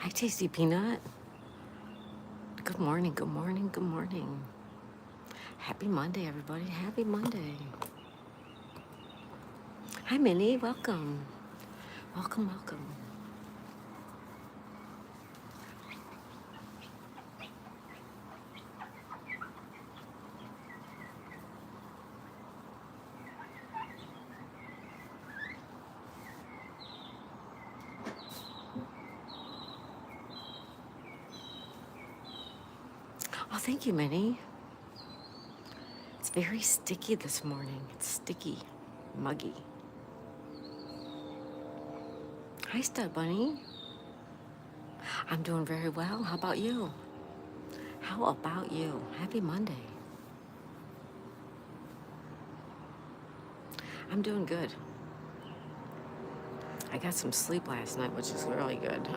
Hi, Tasty Peanut. Good morning, good morning, good morning. Happy Monday, everybody. Happy Monday. Hi, Minnie. Welcome. Welcome, welcome. Oh, thank you, Minnie. It's very sticky this morning. It's sticky, muggy. Hi, Stud Bunny. I'm doing very well. How about you? How about you? Happy Monday. I'm doing good. I got some sleep last night, which is really good.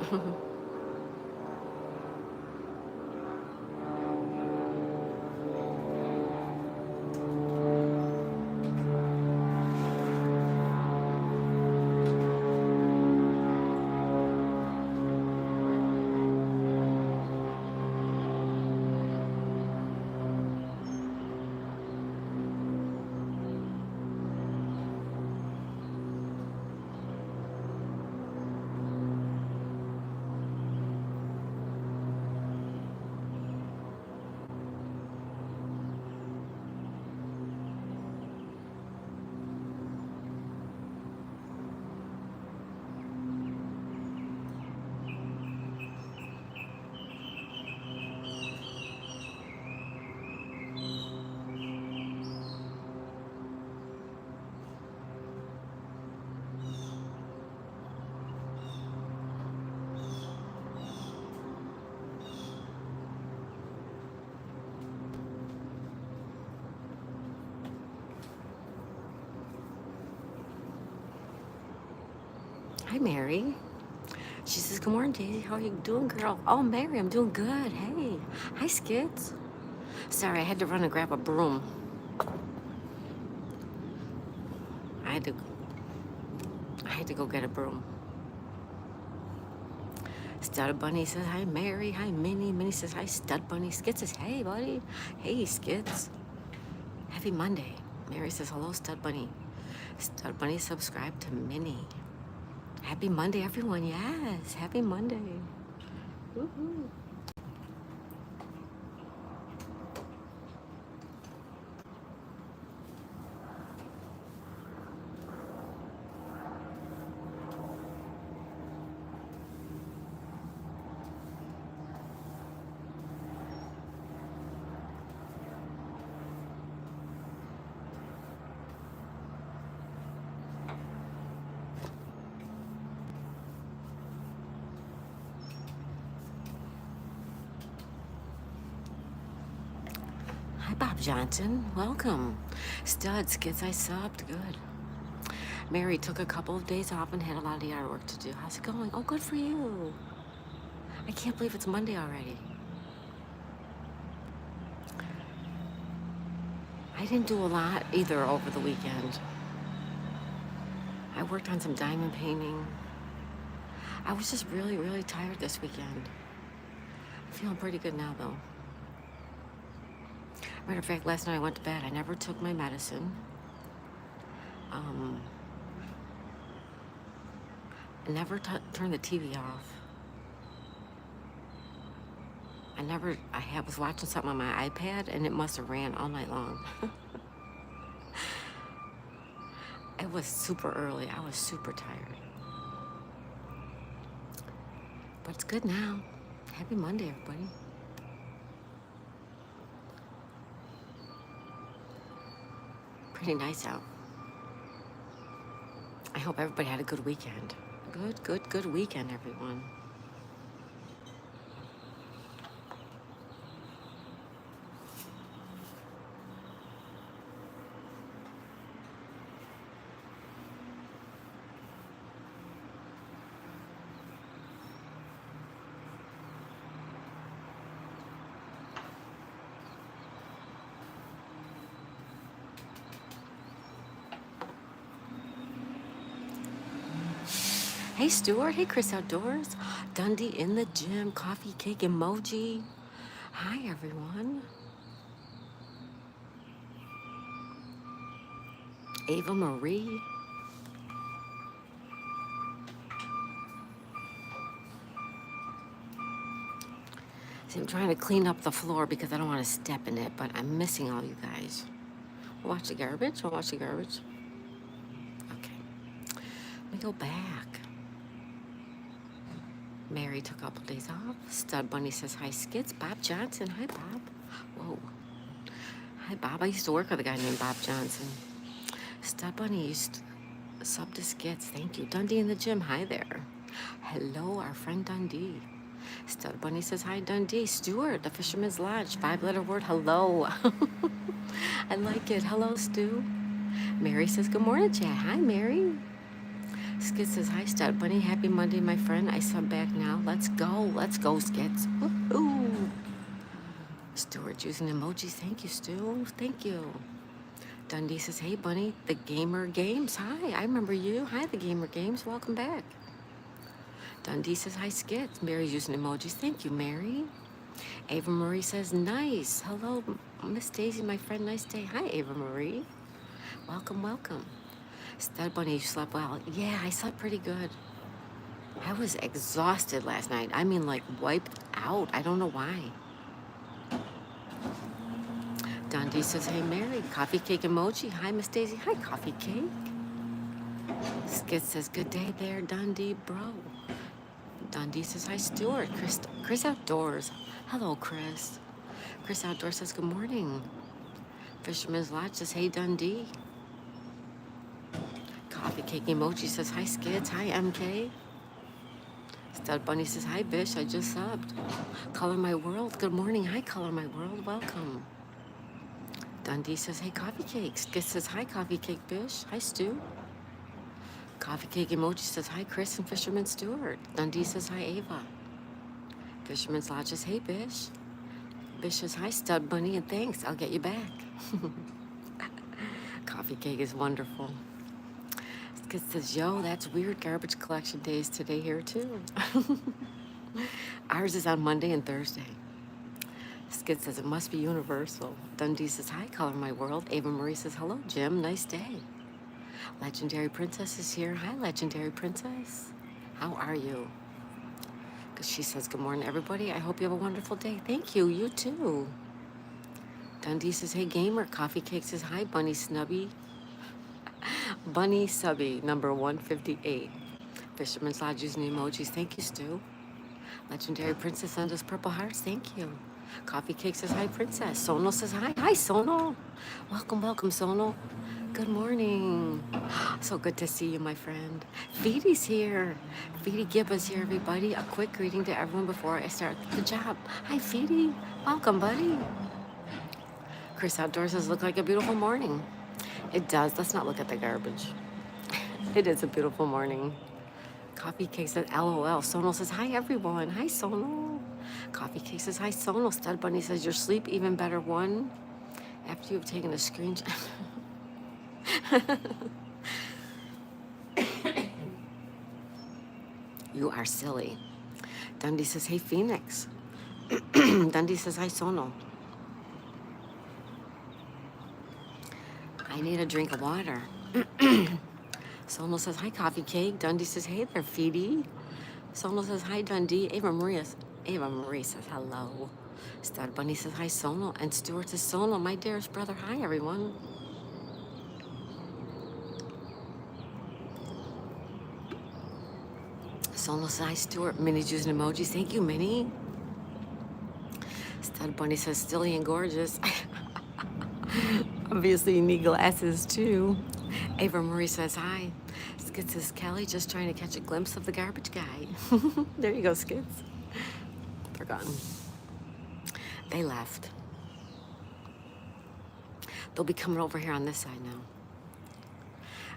Hi, Mary. She says, good morning, Daisy. How are you doing, girl? Oh, Mary, I'm doing good. Hey. Hi, Skids. Sorry, I had to run and grab a broom. I had to I had to go get a broom. Stud Bunny says, hi, Mary. Hi, Minnie. Minnie says, hi, Stud Bunny. Skid says, hey, buddy. Hey, Skids. Happy Monday. Mary says, hello, Stud Bunny. Stud Bunny subscribe to Minnie. Happy Monday, everyone. Yes, happy Monday. Woohoo. Hi, Bob Johnson. Welcome. Stud, Skids, I subbed. Good. Mary took a couple of days off and had a lot of yard work to do. How's it going? Oh, good for you. I can't believe it's Monday already. I didn't do a lot either over the weekend. I worked on some diamond painting. I was just really, really tired this weekend. I'm feeling pretty good now, though. Matter of fact, last night I went to bed. I never took my medicine. Um, I never turned the TV off. I was watching something on my iPad and it must have ran all night long. It was super early. I was super tired. But it's good now. Happy Monday, everybody. Pretty nice out. I hope everybody had a good weekend. Good weekend, everyone. Hey, Stuart. Hey, Chris Outdoors. Dundee in the gym. Coffee cake emoji. Hi, everyone. Ava Marie. See, I'm trying to clean up the floor because I don't want to step in it, but I'm missing all you guys. Watch the garbage? We'll watch the garbage. Okay. Let me go back. Mary took a couple days off. Stud Bunny says hi, Skits. Bob Johnson. Hi, Bob. Whoa. Hi, Bob. I used to work with a guy named Bob Johnson. Stud Bunny used to sub to Skits. Thank you. Dundee in the gym. Hi there. Hello, our friend Dundee. Stud Bunny says hi, Dundee. Stuart, the Fisherman's Lodge. 5-letter word. Hello. I like it. Hello, Stu. Mary says good morning, chat. Hi, Mary. Skits says hi, Stud Bunny. Happy Monday, my friend. I sub back now. Let's go. Let's go, Skits. Woo-hoo. Stuart using emojis. Thank you, Stu. Thank you. Dundee says, hey, Bunny. The Gamer Games. Hi, I remember you. Hi, the Gamer Games. Welcome back. Dundee says, hi, Skits. Mary's using emojis. Thank you, Mary. Ava Marie says, nice. Hello, Miss Daisy, my friend. Nice day. Hi, Ava Marie. Welcome, welcome. Stud Bunny, you slept well. Yeah, I slept pretty good. I was exhausted last night. I mean, like, wiped out. I don't know why. Dundee says, hey, Mary. Coffee cake emoji. Hi, Miss Daisy. Hi, coffee cake. Skit says, good day there, Dundee, bro. Dundee says, hi, Stuart. Chris Outdoors. Hello, Chris. Chris Outdoors says, good morning. Fisherman's Lodge says, hey, Dundee. Coffee cake emoji says, hi, Skids. Hi, MK. Stud Bunny says, hi, Bish. I just subbed. Color My World. Good morning. Hi, Color My World. Welcome. Dundee says, hey, coffee cake. Skid says, hi, coffee cake, Bish. Hi, Stu. Coffee cake emoji says, hi, Chris and Fisherman Stewart. Dundee says, hi, Ava. Fisherman's Lodge says, hey, Bish. Bish says, hi, Stud Bunny, and thanks. I'll get you back. Coffee cake is wonderful. Skid says, yo, that's weird. Garbage collection days today here, too. Ours is on Monday and Thursday. Skid says, it must be universal. Dundee says, hi, Color My World. Ava Marie says, hello, Jim. Nice day. Legendary Princess is here. Hi, Legendary Princess. How are you? Because she says, good morning, everybody. I hope you have a wonderful day. Thank you. You too. Dundee says, hey, gamer. Coffee Cake says, hi, Bunny Snubby. Bunny Subby, number 158. Fisherman's Lodge using emojis. Thank you, Stu. Legendary Princess sends us purple hearts. Thank you. Coffee Cake says, hi, Princess. Sono says, hi. Hi, Sono. Welcome, welcome, Sono. Good morning. So good to see you, my friend. Feedy's here. Feedy Gibba's here, everybody. A quick greeting to everyone before I start the job. Hi, Feedy. Welcome, buddy. Chris Outdoors says, look like a beautiful morning. It does. Let's not look at the garbage. It is a beautiful morning. Coffee Cake says, LOL. Sono says, hi, everyone. Hi, Sono. Coffee Cake says, hi, Sono. Stud Bunny says, your sleep even better one after you've taken a screenshot. You are silly. Dundee says, hey, Phoenix. Dundee says, hi, Sono. I need a drink of water. Sono says, hi, Coffee Cake. Dundee says, hey there, Feedy. Sono says, hi, Dundee. Ava Marie says, hello. Stud Bunny says, hi, Sono. And Stuart says, Sono, my dearest brother. Hi, everyone. Sono says, hi, Stuart. Minnie's using emojis. Thank you, Minnie. Stud Bunny says, stilly and gorgeous. Obviously, you need glasses, too. Ava Marie says, hi. Skid says, Kelly, just trying to catch a glimpse of the garbage guy. There you go, Skids. Forgotten. They left. They'll be coming over here on this side now.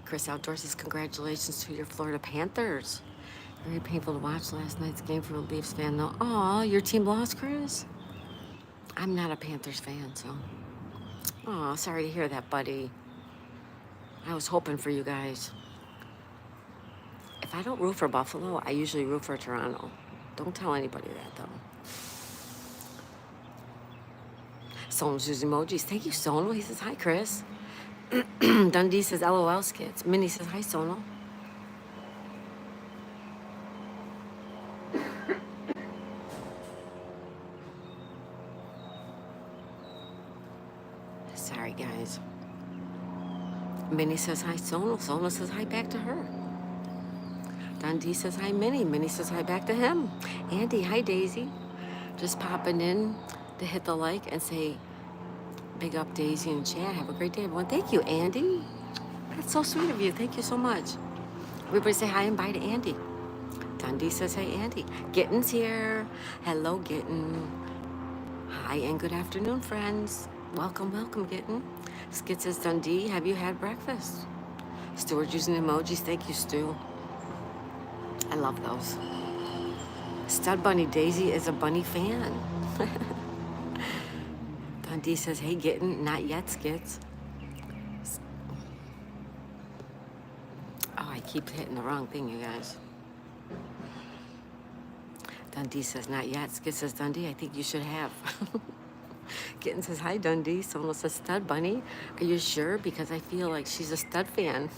Chris Outdoors says, congratulations to your Florida Panthers. Very painful to watch last night's game from a Leafs fan, though. Aw, your team lost, Chris? I'm not a Panthers fan, so. Aw, sorry to hear that, buddy. I was hoping for you guys. If I don't root for Buffalo, I usually root for Toronto. Don't tell anybody that, though. Sonal's using emojis. Thank you, Sonal. He says, hi, Chris. Dundee says, LOL skits. Minnie says, hi, Sonal. Sorry, guys. Minnie says, hi, Sonal. Sonal says, hi back to her. Dundee says, hi, Minnie. Minnie says, hi back to him. Andy, hi, Daisy. Just popping in to hit the like and say, big up Daisy and chat. Have a great day, everyone. Thank you, Andy. That's so sweet of you. Thank you so much. Everybody say hi and bye to Andy. Dundee says, hey, Andy. Gittin's here. Hello, Gittin. Hi and good afternoon, friends. Welcome, welcome, Gittin. Skit says, Dundee, have you had breakfast? Stuart using emojis. Thank you, Stu. I love those. Stud Bunny Daisy is a bunny fan. Dundee says, hey, Gittin. Not yet, Skits. Oh, I keep hitting the wrong thing, you guys. Dundee says, not yet. Skit says, Dundee, I think you should have. Kitten says, hi, Dundee. Someone says, Stud Bunny. Are you sure? Because I feel like she's a stud fan.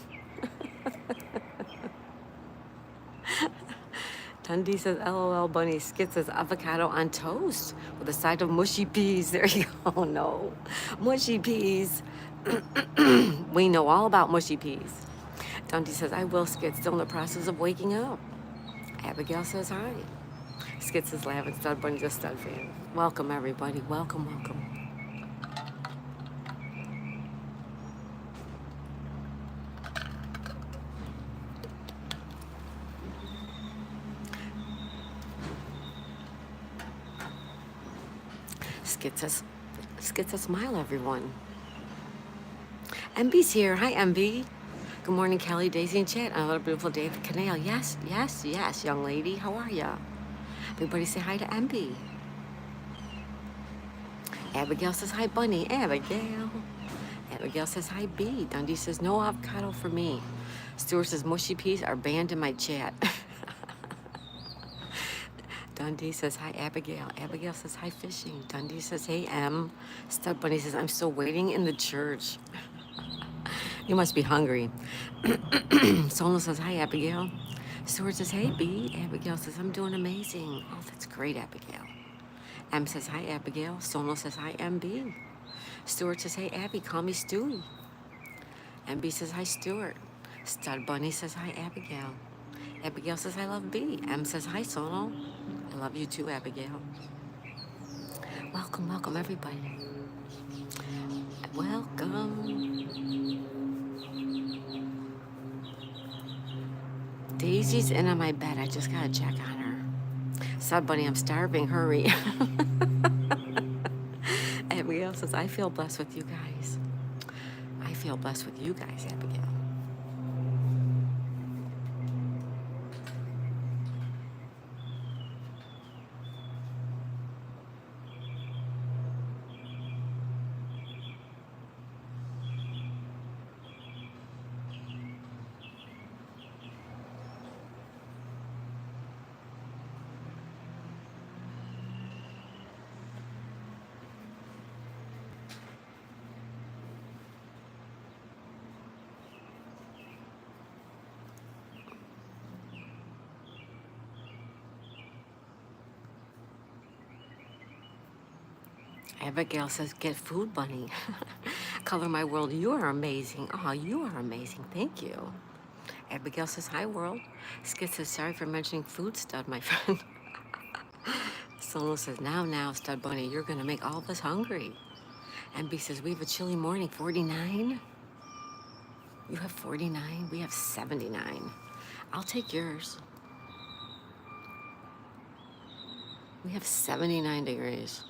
Dundee says, LOL Bunny. Skit says, avocado on toast with a side of mushy peas. There you go. No. Mushy peas. We know all about mushy peas. Dundee says, I will, Skit. Still in the process of waking up. Abigail says, hi. Skit says, laughing. Stud Bunny's a stud fan. Welcome, everybody. Welcome, welcome. Skit says, smile, everyone. MB's here. Hi, MB. Good morning, Kelly, Daisy, and Chat. Another beautiful day at the canal. Yes, yes, yes, young lady. How are ya? Everybody say hi to MB. Abigail says, hi, Bunny. Abigail. Abigail says, hi, B. Dundee says, no avocado for me. Stuart says, mushy peas are banned in my chat. Dundee says, hi, Abigail. Abigail says, hi, fishing. Dundee says, hey, M. Stud Bunny says, I'm still waiting in the church. You must be hungry. Sonal says, hi, Abigail. Stuart says, hey, B. Abigail says, I'm doing amazing. Oh, that's great, Abigail. M says, hi, Abigail. Sonal says, hi, MB. Stuart says, hey, Abby, call me Stewie. MB says, hi, Stuart. Stud Bunny says, hi, Abigail. Abigail says, I love B. M says, hi, Sonal. I love you too, Abigail. Welcome, welcome, everybody. Welcome. Daisy's in on my bed. I just gotta check on her. Stud Bunny, I'm starving. Hurry. Abigail says, I feel blessed with you guys. I feel blessed with you guys, Abigail. Abigail says, get food, Bunny. Color my world. You are amazing. Oh, you are amazing. Thank you. Abigail says, hi, world. Skit says, sorry for mentioning food, Stud, my friend. Sonal says, now, Stud Bunny, you're going to make all of us hungry. MB says, we have a chilly morning. 49? You have 49? We have 79. I'll take yours. We have 79 degrees.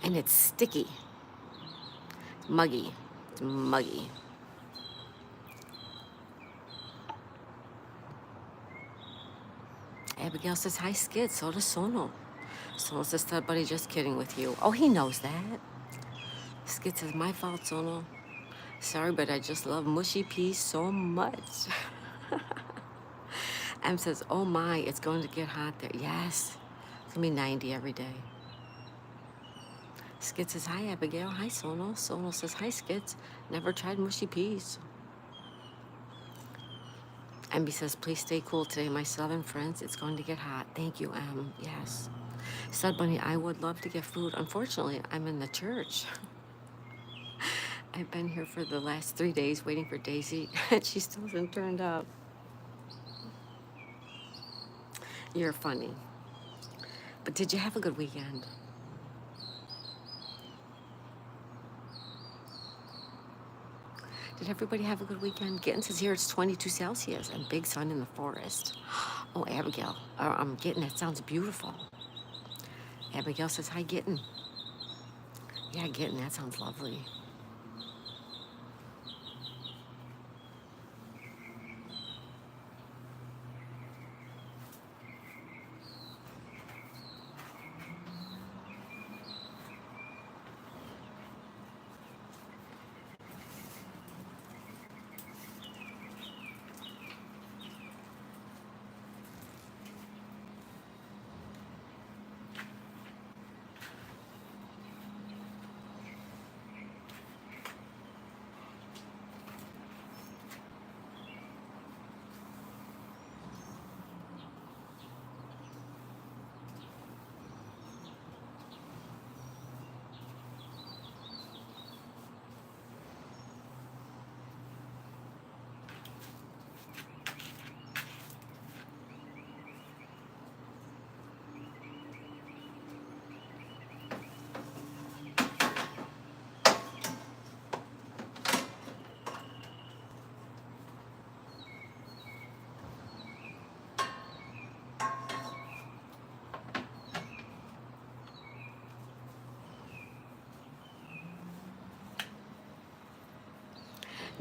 And it's sticky. It's muggy. It's muggy. Abigail says, hi, Skid. So does Sonal. Sonal says, Stud Buddy, just kidding with you. Oh, he knows that. Skid says, my fault, Sonal. Sorry, but I just love mushy peas so much. M says, oh my, it's going to get hot there. Yes, it's gonna be 90 every day. Skit says, hi, Abigail. Hi, Sonal. Sonal says, hi, Skits. Never tried mushy peas. MB says, please stay cool today, my southern friends. It's going to get hot. Thank you, M. Yes. Stud Bunny, I would love to get food. Unfortunately, I'm in the church. I've been here for the last 3 days waiting for Daisy, and she still hasn't turned up. You're funny. But did you have a good weekend? Did everybody have a good weekend? Getting says here it's 22 Celsius and big sun in the forest. Oh, Abigail. I'm getting that sounds beautiful. Abigail says, hi, Getting. Yeah, Getting, that sounds lovely.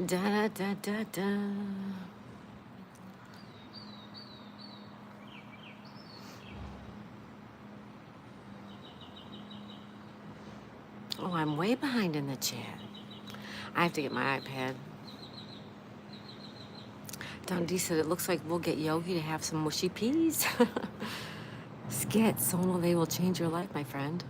Da da da da. Oh, I'm way behind in the chat. I have to get my iPad. Dundee said it looks like we'll get Yogi to have some mushy peas. Skits, Sonal, they will change your life, my friend.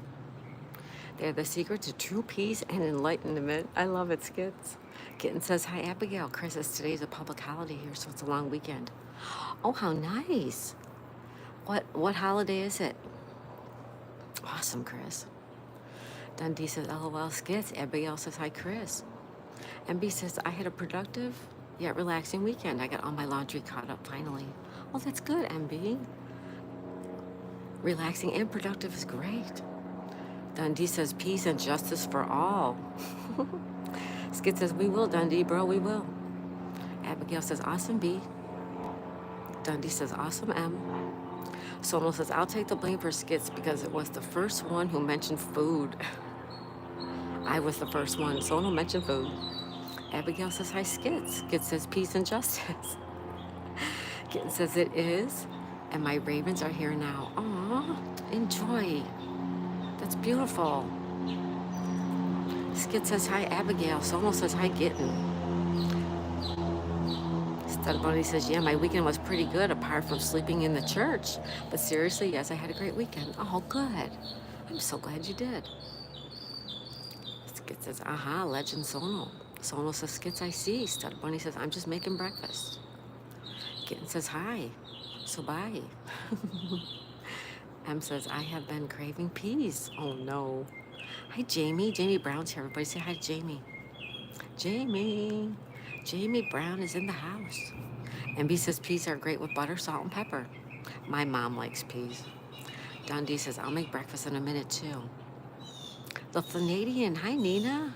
They're the secret to true peace and enlightenment. I love it, Skits. Kitten says, hi, Abigail. Chris says today's a public holiday here, so it's a long weekend. Oh, how nice. What holiday is it? Awesome, Chris. Dundee says, LOL, Skits. Abigail says, hi, Chris. MB says, I had a productive yet relaxing weekend. I got all my laundry caught up finally. Oh, that's good, MB. Relaxing and productive is great. Dundee says, peace and justice for all. Skid says, we will, Dundee, bro, we will. Abigail says, awesome, B. Dundee says, awesome, M. Sonal says, I'll take the blame for Skits because it was the first one who mentioned food. I was the first one. Sonal mentioned food. Abigail says, hi, Skits. Skits says, peace and justice. Kitten says, it is. And my ravens are here now. Aw, enjoy. That's beautiful. Skid says, hi, Abigail. Sonal says, hi, Gitten. Stud Bunny says, yeah, my weekend was pretty good apart from sleeping in the church. But seriously, yes, I had a great weekend. Oh, good. I'm so glad you did. Skid says, aha, legend Sonal. Sonal says, Skits, I see. Stud Bunny says, I'm just making breakfast. Gitten says, hi. So bye. M says, I have been craving peas. Oh, no. Hi, Jamie. Jamie Brown's here. Everybody say hi to Jamie. Jamie. Jamie Brown is in the house. MB says peas are great with butter, salt, and pepper. My mom likes peas. Dundee says, I'll make breakfast in a minute, too. The Flanadian. Hi, Nina.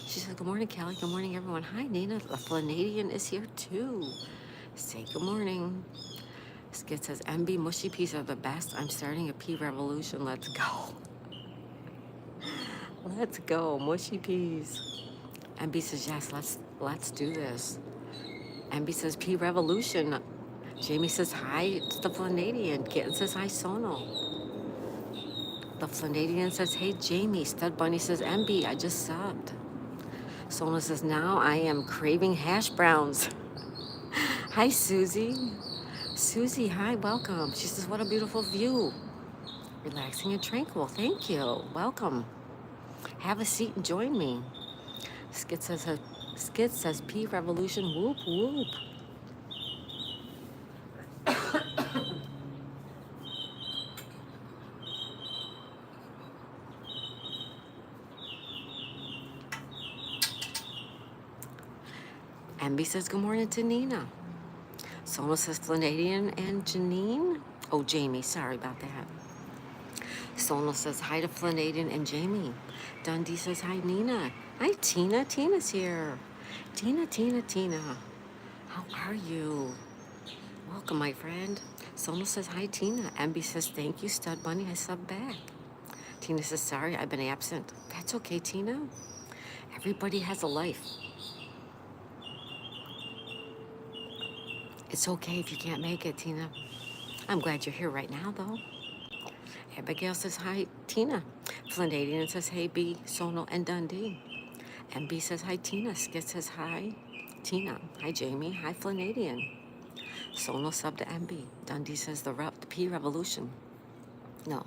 She says, good morning, Kelly. Good morning, everyone. Hi, Nina. The Flanadian is here, too. Say good morning. Skid says, MB mushy peas are the best. I'm starting a pea revolution. Let's go. Let's go, mushy peas. MB says, yes, let's do this. MB says, pea revolution. Jamie says, hi, it's the Flanadian. Kitten says, hi, Sonal. The Flanadian says, hey, Jamie. Stud Bunny says, MB, I just subbed. Sona says, now I am craving hash browns. Hi, Susie. Susie, hi, welcome. She says, what a beautiful view. Relaxing and tranquil. Thank you. Welcome. Have a seat and join me. Skit says P Revolution. Whoop, whoop. MB says, good morning to Nina. Sona says, Flanagan and Janine. Oh, Jamie, sorry about that. Sona says, hi to Flanagan and Jamie. Dundee says, hi, Nina. Hi, Tina. Tina's here. Tina. How are you? Welcome, my friend. Sona says, hi, Tina. MB says, thank you, Stud Bunny. I subbed back. Tina says, sorry, I've been absent. That's okay, Tina. Everybody has a life. It's okay if you can't make it, Tina. I'm glad you're here right now, though. Abigail says, hi, Tina. Flindadian says, hey, B, Sono, and Dundee. MB says, hi, Tina. Skit says, hi, Tina. Hi, Jamie. Hi, Flindadian. Sono sub to MB. Dundee says, the P Revolution. No,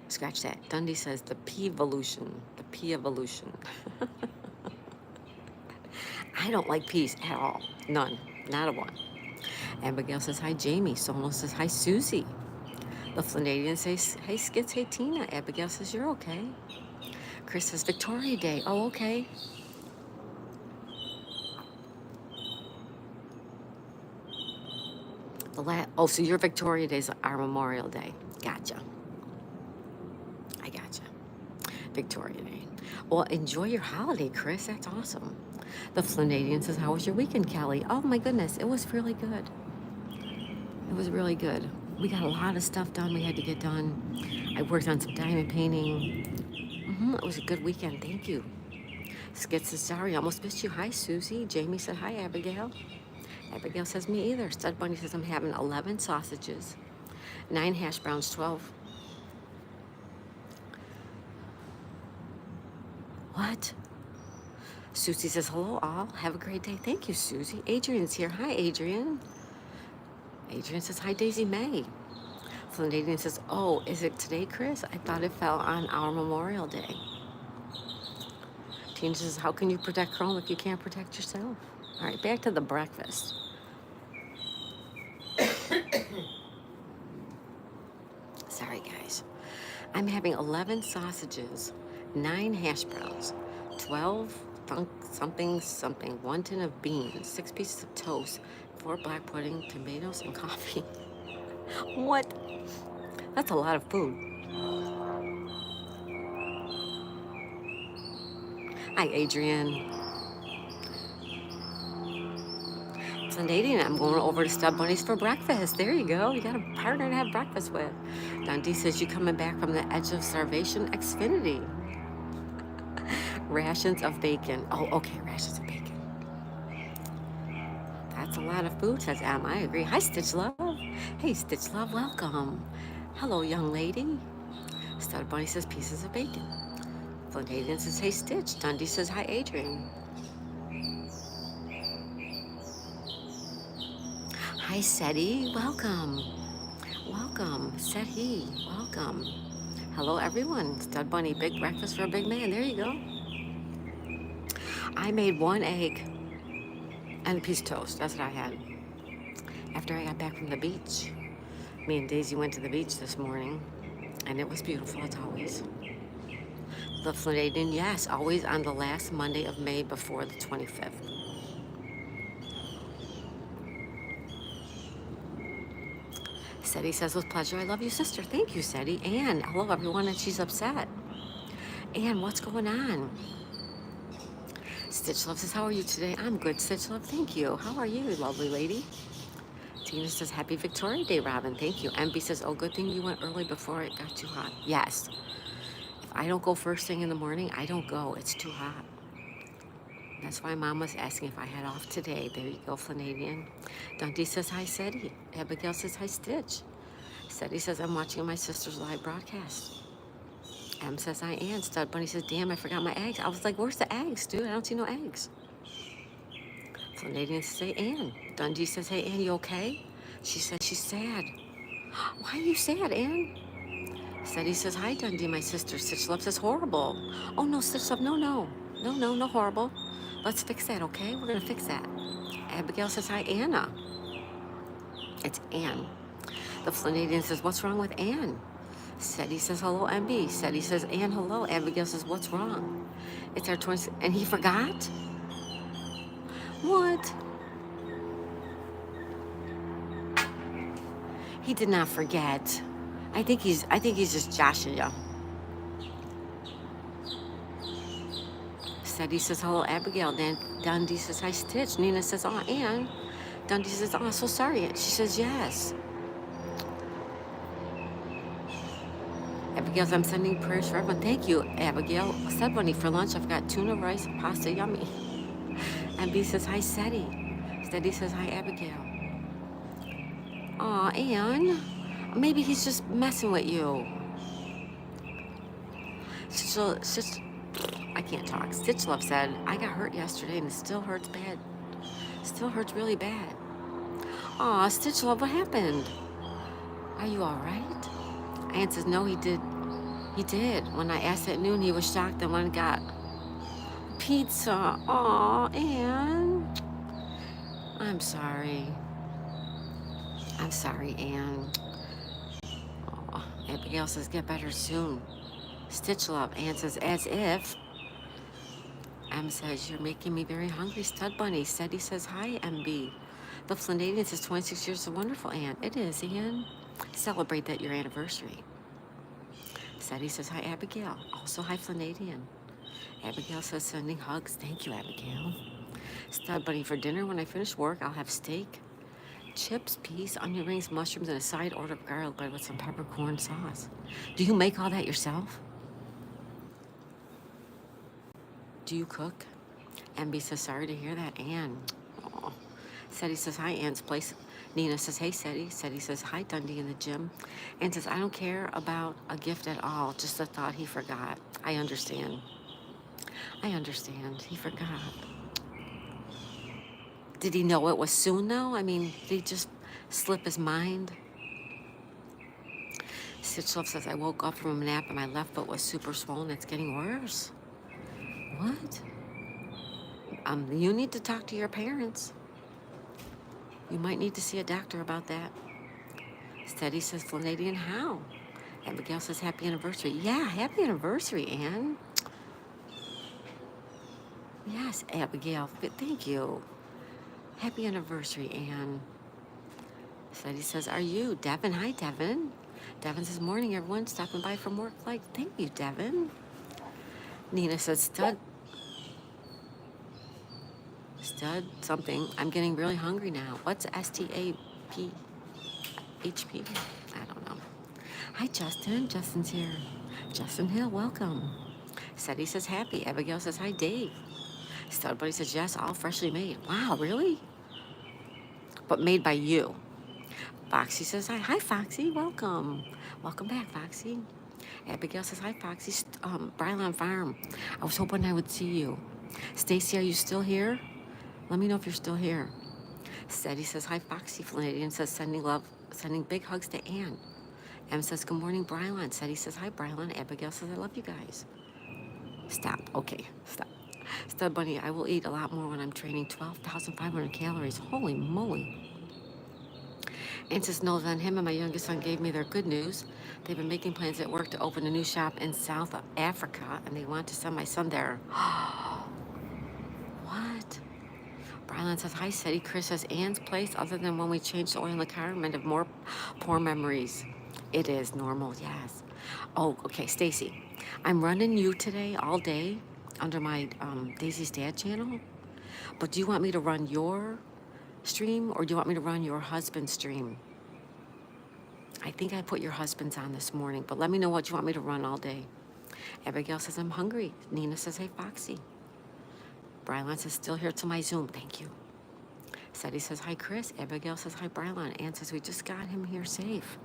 scratch that. Dundee says, the P Evolution. The P Evolution. I don't like peas at all. None. Not a one. Abigail says, hi, Jamie. Sono says, hi, Susie. The Flindadian says, hey, Skits, hey, Tina. Abigail says, you're okay. Chris says, Victoria Day. Oh, okay. So your Victoria Day is our Memorial Day. Gotcha. I gotcha. Victoria Day. Well, enjoy your holiday, Chris. That's awesome. The Flindadian says, how was your weekend, Kelly? Oh, my goodness. It was really good. It was really good. We got a lot of stuff done we had to get done. I worked on some diamond painting. It was a good weekend. Thank you. Skit says, sorry, I almost missed you. Hi, Susie. Jamie said, hi, Abigail. Abigail says, me either. Stud Bunny says, I'm having 11 sausages, 9 hash browns, 12. What? Susie says, hello, all. Have a great day. Thank you, Susie. Adrian's here. Hi, Adrian. Adrian says, hi, Daisy May. Flindadian says, oh, is it today, Chris? I thought it fell on our Memorial Day. Tina says, how can you protect Chrome if you can't protect yourself? All right, back to the breakfast. Sorry, guys. I'm having 11 sausages, 9 hash browns, 12 something, 1 tin of beans, 6 pieces of toast, 4 black pudding, tomatoes, and coffee. What? That's a lot of food. Hi, Adrian. Flindadian, I'm going over to Stud Bunny's for breakfast. There you go. You got a partner to have breakfast with. Dundee says, you coming back from the edge of starvation? Xfinity. Rations of bacon. Oh, okay, rations of bacon. That's a lot of food, says Em. I agree. Hi, Stitch Love. Hey, Stitch Love, welcome. Hello, young lady. Stud Bunny says, pieces of bacon. Flindadian says, hey, Stitch. Dundee says, hi, Adrian. Hi, Seti. Welcome. Welcome. Seti. Welcome. Hello, everyone. Stud Bunny, big breakfast for a big man. There you go. I made 1 egg and a piece of toast. That's what I had. After I got back from the beach, me and Daisy went to the beach this morning, and it was beautiful as always. The Flindadian, yes, always on the last Monday of May before the 25th. Seti says, with pleasure, I love you, sister. Thank you, Seti. And hello, everyone, and she's upset. And what's going on? Stitch Love says, how are you today? I'm good, Stitch Love. Thank you. How are you, lovely lady? Tina says, happy Victoria Day, Robin. Thank you. MB says, oh, good thing you went early before it got too hot. Yes. If I don't go first thing in the morning, I don't go. It's too hot. That's why Mom was asking if I had off today. There you go, Flindadian. Dundee says, hi, Seti. Abigail says, hi, Stitch. Seti says, I'm watching my sister's live broadcast. M says, hi, Ann. Stud Bunny says, damn, I forgot my eggs. I was like, where's the eggs, dude? I don't see no eggs. Flanagan says, hey, Ann. Dundee says, hey, Ann, you okay? She says she's sad. Why are you sad, Ann? Steady says, hi, Dundee, my sister. Stitch Love says, horrible. Oh, no, Stitch Love, no, no. No, no, no horrible. Let's fix that, okay? We're going to fix that. Abigail says, hi, Anna. It's Ann. The Flanagan says, what's wrong with Ann? Steady says, hello, MB. Steady says, Ann, hello. Abigail says, what's wrong? It's our twins. And he forgot? What? He did not forget. I think he's just joshing you. Steady says, hello, Abigail. Then Dundee says, hi, Stitch. Nina says, oh, Ann. Dundee says, oh, so sorry. She says, yes. Abigail says, I'm sending prayers for everyone. Thank you, Abigail. Stud Bunny, for lunch, I've got tuna, rice, and pasta. Yummy. And B says, hi, Steady. Steady says, hi, Abigail. Aw, Ann. Maybe he's just messing with you. I can't talk. Stitch Love said, I got hurt yesterday and it still hurts bad. Still hurts really bad. Aw, Stitch Love, what happened? Are you all right? Ann says, no, he did. He did. When I asked at noon, he was shocked and went and got pizza. Aw, Ann. I'm sorry. I'm sorry, Ann. Aw, Abigail says, get better soon. Stitch Love. Ann says, as if. M says, you're making me very hungry, Stud Bunny. Steady says, hi, MB. The Flanagan says, 26 years is wonderful, Ann. It is, Ann. Celebrate that your anniversary. Steady says, hi, Abigail. Also, hi, Flanagan. Abigail says, sending hugs. Thank you, Abigail. Stud Bunny, for dinner, when I finish work, I'll have steak, chips, peas, onion rings, mushrooms, and a side order of garlic bread with some peppercorn sauce. Do you make all that yourself? Do you cook? MB says, sorry to hear that, Ann. Aw. Seti says, hi, Ann's place. Nina says, hey, Seti. Seti says, hi, Dundee in the gym. Ann says, I don't care about a gift at all, just a thought he forgot. I understand. I understand. He forgot. Did he know it was soon, though? I mean, did he just slip his mind? Stitch Love says, I woke up from a nap and my left foot was super swollen. It's getting worse. What? You need to talk to your parents. You might need to see a doctor about that. Steady says, Flanagan, how? Abigail says, happy anniversary. Yeah, happy anniversary, Ann. Yes, Abigail, thank you. Happy anniversary, Ann. Steady says, are you? Devin, hi, Devin. Devin says, morning, everyone. Stopping by from work. Like, thank you, Devin. Nina says, Stud something. I'm getting really hungry now. What's STAP? HP? I don't know. Hi, Justin. Justin's here. Justin Hill, welcome. Seti says happy. Abigail says hi, Dave. Stud Buddy says yes, all freshly made. Wow, really? But made by you. Foxy says hi. Hi, Foxy. Welcome. Welcome back, Foxy. Abigail says hi, Foxy. Bryland Farm. I was hoping I would see you. Stacy, are you still here? Let me know if you're still here. Steady says, hi, Foxy. Flanagan says, sending love, sending big hugs to Ann. M says, good morning, Brylan. Steady says, hi, Brylan. Abigail says, I love you guys. Stop. Okay, stop. Stud Bunny, I will eat a lot more when I'm training. 12,500 calories. Holy moly. Ann says, no, then him and my youngest son gave me their good news. They've been making plans at work to open a new shop in South Africa, and they want to send my son there. What? Brylan says, hi, Seti. Chris says, Ann's place, other than when we changed the oil in the car, might have more poor memories. It is normal, yes. Oh, okay, Stacy. I'm running you today all day under my Daisy's Dad channel. But do you want me to run your stream or do you want me to run your husband's stream? I think I put your husband's on this morning, but let me know what you want me to run all day. Abigail says, I'm hungry. Nina says, hey, Foxy. Brylan says, still here to my Zoom. Thank you. Seti says, hi, Chris. Abigail says, hi, Brylan. Ann says, we just got him here safe.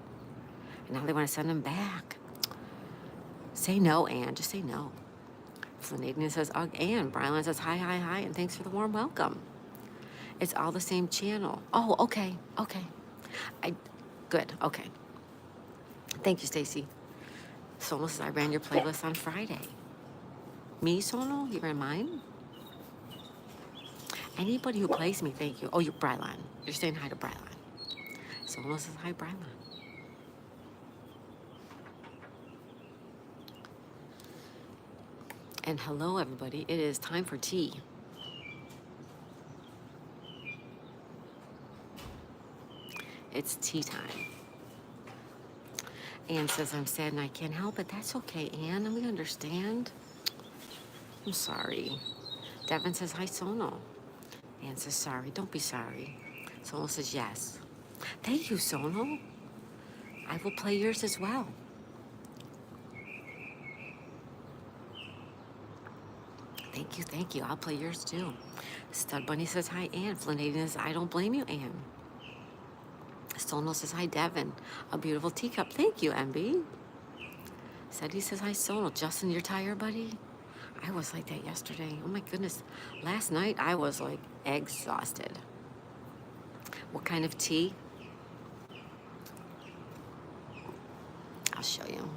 And now they want to send him back. Say no, Ann. Just say no. Flanagan says, ugh, Ann. Brylan says, hi, hi, hi, and thanks for the warm welcome. It's all the same channel. Oh, okay, okay. Good, okay. Thank you, Stacy. Sonal says, I ran your playlist on Friday. Me, Sonal? You ran mine? Anybody who plays me, thank you. Oh, you're Brylan. You're saying hi to Brylan. Sonal says, hi, Brylan. And hello, everybody. It is time for tea. It's tea time. Ann says, I'm sad and I can't help it. That's okay, Ann. We understand. I'm sorry. Devin says, hi, Sonal. Ann says, sorry. Don't be sorry. Sonal says, yes. Thank you, Sonal. I will play yours as well. Thank you, thank you. I'll play yours too. Stud Bunny says, hi, Ann. Flanagan says, I don't blame you, Ann. Sonal says, hi, Devin. A beautiful teacup. Thank you, MB. Seti says, hi, Sonal. Justin, you're tired, buddy? I was like that yesterday. Oh, my goodness. Last night, I was, like, exhausted. What kind of tea? I'll show you.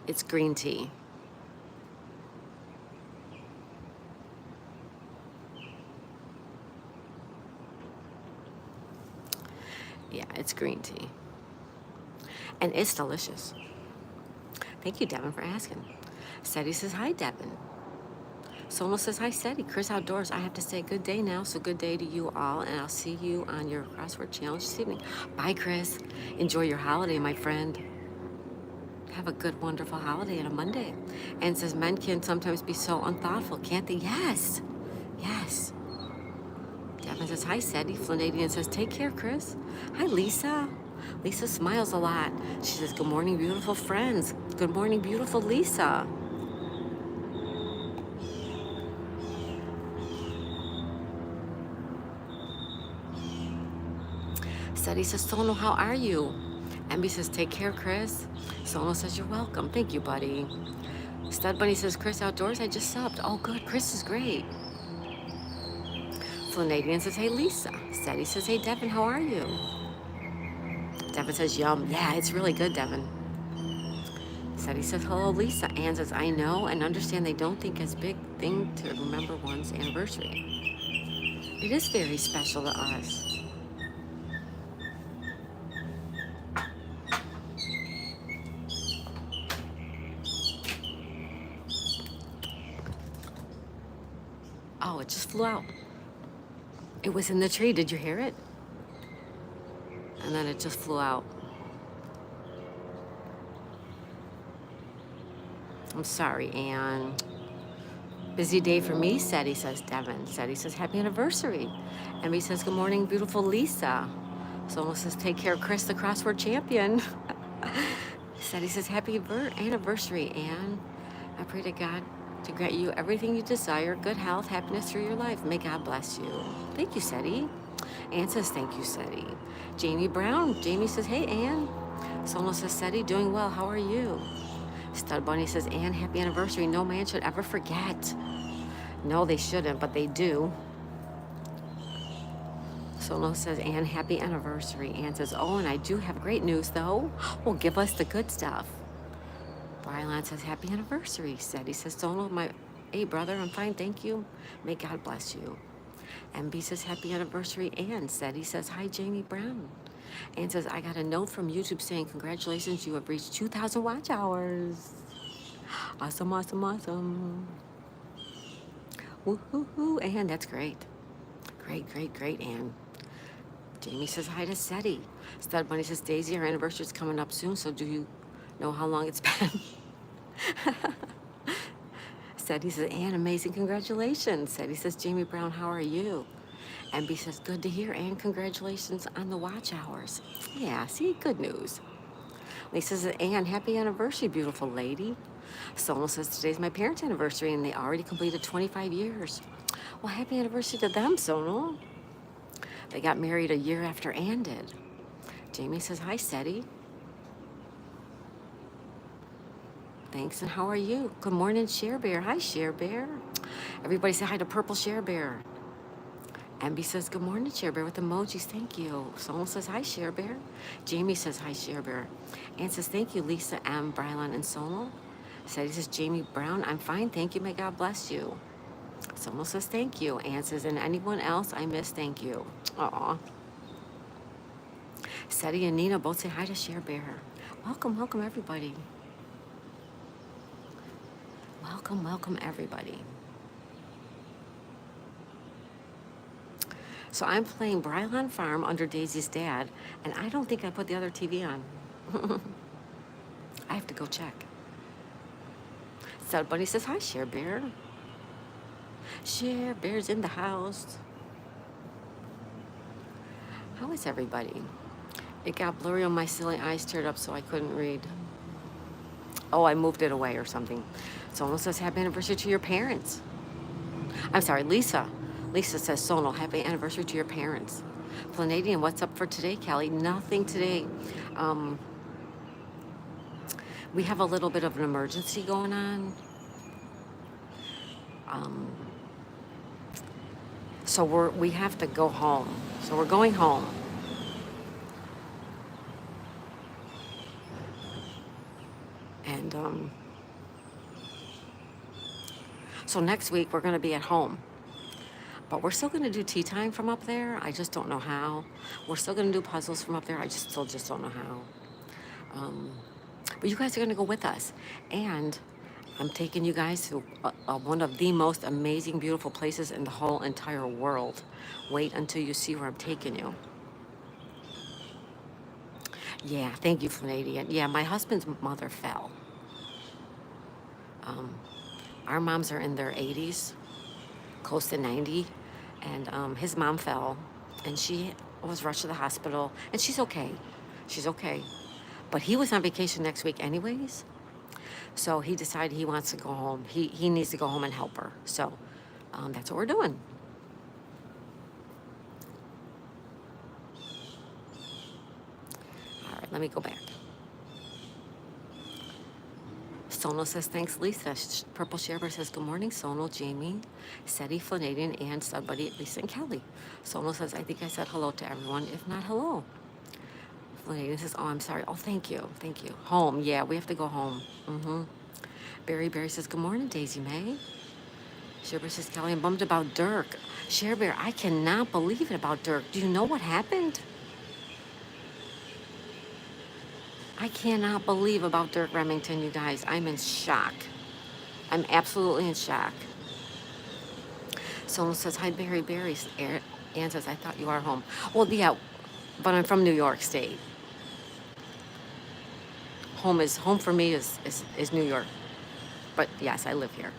It's green tea. Yeah, it's green tea. And it's delicious. Thank you, Devin, for asking. Seti says, hi, Devin. Sonal says, hi, Seti. Chris Outdoors. I have to say good day now, so good day to you all, and I'll see you on your crossword challenge this evening. Bye, Chris. Enjoy your holiday, my friend. Have a good, wonderful holiday and a Monday. And says, men can sometimes be so unthoughtful, can't they? Yes. Yes. Devin says, hi, Seti. Flanagan says, take care, Chris. Hi, Lisa. Lisa smiles a lot. She says, good morning, beautiful friends. Good morning, beautiful Lisa. Seti says, Sonal, how are you? MB says, take care, Chris. Sonal says, you're welcome. Thank you, buddy. Stud Bunny says, Chris Outdoors, I just subbed. Oh, good. Chris is great. Flanagan says, hey, Lisa. Seti says, hey, Devin, how are you? Devin says, yum. Yeah, it's really good, Devin. Seti says, hello, Lisa. Ann says, I know and understand they don't think it's a big thing to remember one's anniversary. It is very special to us. Oh, it just flew out. It was in the tree. Did you hear it? And then it just flew out. I'm sorry, Ann. Busy day for me, Seti, says Devin. Seti says, happy anniversary. Emmy says, good morning, beautiful Lisa. Sonal says, take care, Chris, the crossword champion. Seti says, happy anniversary, Ann. I pray to God to grant you everything you desire, good health, happiness through your life. May God bless you. Thank you, Seti. Ann says, thank you, Seti. Jamie Brown. Jamie says, hey, Ann. Sonal says, Seti, doing well. How are you? Stud Bunny says, Ann, happy anniversary. No man should ever forget. No, they shouldn't, but they do. Sonal says, Ann, happy anniversary. Ann says, oh, and I do have great news, though. Well, give us the good stuff. Brylan says, happy anniversary. Seti says, Sonal, hey, brother, I'm fine, thank you. May God bless you. MB says, happy anniversary. Ann. Seti says, hi, Jamie Brown. Ann says, I got a note from YouTube saying, congratulations, you have reached 2,000 watch hours. Awesome, awesome, awesome. Woo-hoo-hoo, Ann, that's great. Great, great, great, Ann. Jamie says hi to Seti. Stud Bunny says, Daisy, our anniversary is coming up soon, so do you know how long it's been? Seti says, Ann, amazing, congratulations. Seti says, Jamie Brown, how are you? MB says, good to hear, Ann, congratulations on the watch hours. Yeah, see, good news. Lisa says, Ann, happy anniversary, beautiful lady. Sonal says, today's my parents' anniversary, and they already completed 25 years. Well, happy anniversary to them, Sonal. They got married a year after Ann did. Jamie says, hi, Seti. Thanks, and how are you? Good morning, Share Bear. Hi, Share Bear. Everybody say hi to Purple Share Bear. MB says, good morning, Share Bear, with emojis. Thank you. Someone says, hi, Share Bear. Jamie says, hi, Share Bear. Ann says, thank you, Lisa M, Brylan, and Sonal. Sadie says, Jamie Brown, I'm fine. Thank you. May God bless you. Someone says, thank you. Ann says, and anyone else I miss, thank you. Aw. Sadie and Nina both say hi to Share Bear. Welcome, welcome, everybody. Welcome, welcome, everybody. So I'm playing Brylan Farm under Daisy's dad, and I don't think I put the other TV on. I have to go check. Stud Bunny says, hi, Share Bear. Share Bear's in the house. How is everybody? It got blurry on my silly eyes, teared up, so I couldn't read. Oh, I moved it away or something. Someone says, happy anniversary to your parents. I'm sorry, Lisa. Lisa says, Sonal, happy anniversary to your parents. Planadian, what's up for today, Kelly? Nothing today. We have a little bit of an emergency going on. So we have to go home. So we're going home. And so next week we're going to be at home. But we're still going to do tea time from up there. I just don't know how. We're still going to do puzzles from up there. I just don't know how. But you guys are going to go with us. And I'm taking you guys to one of the most amazing, beautiful places in the whole entire world. Wait until you see where I'm taking you. Yeah, thank you, Flanadian. Yeah, my husband's mother fell. Our moms are in their 80s, close to 90, and his mom fell, and she was rushed to the hospital, and she's okay. She's okay. But he was on vacation next week anyways, so he decided he wants to go home. He needs to go home and help her. So that's what we're doing. All right, let me go back. Sonal says, thanks, Lisa. Purple Shaver says, good morning, Sonal, Jamie, Seti, Flanadian, and Stud Buddy, Lisa, and Kelly. Sonal says, I think I said hello to everyone. If not, hello. Flanadian says, oh, I'm sorry. Oh, thank you. Thank you. Home. Yeah, we have to go home. Berry says, good morning, Daisy May. Sharebear says, Kelly, I'm bummed about Dirk. Sharebear, I cannot believe it about Dirk. Do you know what happened? I cannot believe about Dirk Remington, you guys. I'm in shock. I'm absolutely in shock. Someone says, hi, Berry. Ann says, I thought you are home. Well, yeah, but I'm from New York State. Home for me is New York. But yes, I live here.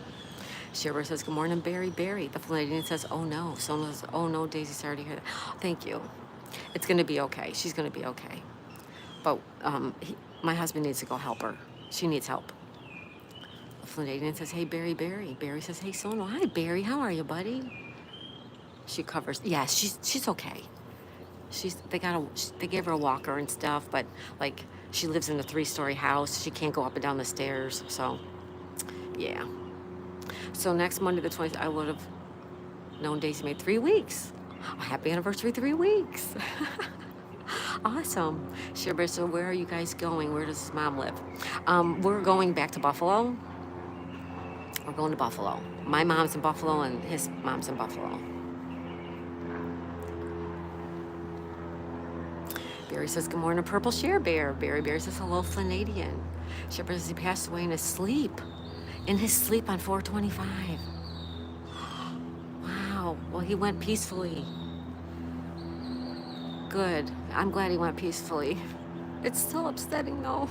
Sharebear says, good morning, Berry. The Flanagan says, oh no. Someone says, oh no, Daisy, sorry to hear that. Thank you. It's going to be okay. She's going to be okay. But my husband needs to go help her. She needs help. Flanagan says, hey, Berry. Berry says, hey, Sonal. Hi, Berry. How are you, buddy? She covers. Yeah, she's okay. They gave her a walker and stuff, but like she lives in a 3-story house. She can't go up and down the stairs. So, yeah. So next Monday the 20th, I would have known Daisy made 3 weeks. Happy anniversary, 3 weeks. Awesome. Sure, so where are you guys going? Where does mom live? We're going back to Buffalo. We're going to Buffalo. My mom's in Buffalo and his mom's in Buffalo. Barry says, good morning, Purple Share Bear. Barry says, hello, Flanadian. Share Bear says he passed away in his sleep. On 4/25. Wow. Well, he went peacefully. Good. I'm glad he went peacefully. It's still upsetting, though.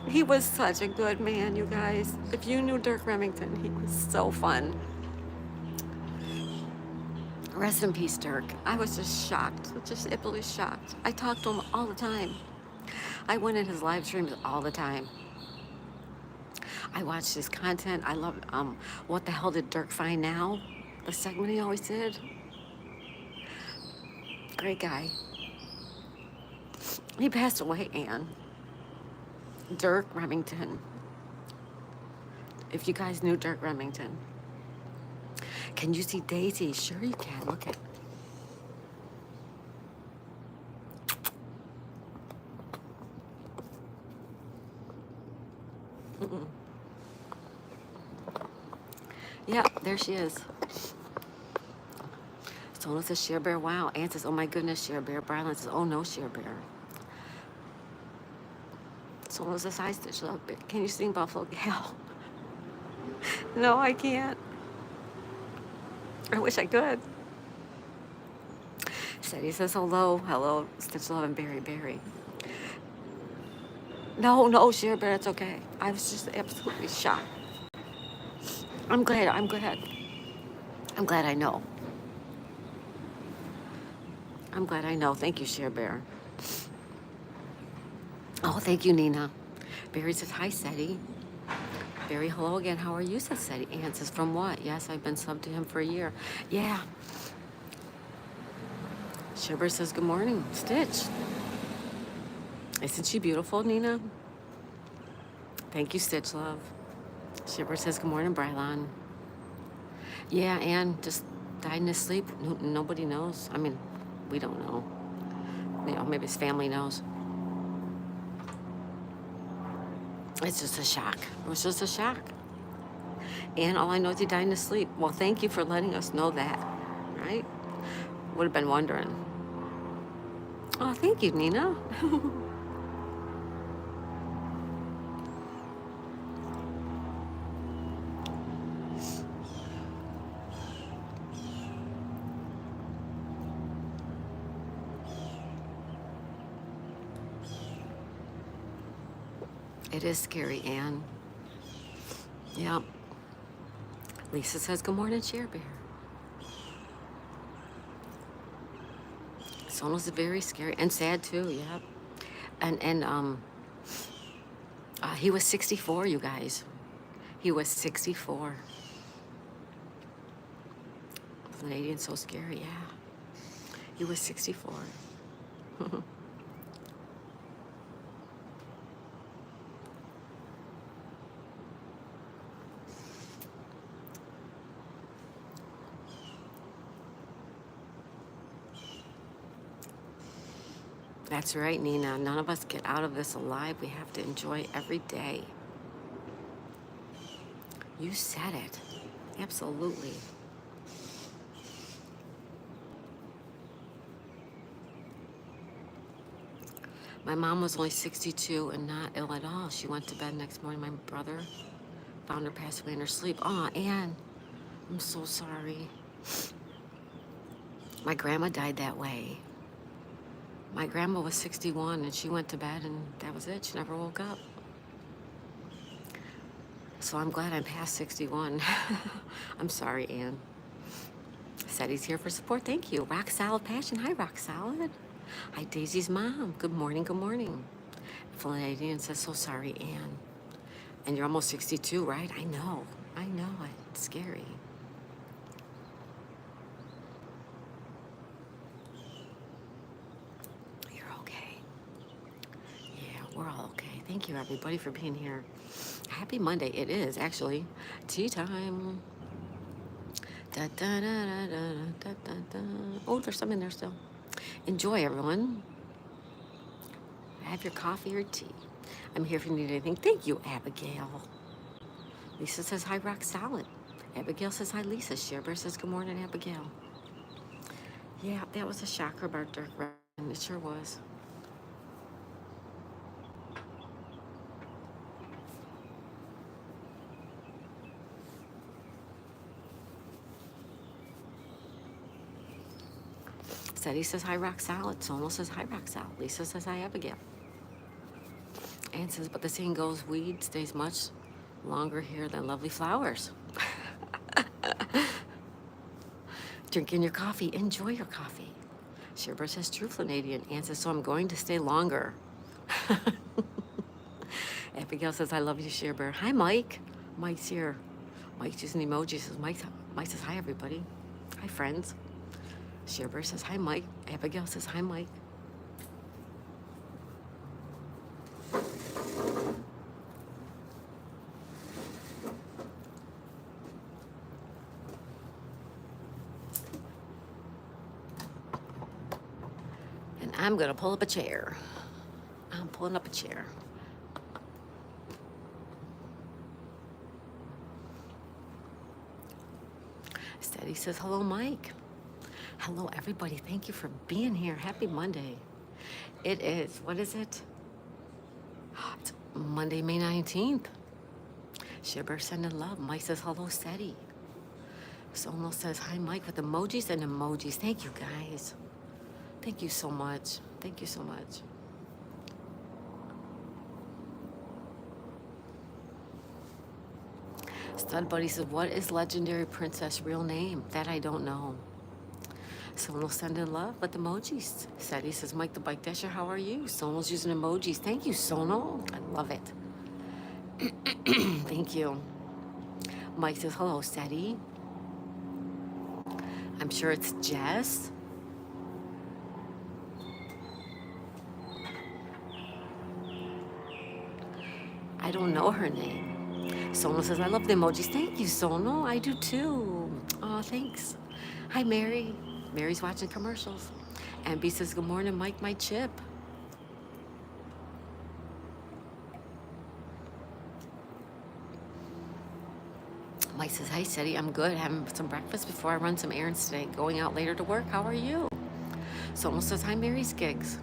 He was such a good man, you guys. If you knew Dirk Remington, he was so fun. Rest in peace, Dirk. I was just shocked, just epically shocked. I talked to him all the time. I went in his live streams all the time. I watched his content. I loved What the Hell Did Dirk Find Now? The segment he always did. Great guy. He passed away, Anne. Dirk Remington. If you guys knew Dirk Remington. Can you see Daisy? Sure you can. Look at. Yeah, there she is. Sona says Share Bear. Wow. Ann says, oh my goodness, Share Bear. Brylan says, oh no, Share Bear. Sona says, hi, Stitch Love Bear. Can you sing Buffalo Gal? No, I can't. I wish I could. Sadie says, hello, hello, Stitch Love and Berry Berry. No, Share Bear, it's okay. I was just absolutely shocked. I'm glad I know. I'm glad I know. Thank you, Share Bear. Oh, thank you, Nina. Barry says, hi, Sadie. Barry, hello again. How are you, says Sadie. Ann says, from what? Yes, I've been subbed to him for a year. Yeah. Share Bear says, good morning, Stitch. Isn't she beautiful, Nina? Thank you, Stitch Love. Shipper says, good morning, Brylan. Yeah, Ann just died in his sleep. Nobody knows. I mean, we don't know. You know, maybe his family knows. It's just a shock. It was just a shock. And all I know is he died in his sleep. Well, thank you for letting us know that, right? Would have been wondering. Oh, thank you, Nina. It is scary, Ann. Yep. Lisa says, good morning, Share Bear. Sona's very scary and sad too, yep. And he was 64, you guys. He was 64. Canadian, so scary, yeah. He was 64. That's right, Nina. None of us get out of this alive. We have to enjoy every day. You said it. Absolutely. My mom was only 62 and not ill at all. She went to bed next morning. My brother found her passed away in her sleep. Oh, Ann, I'm so sorry. My grandma died that way. My grandma was 61 and she went to bed and that was it. She never woke up. So I'm glad I'm past 61. I'm sorry, Ann. Said he's here for support. Thank you. Rock Solid Passion. Hi, Rock Solid. Hi, Daisy's mom. Good morning, good morning. Flanagan says, so sorry, Ann. And you're almost 62, right? I know. It's scary. You're okay. Yeah, we're all okay. Thank you, everybody, for being here. Happy Monday. It is, actually. Tea time. Da, da, da, da, da, da, da, da. Oh, there's some in there still. Enjoy, everyone. Have your coffee or tea. I'm here if you need anything. Thank you, Abigail. Lisa says, hi, Rock Solid. Abigail says, hi, Lisa. Sherber says, good morning, Abigail. Yeah, that was a shocker about Dirk Ryan. It sure was. Sadie says, hi, Rock Solid. Sono says, hi, Rock Solid. Lisa says, hi, Abigail. Ann says, but the saying goes, weed stays much longer here than lovely flowers. Drinking your coffee. Enjoy your coffee. Sherber says, true, Flanagan. Ann says, so I'm going to stay longer. Abigail says, I love you, Sherber. Hi, Mike. Mike's here. Mike's using emojis. Says, Mike says, hi, everybody. Hi, friends. Sherber says, hi, Mike. Abigail says, hi, Mike. I'm gonna pull up a chair. I'm pulling up a chair. Steady says, hello, Mike. Hello, everybody. Thank you for being here. Happy Monday. It is. What is it? It's Monday, May 19th. Shibber sending love. Mike says, hello, Steady. Sono says, hi, Mike, with emojis and emojis. Thank you, guys. Thank you so much. Thank you so much. Stud Buddy says, what is legendary princess real name? That I don't know. Sono sending love with emojis. Sadie says, Mike the Bike Dasher, how are you? Sono's using emojis. Thank you, Sono. I love it. Thank you. Mike says, hello, Sadie. I'm sure it's Jess. I don't know her name. Sono says, I love the emojis. Thank you, Sono. I do too. Oh, thanks. Hi, Mary. Mary's watching commercials. And B says, good morning, Mike, my chip. Mike says, hi, Sadie. I'm good. Having some breakfast before I run some errands today. Going out later to work. How are you? Sono says, hi, Mary's gigs.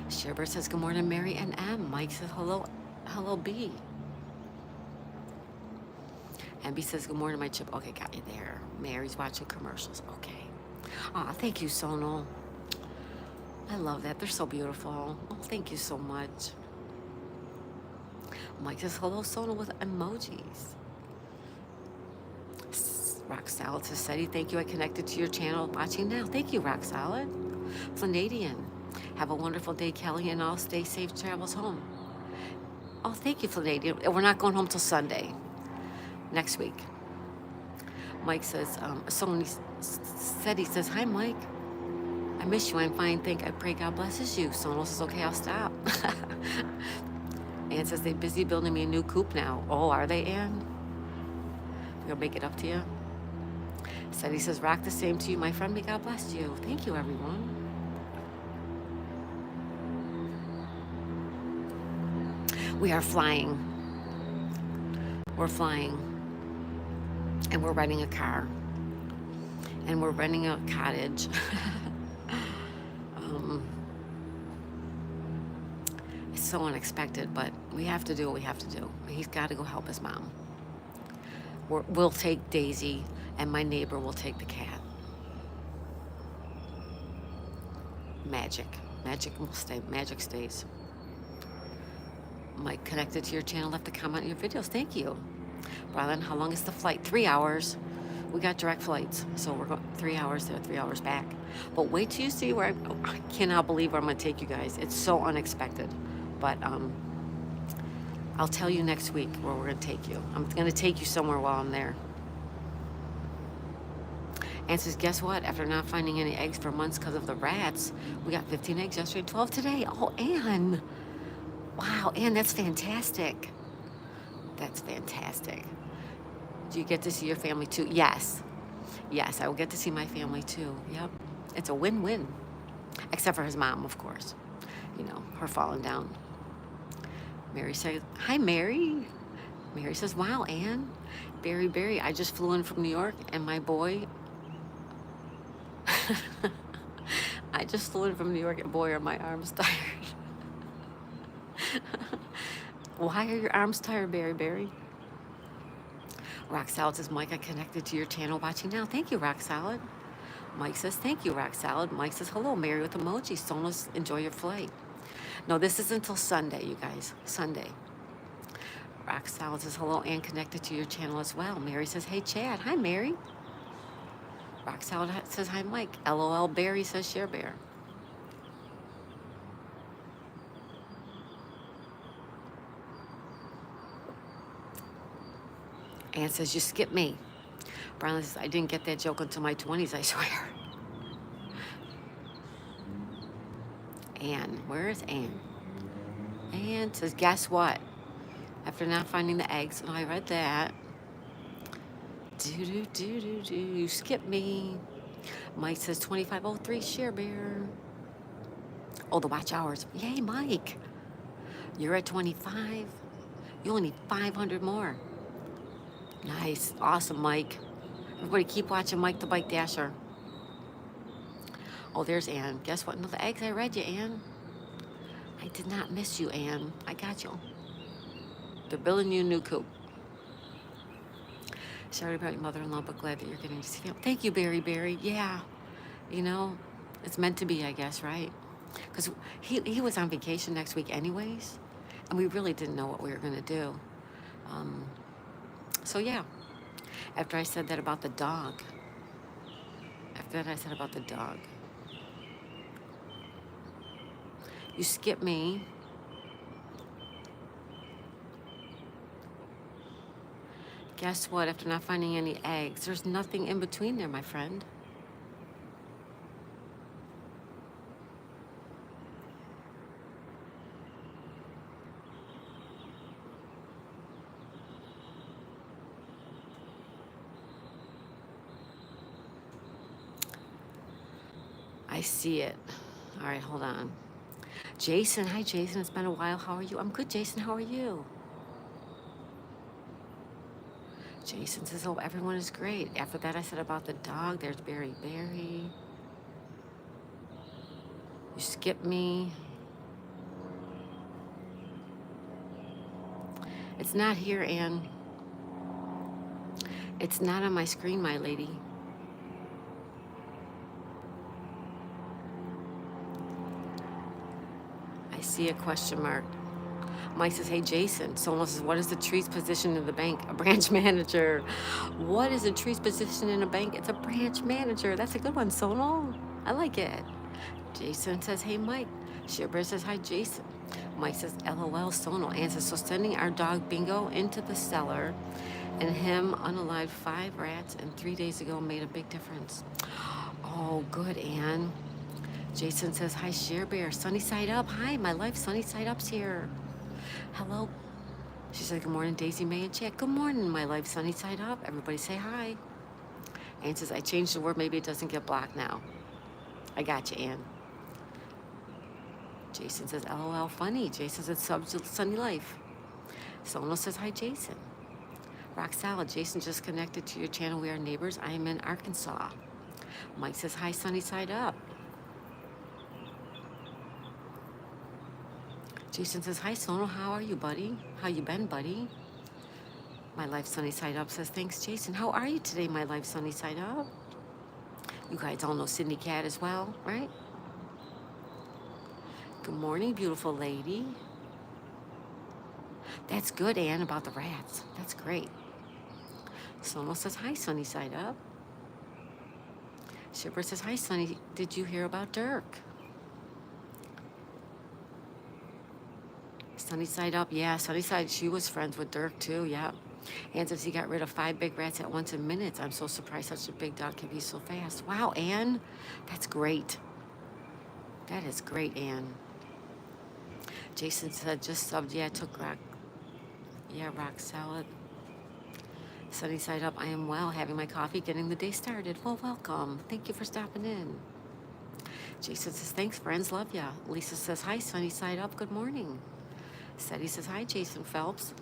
Sherbert says, good morning, Mary and M. Mike says, hello, B. And B says, good morning, my chip. Okay, got you there. Mary's watching commercials. Okay. Aw, thank you, Sono. I love that. They're so beautiful. Oh, thank you so much. Mike says, hello, Sono, with emojis. Rock Salad says, Sadie, thank you. I connected to your channel. Watching now. Thank you, Rock Salad. Flanadian. Have a wonderful day, Kelly, and all. Stay safe. Travels home. Oh, thank you, Flanadian. We're not going home till Sunday. Next week. Mike says, Sony said, he says, hi, Mike. I miss you. I'm fine. I pray God blesses you. Sono says, okay, I'll stop. Ann says, they're busy building me a new coop now. Oh, are they, Ann? We'll make it up to you. Said he says, rock the same to you, my friend. May God bless you. Thank you, everyone. We are flying. We're flying. And we're renting a car. And we're renting a cottage. It's so unexpected, but we have to do what we have to do. He's got to go help his mom. We'll take Daisy, and my neighbor will take the cat. Magic will stay. Magic stays. Mike, connected to your channel, left a comment on your videos. Thank you. Brian, how long is the flight? 3 hours. We got direct flights, so we're going 3 hours there, 3 hours back. But wait till you see where I cannot believe where I'm going to take you guys. It's so unexpected. But I'll tell you next week where we're going to take you. I'm going to take you somewhere while I'm there. Ann says, guess what? After not finding any eggs for months because of the rats, we got 15 eggs yesterday, 12 today. Oh, Ann. Wow, Ann, that's fantastic. That's fantastic. Do you get to see your family too? Yes. Yes, I will get to see my family too. Yep. It's a win-win. Except for his mom, of course. You know, her falling down. Mary says, hi, Mary. Mary says, wow, Ann. Barry, I just flew in from New York, and my boy... I just flew in from New York, and boy, are my arms tired. Why are your arms tired, Barry? Rock Salad says, Mike, I connected to your channel watching now. Thank you, Rock Salad. Mike says, thank you, Rock Salad. Mike says, hello, Mary with emojis. Sonos, enjoy your flight. No, this is until Sunday, you guys. Sunday. Rock Salad says, hello, and connected to your channel as well. Mary says, hey, Chad. Hi, Mary. Rock Salad says, hi, Mike. LOL Barry says, share bear. Ann says, you skipped me. Brown says, I didn't get that joke until my 20s, I swear. Ann, where is Ann? Ann says, guess what? After not finding the eggs, and I read that. You skipped me. Mike says, 2503, share bear. Oh, the watch hours. Yay, Mike. You're at 25. You only need 500 more. Nice. Awesome, Mike. Everybody keep watching Mike the Bike Dasher. Oh, there's Ann. Guess what? No, the eggs, I read you, Ann. I did not miss you, Ann. I got you. They're building you a new coop. Sorry about your mother-in-law, but glad that you're getting to see him. Thank you, Barry Barry. Yeah, you know, it's meant to be, I guess, right? Because he was on vacation next week anyways, and we really didn't know what we were going to do. Um, so, yeah, after I said that about the dog, you skip me. Guess what? After not finding any eggs, there's nothing in between there, my friend. I see it. All right, hold on. Jason, hi, Jason. It's been a while. How are you? I'm good, Jason. How are you? Jason says, oh, everyone is great. After that, I said about the dog. There's Barry Barry. You skipped me. It's not here, Ann. It's not on my screen, my lady. I see a question mark. Mike says, hey, Jason. Someone says, what is the tree's position in the bank? A branch manager. What is a tree's position in a bank? It's a branch manager. That's a good one, Sonal. I like it. Jason says, hey, Mike. Shearbear says, hi, Jason. Mike says, LOL, Sonal. Ann says, so sending our dog Bingo into the cellar and him unalived 5 rats and 3 days ago made a big difference. Oh, good, Ann. Jason says, hi, Shearbear. Sunny side up. Hi, my life, Sunny side up's here. Hello. She said, good morning, Daisy May and Jack. Good morning, my life, Sunny side up. Everybody say hi. Ann says, I changed the word. Maybe it doesn't get blocked now. I got you, Ann. Jason says, LOL, funny. Jason says, Sunny Life. Sono says, hi, Jason. Rock Salad, Jason just connected to your channel. We are neighbors. I am in Arkansas. Mike says, hi, Sunny side up. Jason says, hi, Sono. How are you, buddy? How you been, buddy? My life, Sunny side up says, thanks, Jason. How are you today, my life, Sunny side up? You guys all know Cindy Cat as well, right? Good morning, beautiful lady. That's good, Ann, about the rats. That's great. Sono says, hi, Sunny side up. Shipper says, hi, Sunny. Did you hear about Dirk? Sunny side up, yeah. Sunny side, she was friends with Dirk too, yeah. Ann says he got rid of 5 big rats at once in minutes. I'm so surprised such a big dog can be so fast. Wow, Ann, that's great. That is great, Ann. Jason said, just subbed, yeah, took rock. Yeah, rock salad. Sunny side up, I am well, having my coffee, getting the day started. Well, welcome. Thank you for stopping in. Jason says, thanks, friends, love ya. Lisa says, hi, Sunny side up, good morning. Seti says, hi, Jason Phelps.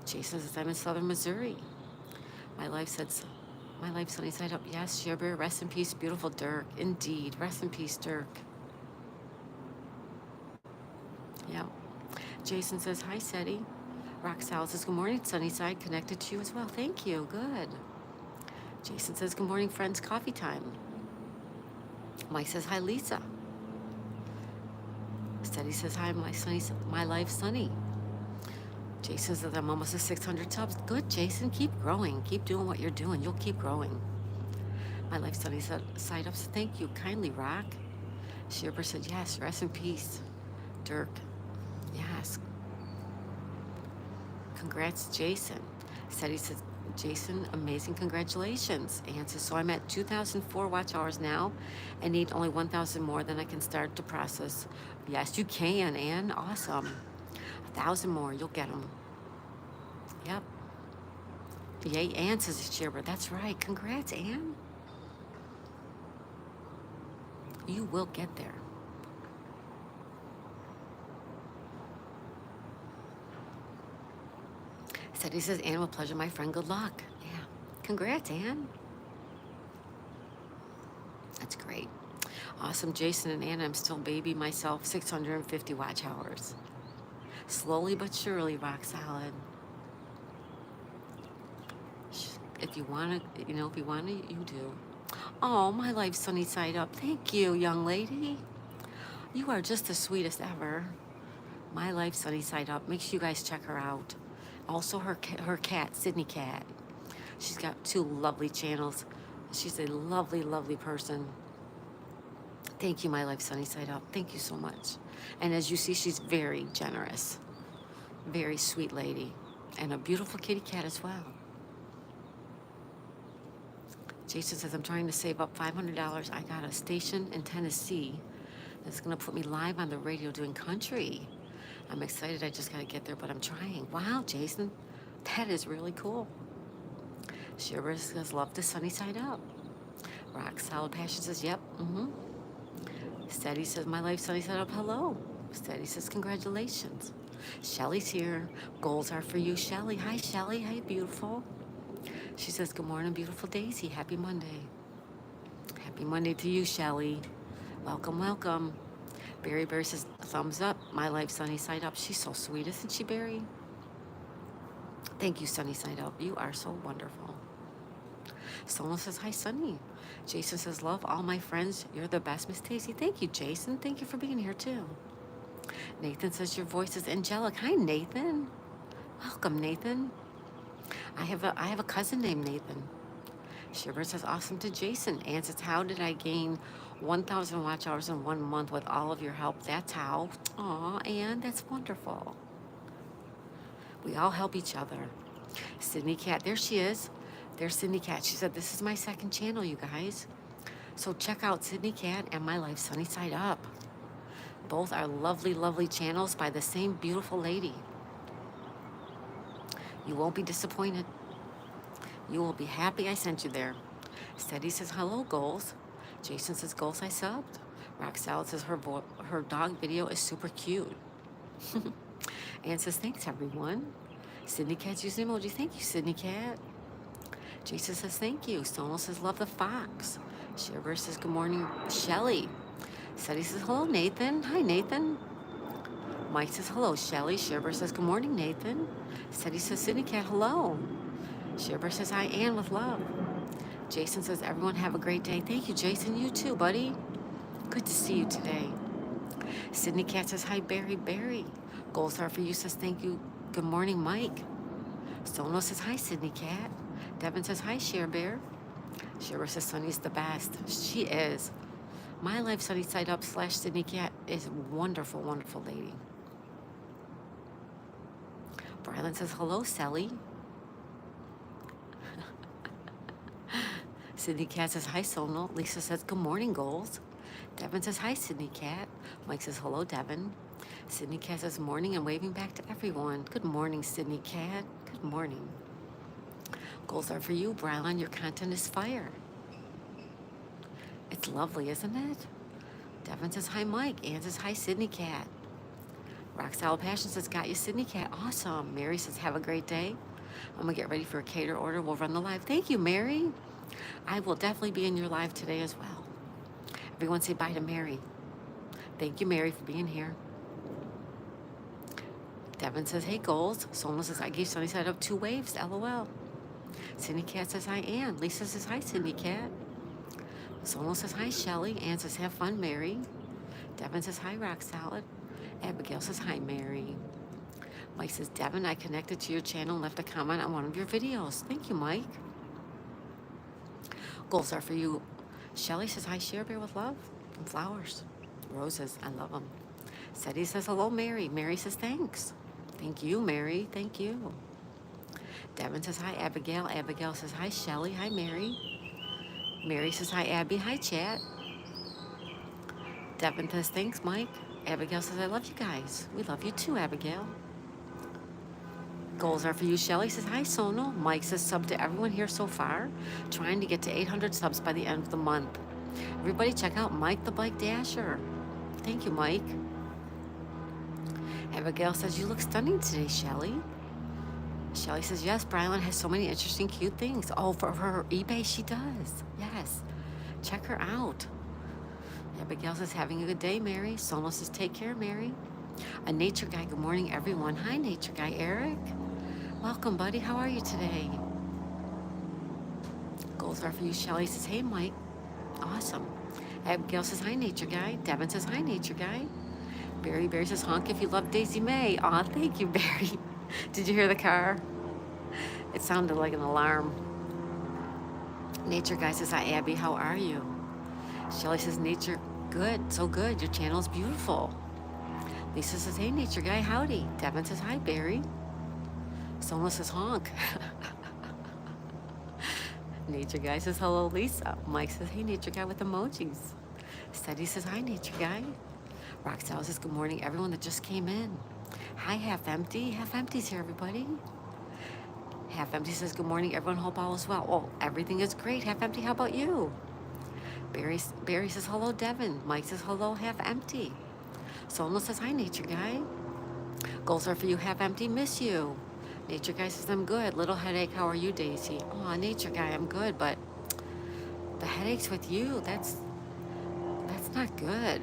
Jason says, I'm in southern Missouri. My life, Sunny side up. Yes, Shearbear, rest in peace, beautiful Dirk. Indeed, rest in peace, Dirk. Yeah. Jason says, hi, Seti. Rock Salad says, good morning, Sunnyside, connected to you as well. Thank you, good. Jason says, good morning, friends, coffee time. Mike says, hi, Lisa. Steady says, hi, my life, Sunny. Jason says, I'm almost at 600 subs. Good, Jason, keep growing. Keep doing what you're doing. You'll keep growing. My life, Sunny side up says, thank you, kindly, Rock. Shearber said, yes, rest in peace. Dirk, yes. Congrats, Jason. Steady says, Jason, amazing, congratulations. Ann says, so I'm at 2,004 watch hours now and need only 1,000 more, then I can start to process. Yes, you can, Ann, awesome. 1,000 more, you'll get them. Yep. Yay, Ann says, Shearber, that's right. Congrats, Ann. You will get there. Steady says, Ann, with pleasure, my friend. Good luck. Yeah. Congrats, Ann. That's great. Awesome. Jason and Ann, I'm still baby myself. 650 watch hours. Slowly but surely, rock solid. If you want to, if you want to, you do. Oh, my life sunny side up. Thank you, young lady. You are just the sweetest ever. My life sunny side up. Make sure you guys check her out. Also, her cat, Sydney Cat. She's got 2 lovely channels. She's a lovely, lovely person. Thank you, my life sunny side up. Thank you so much. And as you see, she's very generous. Very sweet lady. And a beautiful kitty cat as well. Jason says, I'm trying to save up $500. I got a station in Tennessee that's going to put me live on the radio doing country. I'm excited. I just got to get there, but I'm trying. Wow, Jason, that is really cool. Sherbert says, love the sunny side up. Rock Solid Passion says, yep. Steady says, my life sunny side up. Hello. Steady says, congratulations. Shelly's here. Goals are for you, Shelly. Hi, Shelly. Hey, beautiful. She says, good morning, beautiful Daisy. Happy Monday. Happy Monday to you, Shelly. Welcome, welcome. Berry says, thumbs up. My life sunny side up. She's so sweet, isn't she, Berry? Thank you, sunny side up. You are so wonderful. Someone says, hi, Sunny. Jason says, love all my friends. You're the best, Miss Daisy. Thank you, Jason. Thank you for being here, too. Nathan says, your voice is angelic. Hi, Nathan. Welcome, Nathan. I have a cousin named Nathan. Sherbert says, awesome to Jason. Ann says, how did I gain 1,000 watch hours in 1 month with all of your help? That's how. Aw, Ann, that's wonderful. We all help each other. Sydney Cat, there she is. There's Sydney Cat. She said, this is my 2nd channel, you guys. So check out Sydney Cat and My Life Sunny Side Up. Both are lovely, lovely channels by the same beautiful lady. You won't be disappointed. You will be happy I sent you there. Steady says, hello, Goals. Jason says, Goals, I subbed. Rock Salad says, her dog video is super cute. Ann says, thanks, everyone. Sydney Cat's using emoji. Thank you, Sydney Cat. Jason says, thank you. Stonal says, love the fox. Sherbert says, good morning, Shelly. Steady says, hello, Nathan. Hi, Nathan. Mike says, hello, Shelly. Sherbert says, good morning, Nathan. Steady says, Sydney Cat, hello. Sherbert says, hi, Ann, with love. Jason says, everyone have a great day. Thank you, Jason. You too, buddy. Good to see you today. Sydney Cat says, hi, Barry. Gold Star for you says, thank you. Good morning, Mike. Sono says, hi, Sydney Cat. Devin says, hi, Share Bear. Sherbert says, Sunny's the best. She is. My Life Sunny Side Up / Sydney Cat is a wonderful, wonderful lady. Brylan says, hello, Sally. Sydney Cat says, hi, Sonal. Lisa says, good morning, Goals. Devin says, hi, Sydney Cat. Mike says, hello, Devin. Sydney Cat says, morning and waving back to everyone. Good morning, Sydney Cat. Good morning. Goals are for you, Brylan. Your content is fire. It's lovely, isn't it? Devin says, hi, Mike. Ann says, hi, Sydney Cat. Rock Solid Passion says, got you, Sydney Cat. Awesome. Mary says, have a great day. I'm going to get ready for a cater order. We'll run the live. Thank you, Mary. I will definitely be in your live today as well. Everyone say bye to Mary. Thank you, Mary, for being here. Devin says, hey, Goals. Sona says, I gave Sunny Side Up 2 waves. LOL. Sydney Cat says, hi, Ann. Lisa says, hi, Sydney Cat. Sona says, hi, Shelly. Ann says, have fun, Mary. Devin says, hi, Rock Solid. Abigail says, hi, Mary. Mike says, Devin, I connected to your channel and left a comment on one of your videos. Thank you, Mike. Goals are for you. Shelly says, hi, Share Bear with love. And flowers. Roses. I love them. Seti says, hello, Mary. Mary says, thanks. Thank you, Mary. Thank you. Devin says, hi, Abigail. Abigail says, hi, Shelly. Hi, Mary. Mary says, hi, Abby. Hi, chat. Devin says, thanks, Mike. Abigail says, I love you guys. We love you too, Abigail. Goals are for you. Shelly says, hi, Sonal. Mike says, sub to everyone here so far. Trying to get to 800 subs by the end of the month. Everybody check out Mike the Bike Dasher. Thank you, Mike. Abigail says, you look stunning today, Shelly. Shelly says, yes, Brylan has so many interesting, cute things. Oh, for her eBay, she does. Yes. Check her out. Abigail says, having a good day, Mary. Sono says, take care, Mary. A nature guy, good morning, everyone. Hi, nature guy, Eric. Welcome, buddy. How are you today? Goals are for you. Shelly says, hey, Mike. Awesome. Abigail says, hi, nature guy. Devin says, hi, nature guy. Barry says, honk if you love Daisy May. Aw, thank you, Barry. Did you hear the car? It sounded like an alarm. Nature guy says, hi, Abby. How are you? Shelly says, nature, good. So good. Your channel is beautiful. Lisa says, hey, nature guy. Howdy. Devin says, hi, Barry. Sona says, honk. Nature guy says, hello, Lisa. Mike says, hey, nature guy with emojis. Steady says, hi, nature guy. Roxelle says, good morning, everyone that just came in. Hi, Half Empty. Half Empty's here, everybody. Half Empty says, good morning, everyone. Hope all is well. Oh, everything is great. Half Empty, how about you? Barry says, hello, Devin. Mike says, hello, Half Empty. Sona says, hi, nature guy. Goals are for you, Half Empty. Miss you. Nature guy says, I'm good. Little headache. How are you, Daisy? Oh, nature guy, I'm good, but the headaches with you, that's not good.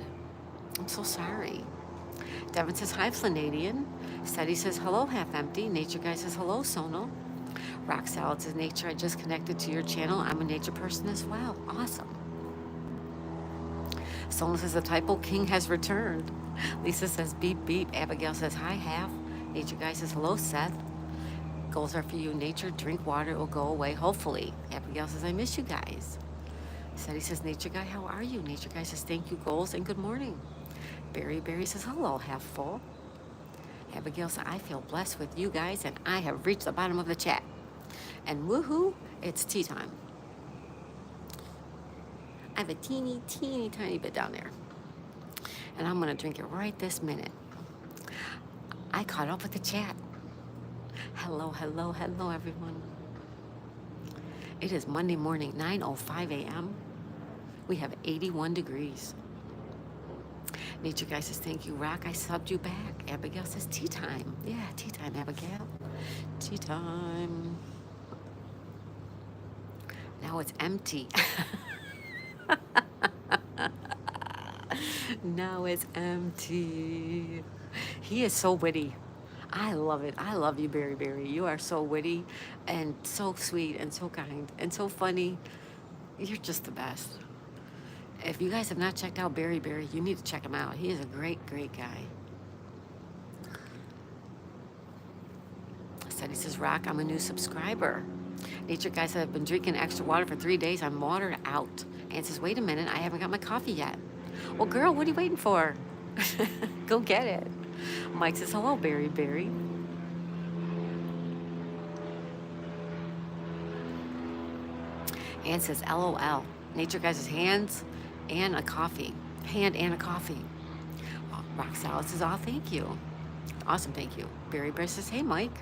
I'm so sorry. Devin says, hi, Flanadian. Steady says, hello, Half Empty. Nature guy says, hello, Sono. Rock Salad says, nature, I just connected to your channel. I'm a nature person as well. Awesome. Sono says, the typo king has returned. Lisa says, beep, beep. Abigail says, hi, Half. Nature guy says, hello, Seth. Goals are for you, nature, drink water, it will go away, hopefully. Abigail says, I miss you guys. Sadie says, nature guy, how are you? Nature guy says, thank you, goals, and good morning. Barry says, hello, half full. Abigail says, I feel blessed with you guys, and I have reached the bottom of the chat. And woohoo, it's tea time. I have a teeny tiny bit down there. And I'm gonna drink it right this minute. I caught up with the chat. Hello, everyone. It is Monday morning, 9:05 a.m. We have 81 degrees. Nature guy says, thank you, Rock. I subbed you back. Abigail says, tea time. Yeah, tea time, Abigail. Tea time. Now it's empty. Now it's empty. He is so witty. I love it. I love you, Barry. You are so witty and so sweet and so kind and so funny. You're just the best. If you guys have not checked out Barry, you need to check him out. He is a great guy. Steady says, Rock, I'm a new subscriber. Nature guy said, I've been drinking extra water for 3 days. I'm watered out. And says, wait a minute, I haven't got my coffee yet. Well, girl, what are you waiting for? Go get it. Mike says, hello, Barry. Ann says, LOL. Nature guy says, hands and a coffee. Hand and a coffee. Oh, Rock Salad says, oh, thank you. Awesome, thank you. Barry says, hey, Mike.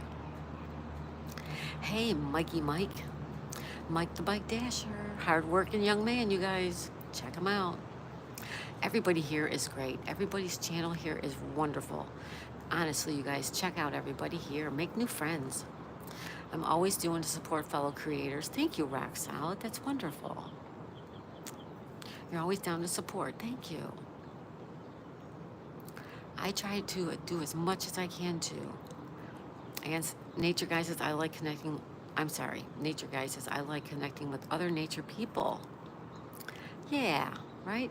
Hey, Mikey Mike. Mike the Bike Dasher. Hard-working young man, you guys. Check him out. Everybody here is great. Everybody's channel here is wonderful. Honestly, you guys, check out everybody here. Make new friends. I'm always doing to support fellow creators. Thank you, Rock Salad. That's wonderful. You're always down to support. Thank you. I try to do as much as I can to. And Nature Guy says, I like connecting. I'm sorry. Nature Guy says, I like connecting with other nature people. Yeah, right?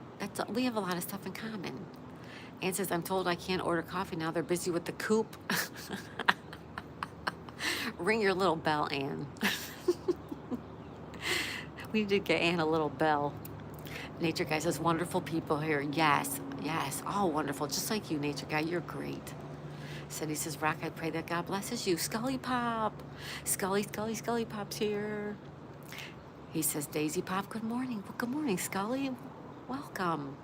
We have a lot of stuff in common. Ann says, I'm told I can't order coffee now. They're busy with the coop. Ring your little bell, Ann. We need to get Ann a little bell. Nature Guy says, wonderful people here. Yes, all wonderful. Just like you, Nature Guy. You're great. Cindy says, Rock, I pray that God blesses you. Scully Pop. Scully Pop's here. He says, Daisy Pop, good morning. Well, good morning, Scully. Welcome.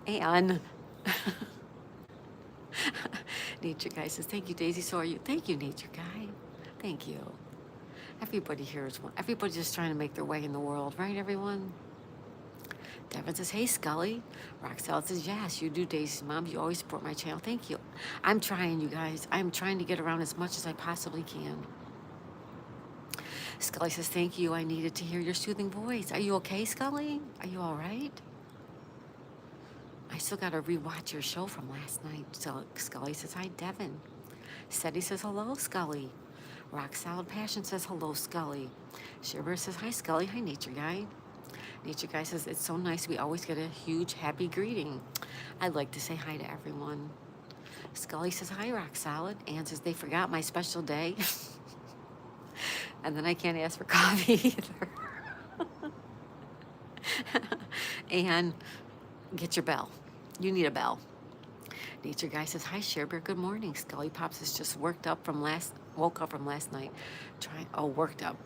And Nature Guy says, thank you, Daisy. So are you. Thank you, Nature Guy. Thank you. Everybody here is one. Everybody's just trying to make their way in the world, right, everyone? Devin says, hey, Scully. Roxelle says, yes, you do, Daisy's mom. You always support my channel. Thank you. I'm trying, you guys. I'm trying to get around as much as I possibly can. Scully says, thank you. I needed to hear your soothing voice. Are you okay, Scully? Are you all right? I still got to rewatch your show from last night. So Scully says, hi, Devin. Seti says, hello, Scully. Rock Solid Passion says, hello, Scully. Sherbert says, hi, Scully. Hi, Nature Guy. Nature Guy says, it's so nice. We always get a huge happy greeting. I'd like to say hi to everyone. Scully says, hi, Rock Solid. Ann says, they forgot my special day. And then I can't ask for coffee either. And get your bell. You need a bell. Nature Guy says, hi, Sherbert. Good morning. Scully Pops is just woke up from last night. Worked up.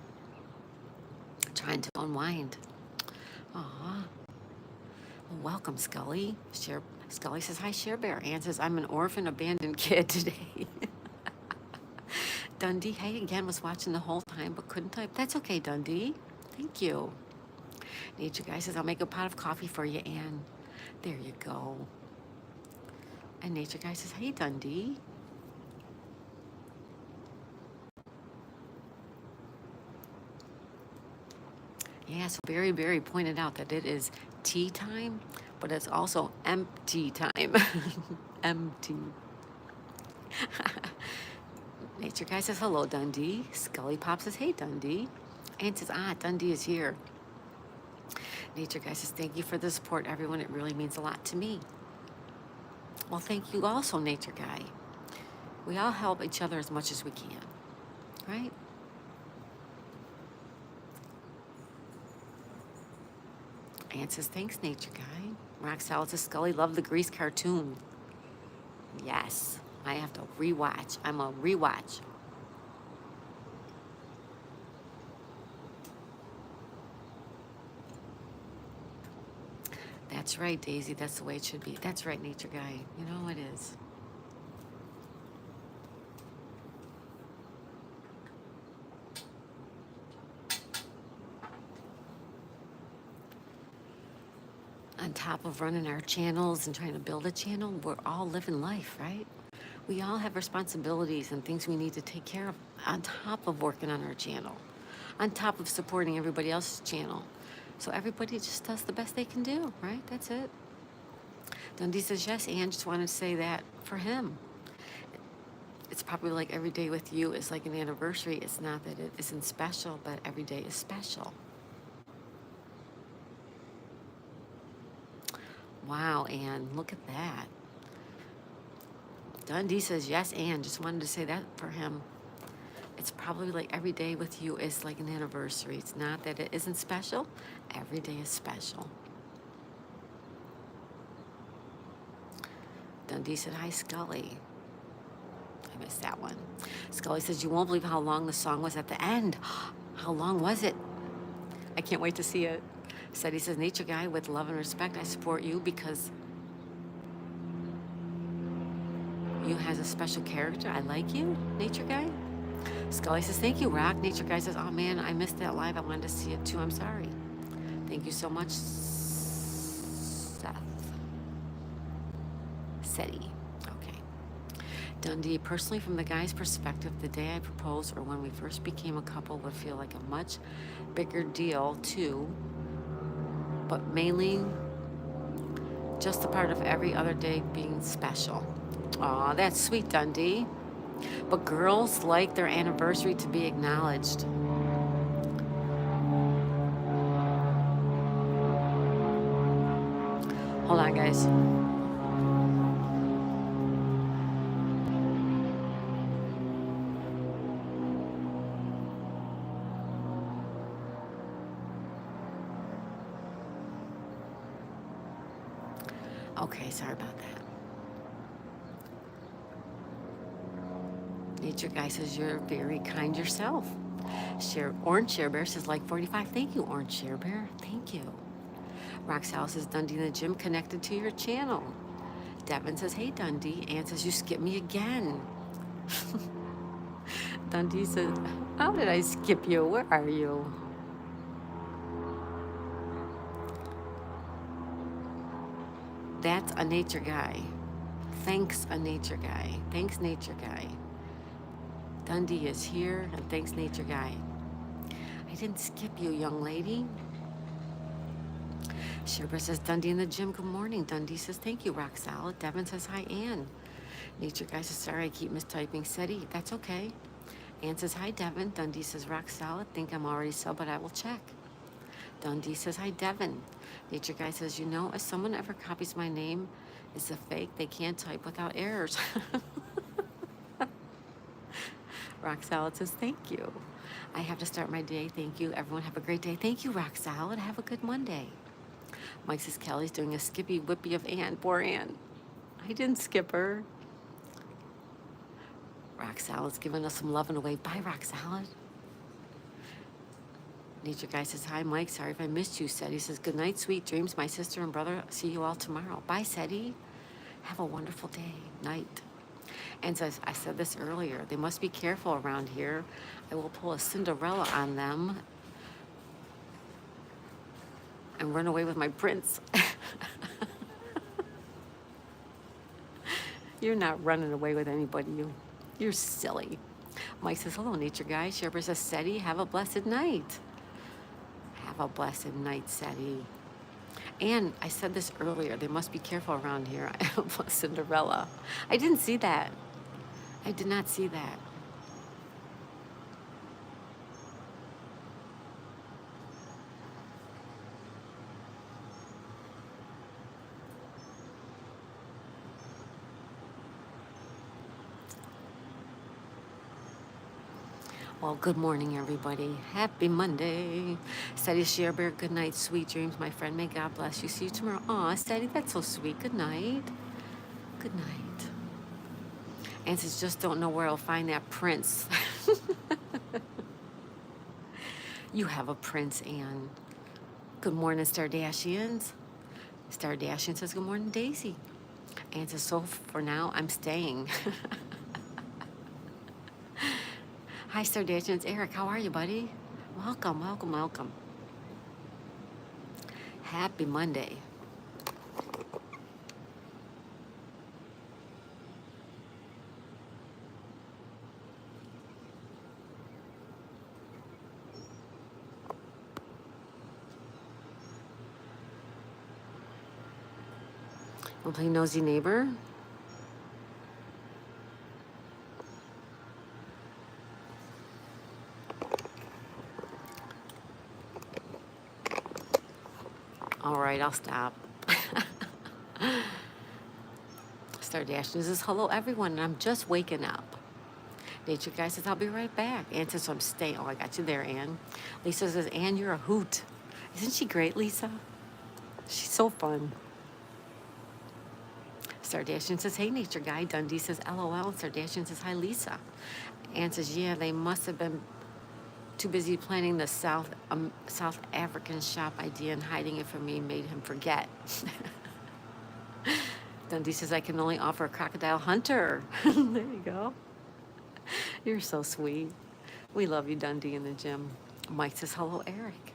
Trying to unwind. Aw. Well, welcome, Scully. Scully says, hi, Sherbert. Ann says, I'm an orphan abandoned kid today. Dundee, hey, again, was watching the whole time but couldn't type. That's okay, Dundee. Thank you. Nature Guy says, I'll make a pot of coffee for you, Ann. There you go. And Nature Guy says, hey, Dundee. Yeah, so Berry pointed out that it is tea time, but it's also empty time. Empty. Nature Guy says, hello, Dundee. Scully Pop says, hey, Dundee. Ann says, Dundee is here. Nature Guy says, thank you for the support, everyone. It really means a lot to me. Well, thank you also, Nature Guy. We all help each other as much as we can, right? Ann says, thanks, Nature Guy. Rock Salad says, Scully loved the Grease cartoon. Yes, I have to rewatch. I'm a rewatch. That's right, Daisy. That's the way it should be. That's right, Nature Guy. You know it is. On top of running our channels and trying to build a channel, we're all living life, right? We all have responsibilities and things we need to take care of on top of working on our channel, on top of supporting everybody else's channel. So everybody just does the best they can do, right? That's it. Dundee says, yes, Ann, just wanted to say that for him. It's probably like every day with you is like an anniversary. It's not that it isn't special, but every day is special. Wow, Ann, look at that. Dundee says, yes, Ann, just wanted to say that for him. It's probably like every day with you is like an anniversary. It's not that it isn't special. Every day is special. Dundee said, hi, Scully. I missed that one. Scully says, you won't believe how long the song was at the end. How long was it? I can't wait to see it. Said he says, Nature Guy, with love and respect, I support you because you has a special character. I like you, Nature Guy. Scully says, thank you, Rock. Nature Guy says, oh man, I missed that live. I wanted to see it too. I'm sorry. Thank you so much, Seth. Seti. Okay. Dundee, personally, from the guy's perspective, the day I proposed or when we first became a couple would feel like a much bigger deal too, but mainly just the part of every other day being special. Aw, that's sweet, Dundee. But girls like their anniversary to be acknowledged. Hold on, guys. Okay, sorry about that. Nature Guy says, you're very kind yourself. Orange Share Bear says, like 45. Thank you, Orange Share Bear. Thank you. Roxelle says, Dundee in the gym connected to your channel. Devin says, hey, Dundee. Ann says, you skipped me again. Dundee says, how did I skip you? Where are you? That's a nature guy. Thanks, a nature guy. Thanks, nature guy. Dundee is here, and thanks, nature guy. I didn't skip you, young lady. Sherbert says, Dundee in the gym, good morning. Dundee says, thank you, rock solid. Devin says, hi, Ann. Nature guy says, sorry, I keep mistyping. SETI, that's okay. Ann says, hi, Devin. Dundee says, rock solid. Think I'm already sub, but I will check. Dundee says, hi, Devin. Nature guy says, you know, if someone ever copies my name, it's a fake. They can't type without errors. Rock Solid says, thank you. I have to start my day. Thank you. Everyone have a great day. Thank you, Rock Solid. Have a good Monday. Mike says, Kelly's doing a skippy whippy of Ann. Poor Ann. I didn't skip her. Rock Solid's giving us some loving away. Bye, Rock Solid. Nature guy says, hi, Mike. Sorry if I missed you. SETI says, good night, sweet dreams. My sister and brother, see you all tomorrow. Bye, SETI. Have a wonderful day. Night. And so I said this earlier, they must be careful around here. I will pull a Cinderella on them and run away with my prince. You're not running away with anybody. You're silly. Mike says, hello, nature guy. Sherbert says, SETI, have a blessed night. Have a blessed night, SETI. And I said this earlier, they must be careful around here. I have a Cinderella. I didn't see that. I did not see that. Well, good morning, everybody. Happy Monday. SETI Sherbert, good night, sweet dreams, my friend. May God bless you. See you tomorrow. Aw, SETI, that's so sweet. Good night. Good night. And says, just don't know where I'll find that prince. You have a prince, Anne. Good morning, Stardashians. Stardashian says, good morning, Daisy. Anne says, so for now, I'm staying. Hi, Stardashians. Eric, how are you, buddy? Welcome, welcome, welcome. Happy Monday. We'll play Nosy Neighbor. All right, I'll stop. Stardashian says, hello, everyone, and I'm just waking up. Nature guy says, I'll be right back. Ann says, so I'm staying. Oh, I got you there, Ann. Lisa says, Ann, you're a hoot. Isn't she great, Lisa? She's so fun. Stardashian says, hey, nature guy. Dundee says, LOL. And Stardashian says, hi, Lisa. Ann says, yeah, they must have been too busy planning the South African shop idea and hiding it from me made him forget. Dundee says, I can only offer a crocodile hunter. There you go. You're so sweet. We love you, Dundee, in the gym. Mike says, hello, Eric.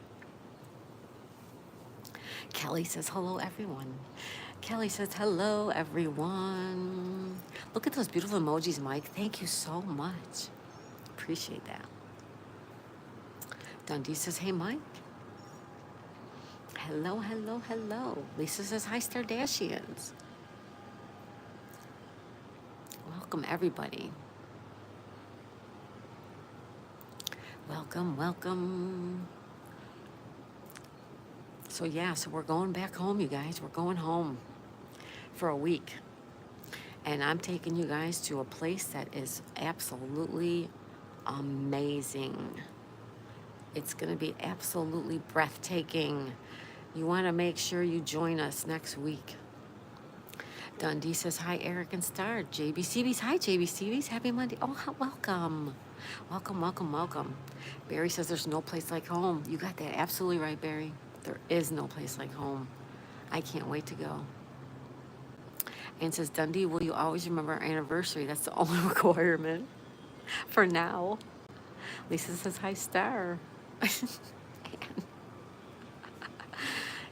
Kelly says, hello, everyone. Kelly says, hello, everyone. Look at those beautiful emojis, Mike. Thank you so much. Appreciate that. Dundee says, hey, Mike. Hello, hello, hello. Lisa says, hi, Stardashians. Welcome, everybody. Welcome, welcome. So yeah, so we're going back home, you guys. We're going home for a week. And I'm taking you guys to a place that is absolutely amazing. It's going to be absolutely breathtaking. You want to make sure you join us next week. Dundee says, hi, Eric and Star. JBCBs, hi, JBCBs. Happy Monday. Oh, welcome. Welcome, welcome, welcome. Barry says there's no place like home. You got that absolutely right, Barry. There is no place like home. I can't wait to go. And says, Dundee, will you always remember our anniversary? That's the only requirement for now. Lisa says, hi, Star.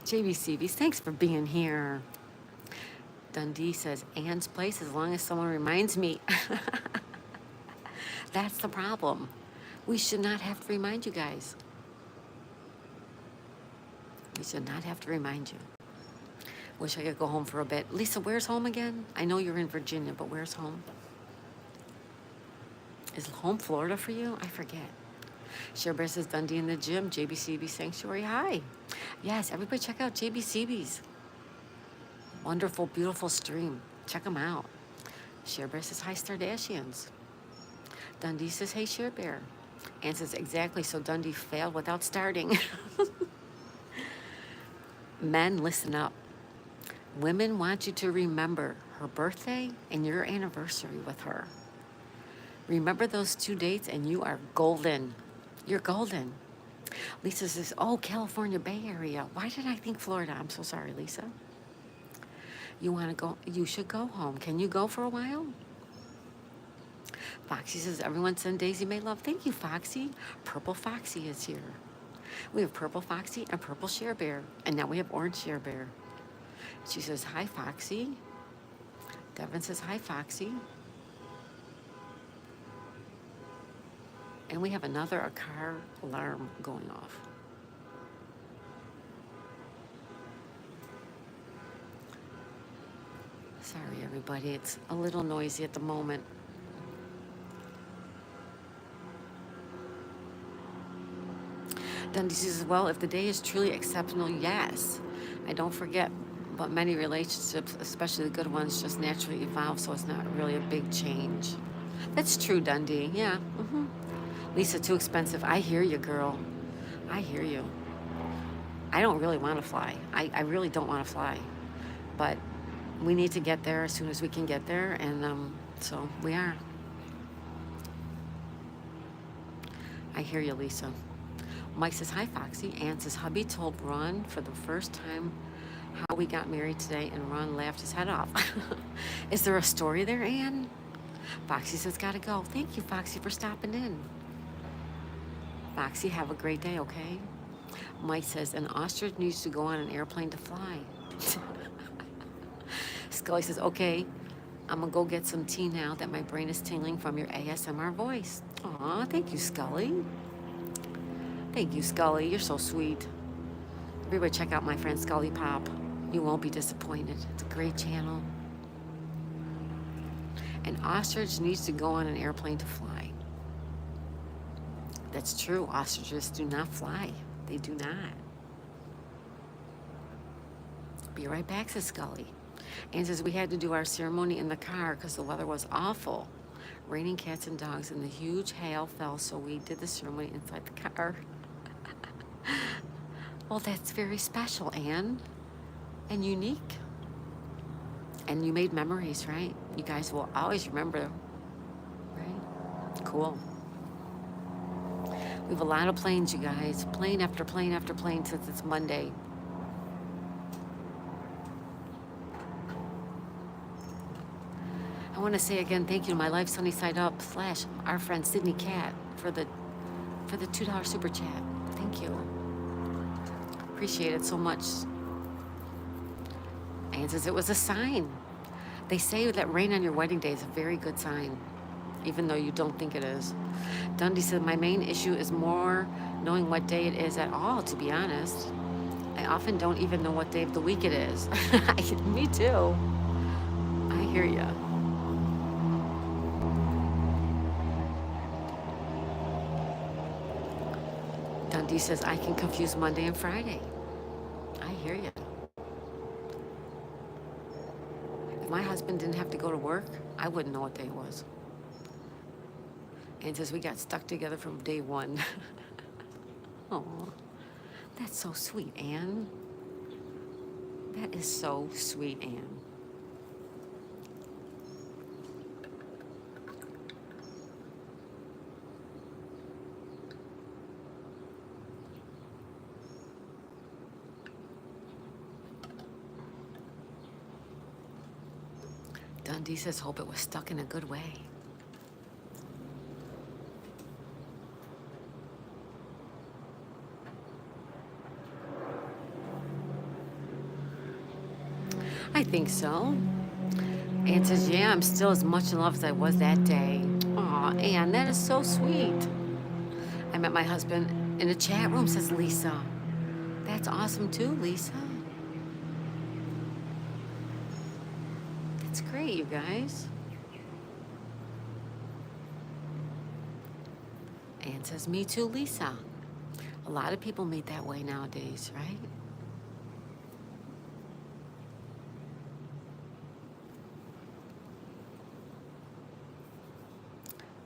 JBCBs, thanks for being here. Dundee says, Anne's place as long as someone reminds me. That's the problem. We should not have to remind you guys. We should not have to remind you. Wish I could go home for a bit. Lisa, where's home again? I know you're in Virginia, but where's home? Is home Florida for you? I forget. Sherbert says Dundee in the gym, JBCB Sanctuary. Hi. Yes, everybody check out JBCB's. Wonderful, beautiful stream. Check them out. Sherbert says, hi, Stardashians. Dundee says, hey, Sherbert. Ann says, exactly, so Dundee failed without starting. Men, listen up. Women want you to remember her birthday and your anniversary with her. Remember those 2 dates and you are golden. You're golden. Lisa says, oh, California Bay Area. Why did I think Florida? I'm so sorry, Lisa. You want to go? You should go home. Can you go for a while? Foxy says, everyone send Daisy May love. Thank you, Foxy. Purple Foxy is here. We have Purple Foxy and Purple Share Bear. And now we have Orange Share Bear. She says, hi, Foxy. Devin says, hi, Foxy. And we have a car alarm going off. Sorry, everybody. It's a little noisy at the moment. Dundee says, well, if the day is truly exceptional, yes. I don't forget, but many relationships, especially the good ones, just naturally evolve, so it's not really a big change. That's true, Dundee. Yeah. Mm-hmm. Lisa, too expensive. I hear you, girl. I hear you. I don't really want to fly. I really don't want to fly. But we need to get there as soon as we can get there, and so we are. I hear you, Lisa. Mike says, hi, Foxy. Ann says, hubby told Ron for the first time how we got married today, and Ron laughed his head off. Is there a story there, Ann? Foxy says, gotta go. Thank you, Foxy, for stopping in. Foxy, have a great day, okay? Mike says, an ostrich needs to go on an airplane to fly. Scully says, okay, I'm gonna go get some tea now that my brain is tingling from your ASMR voice. Aw, thank you, Scully. Thank you, Scully. You're so sweet. Everybody check out my friend Scully Pop. You won't be disappointed. It's a great channel. An ostrich needs to go on an airplane to fly. That's true. Ostriches do not fly. They do not. Be right back, says Scully. And says, we had to do our ceremony in the car because the weather was awful. Raining cats and dogs, and the huge hail fell, so we did the ceremony inside the car. Well, that's very special, Anne, and unique. And you made memories, right? You guys will always remember, right? Cool. We have a lot of planes, you guys. Plane after plane after plane since it's Monday. I want to say again, thank you to my Life Sunny Side Up / our friend Sydney Cat for the $2 super chat. Thank you. Appreciate it so much. Anne says it was a sign. They say that rain on your wedding day is a very good sign, even though you don't think it is. Dundee said, my main issue is more knowing what day it is at all, to be honest. I often don't even know what day of the week it is. Me too. I hear ya. Dundee says, I can confuse Monday and Friday. I hear you. If my husband didn't have to go to work, I wouldn't know what day it was. And says, we got stuck together from day one. Oh, that's so sweet, Anne. That is so sweet, Anne. Dundee says, hope it was stuck in a good way. I think so. Ann says, yeah, I'm still as much in love as I was that day. Aw, Ann, that is so sweet. I met my husband in a chat room, says Lisa. That's awesome too, Lisa. That's great, you guys. Ann says, me too, Lisa. A lot of people meet that way nowadays, right?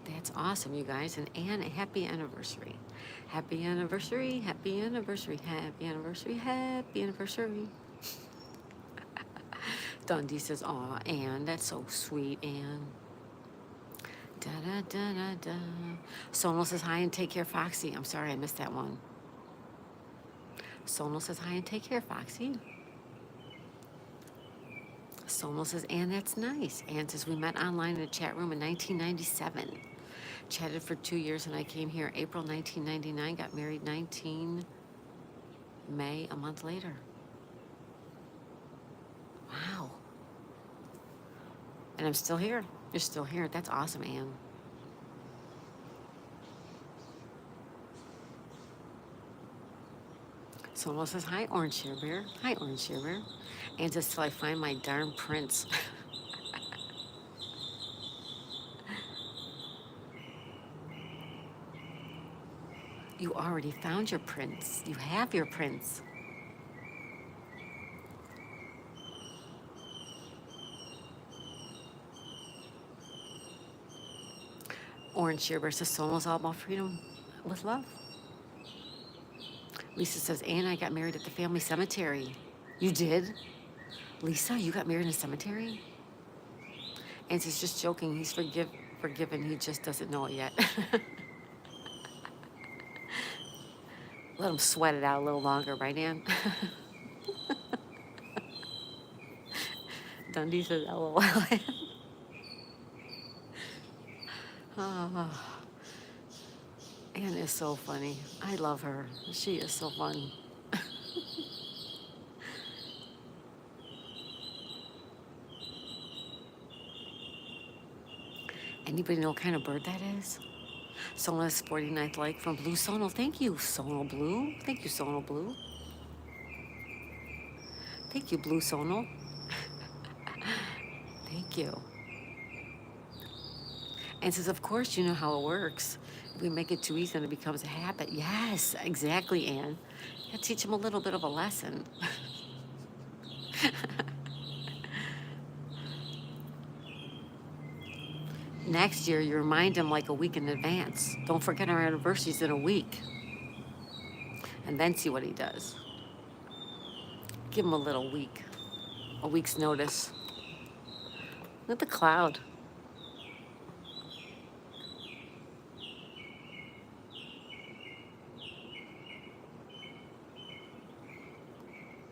That's awesome, you guys. And Ann, happy anniversary. Happy anniversary, happy anniversary, happy anniversary, happy anniversary. Dundee says, aw, Ann, that's so sweet, Ann. Da da da da da. Sonal says hi and take care, Foxy. I'm sorry I missed that one. Sonal says hi and take care, Foxy. Sonal says, Ann, that's nice. Ann says, we met online in a chat room in 1997. Chatted for 2 years and I came here April 1999, got married 19 May, a month later. Wow. And I'm still here. You're still here. That's awesome, Ann. Someone says, hi, Orange Share Bear. Hi, Orange Share Bear. And just till I find my darn prince. You already found your prince. You have your prince. Orange Share Bear says, Sono's all about freedom with love. Lisa says, Ann, I got married at the family cemetery. You did? Lisa, you got married in a cemetery? And he's just joking. He's forgiven. He just doesn't know it yet. Let him sweat it out a little longer, right, Ann? Dundee says, LOL. Oh, Ann is so funny. I love her. She is so fun. Anybody know what kind of bird that is? Sona's 49th like from Blue Sonal. Thank you, Sonal Blue. Thank you, Sonal Blue. Thank you, Blue Sonal. Thank you. And says, of course, you know how it works. If we make it too easy, then it becomes a habit. Yes, exactly, Ann. Yeah, teach them a little bit of a lesson. Next year, you remind them like a week in advance. Don't forget our anniversary's in a week. And then see what he does. Give him a little week, a week's notice. Look at the cloud.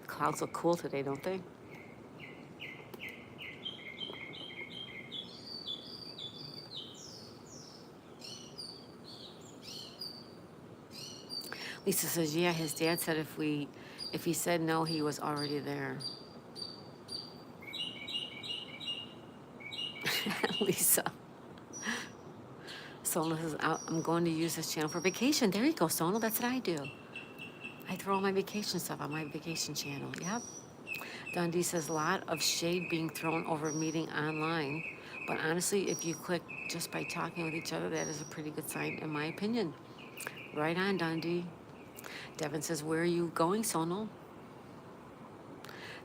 Clouds look cool today, don't they? Lisa says, yeah, his dad said if he said no, he was already there. Lisa. Sonal says, I'm going to use this channel for vacation. There you go, Sonal. That's what I do. I throw all my vacation stuff on my vacation channel. Yep. Dundee says, a lot of shade being thrown over meeting online. But honestly, if you click just by talking with each other, that is a pretty good sign, in my opinion. Right on, Dundee. Devin says, where are you going, Sonal?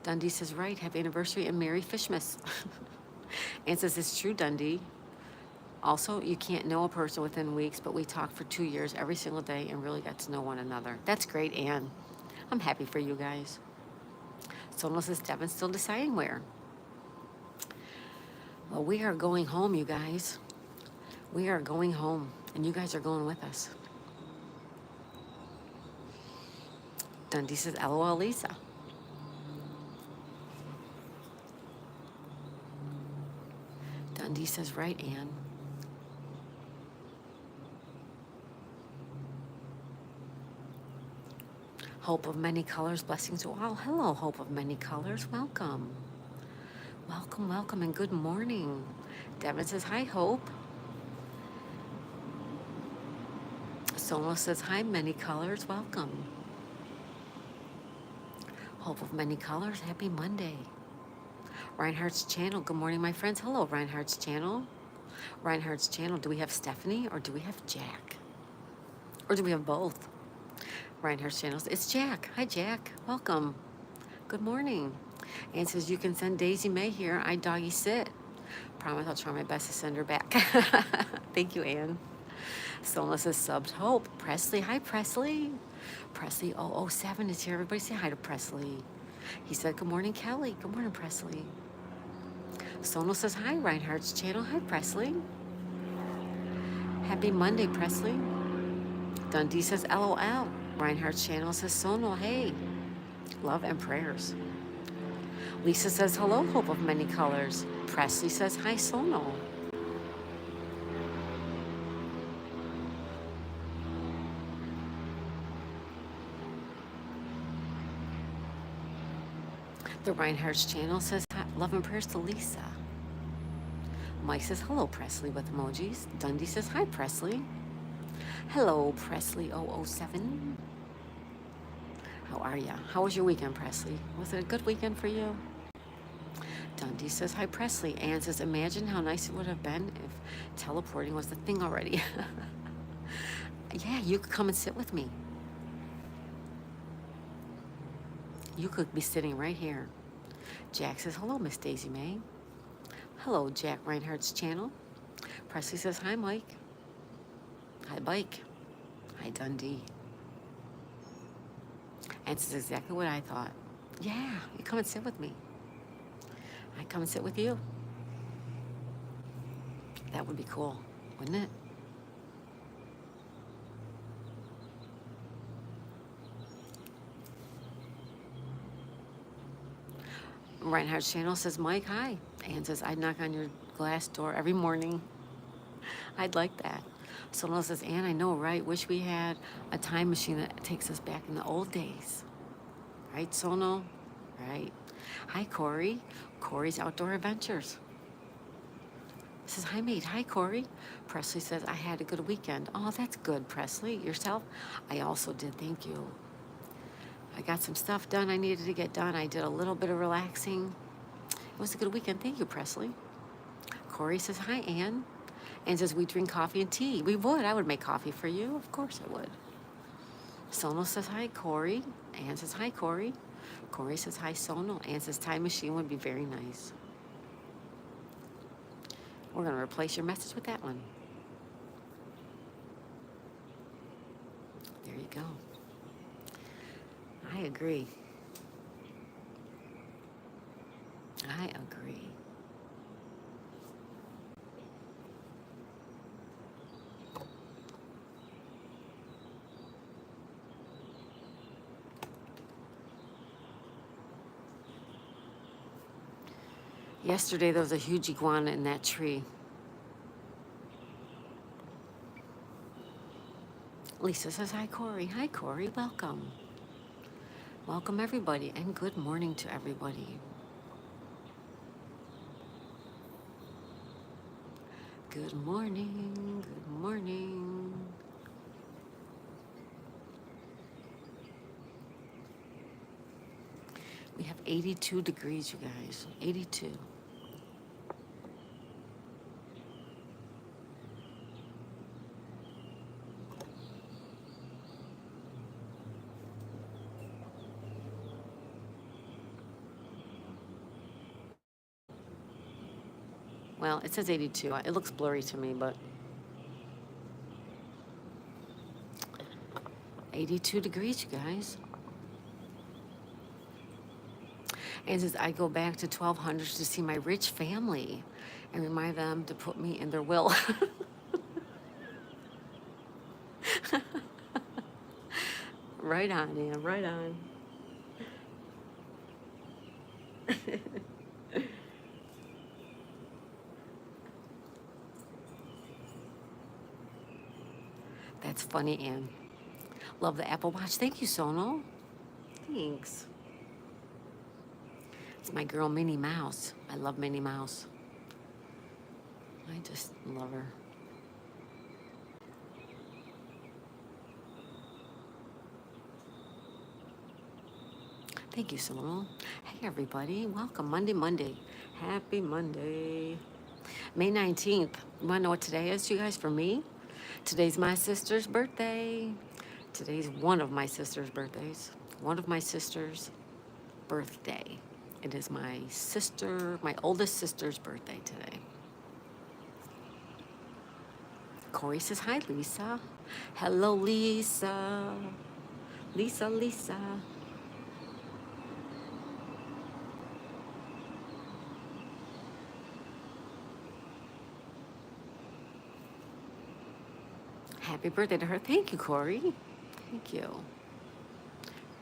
Dundee says, right, happy anniversary and Merry Fishmas. Ann says, it's true, Dundee. Also, you can't know a person within weeks, but we talked for 2 years every single day and really got to know one another. That's great, Ann. I'm happy for you guys. Sonal says, Devin's still deciding where. Well, we are going home, you guys. We are going home, and you guys are going with us. Dundee says, LOL, Lisa. Dundee says, right, Ann. Hope of many colors, blessings to all. Hello, Hope of many colors, welcome. Welcome, welcome, and good morning. Devin says, hi, Hope. Solo says, hi, many colors, welcome. Hope of many colors, happy Monday. Reinhardt's channel, good morning, my friends. Hello, Reinhardt's channel. Reinhardt's channel, do we have Stephanie or do we have Jack? Or do we have both? Reinhardt's channel, it's Jack. Hi, Jack, welcome. Good morning. Ann says, you can send Daisy May here. I doggy sit. Promise I'll try my best to send her back. Thank you, Ann. Sona says, subbed Hope. Presley, hi, Presley. Presley007 is here. Everybody say hi to Presley. He said, good morning, Kelly. Good morning, Presley. Sona says, hi, Reinhardt's channel. Hi, Presley. Happy Monday, Presley. Dundee says, LOL. Reinhardt's channel says, Sonal, hey. Love and prayers. Lisa says, hello, Hope of many colors. Presley says, hi, Sonal. The Reinhardt's channel says, hi, love and prayers to Lisa. Mike says, hello, Presley, with emojis. Dundee says, hi, Presley. Hello, Presley007. How are ya? How was your weekend, Presley? Was it a good weekend for you? Dundee says, hi, Presley. Ann says, imagine how nice it would have been if teleporting was the thing already. Yeah, you could come and sit with me. You could be sitting right here. Jack says, hello, Miss Daisy May. Hello, Jack Reinhardt's channel. Presley says, hi, Mike. Hi, Mike. Hi, Dundee. And this is exactly what I thought. Yeah, you come and sit with me. I come and sit with you. That would be cool, wouldn't it? Reinhardt's channel says, Mike, hi. Ann says, I'd knock on your glass door every morning. I'd like that. Sonal says, Ann, I know, right? Wish we had a time machine that takes us back in the old days. Right, Sonal? Right. Hi, Corey. Corey's Outdoor Adventures. Says, hi, mate. Hi, Corey. Presley says, I had a good weekend. Oh, that's good, Presley. Yourself? I also did. Thank you. I got some stuff done I needed to get done. I did a little bit of relaxing. It was a good weekend. Thank you, Presley. Corey says, hi, Ann. Ann says, we drink coffee and tea. We would. I would make coffee for you. Of course I would. Sonal says, hi, Corey. Ann says, hi, Corey. Corey says, hi, Sonal. Ann says, time machine would be very nice. We're going to replace your message with that one. There you go. I agree. I agree. Yesterday, there was a huge iguana in that tree. Lisa says, hi, Corey. Hi, Corey. Welcome. Welcome, everybody, and good morning to everybody. Good morning. Good morning. We have 82 degrees, you guys. 82. Well, it says 82. It looks blurry to me, but 82 degrees, you guys. And says, I go back to 1200s to see my rich family and remind them to put me in their will. Right on, Ann, right on. That's funny, Ann. Love the Apple Watch. Thank you, Sonal. Thanks. It's my girl Minnie Mouse. I love Minnie Mouse. I just love her. Thank you, Simone. Hey, everybody. Welcome. Monday. Happy Monday. May 19th. You want to know what today is, you guys, for me? Today's my sister's birthday. Today's one of my sister's birthdays. One of my sister's birthday. It is my sister, my oldest sister's birthday today. Corey says, hi, Lisa. Hello, Lisa. Lisa. Happy birthday to her. Thank you, Corey. Thank you.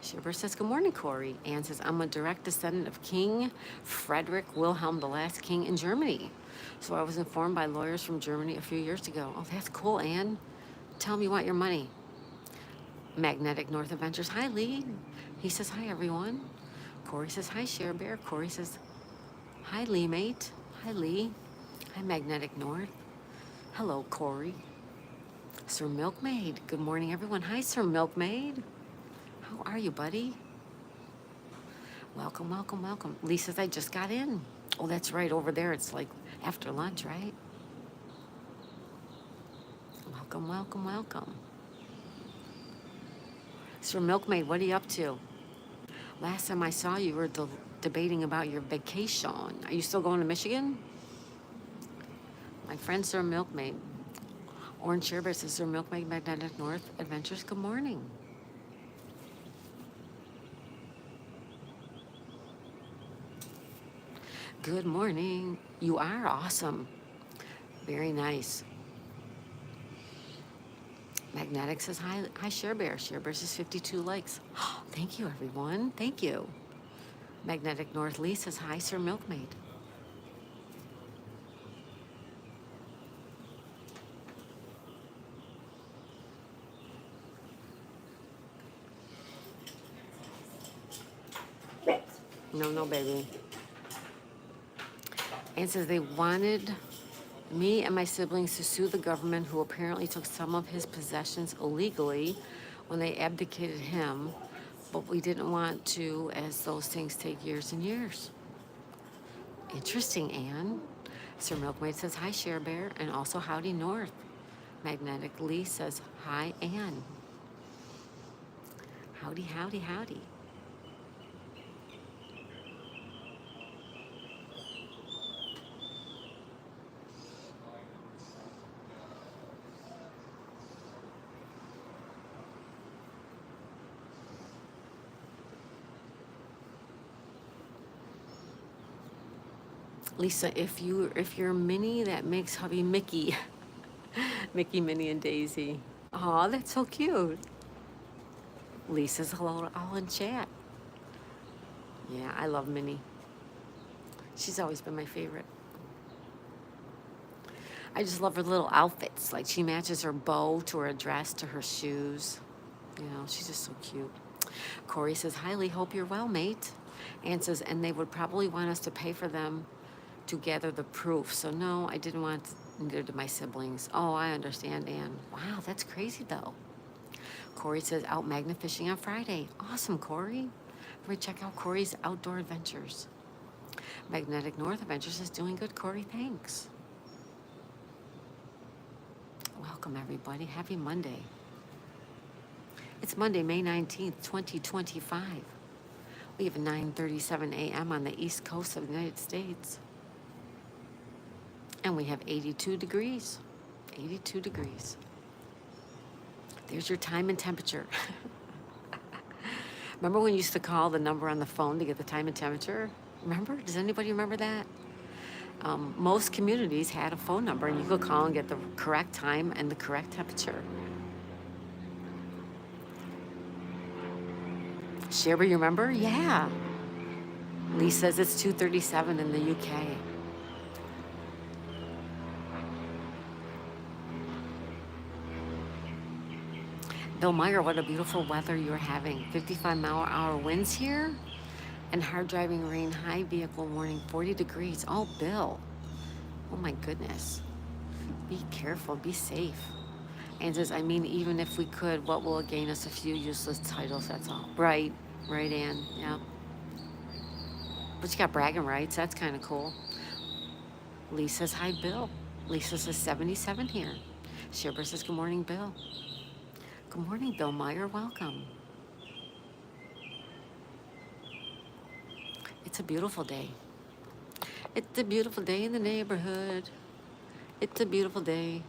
Shiver says, good morning, Corey. Anne says, I'm a direct descendant of King Frederick Wilhelm, the last king in Germany. So I was informed by lawyers from Germany a few years ago. Oh, that's cool, Anne. Tell me you want your money. Magnetic North Adventures. Hi, Lee. He says, hi, everyone. Corey says, hi, Share Bear. Corey says, hi, Lee, mate. Hi, Lee. Hi, Magnetic North. Hello, Corey. Sir Milkmaid. Good morning, everyone. Hi, Sir Milkmaid. How are you, buddy? Welcome. Lee says, I just got in. Oh, that's right. Over there, it's like after lunch, right? Welcome. Sir Milkmaid, what are you up to? Last time I saw you, were debating about your vacation. Are you still going to Michigan? My friend, Sir Milkmaid. Orange Sherbert says, Sir Milkmaid, Magnetic North Adventures. Good morning. Good morning. You are awesome. Very nice. Magnetic says, hi, Share Bear. Share Bear says 52 likes. Thank you, everyone. Thank you. Magnetic North Lee says, hi, Sir Milkmaid. No, baby. And says they wanted me and my siblings to sue the government, who apparently took some of his possessions illegally when they abdicated him, but we didn't want to, as those things take years and years. Interesting, Anne. Sir Milkmaid says, hi, Share Bear, and also howdy, North. Magnetic Lee says, hi, Anne. Howdy. Lisa, if you're Minnie, that makes hubby Mickey. Mickey, Minnie, and Daisy. Aw, that's so cute. Lisa's hello all in chat. Yeah, I love Minnie. She's always been my favorite. I just love her little outfits. Like, she matches her bow to her dress to her shoes. You know, she's just so cute. Corey says, hi, Lee, hope you're well, mate. Ann says, and they would probably want us to pay for them to gather the proof. So no, I didn't want, neither did my siblings. Oh, I understand, Ann. Wow, that's crazy, though. Corey says, out magna fishing on Friday. Awesome, Corey. Everybody check out Corey's outdoor adventures. Magnetic North Adventures is doing good, Corey. Thanks. Welcome, everybody. Happy Monday. It's Monday, May 19th, 2025. We have 9:37 a.m. on the East Coast of the United States. And we have 82 degrees. 82 degrees. There's your time and temperature. Remember when you used to call the number on the phone to get the time and temperature? Remember? Does anybody remember that? Most communities had a phone number, and you could call and get the correct time and the correct temperature. Sherry, you remember? Yeah. Lee says it's 2:37 in the UK. Bill Meyer, what a beautiful weather you're having. 55-mile-an-hour winds here. And hard driving rain, high vehicle warning, 40 degrees. Oh, Bill. Oh my goodness. Be careful, be safe. And says, I mean, even if we could, what will it gain us? A few useless titles, that's all. Right, right, Ann. Yeah. But you got bragging rights. That's kind of cool. Lee says, hi, Bill. Lisa says, 77 here. Shibber says, good morning, Bill. Good morning, Bill Meyer. Welcome. It's a beautiful day. It's a beautiful day in the neighborhood. It's a beautiful day.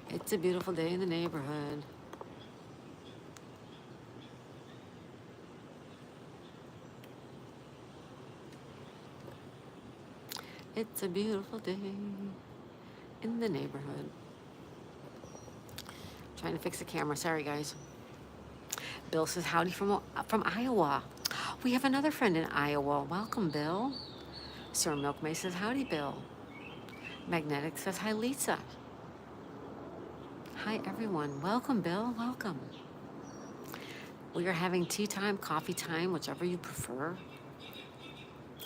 It's a beautiful day in the neighborhood. It's a beautiful day in the neighborhood. Trying to fix the camera. Sorry, guys. Bill says, howdy from Iowa. We have another friend in Iowa. Welcome, Bill. Sir Milkmaid says, howdy, Bill. Magnetic says, hi, Lisa. Hi, everyone. Welcome, Bill. Welcome. We are having tea time, coffee time, whichever you prefer.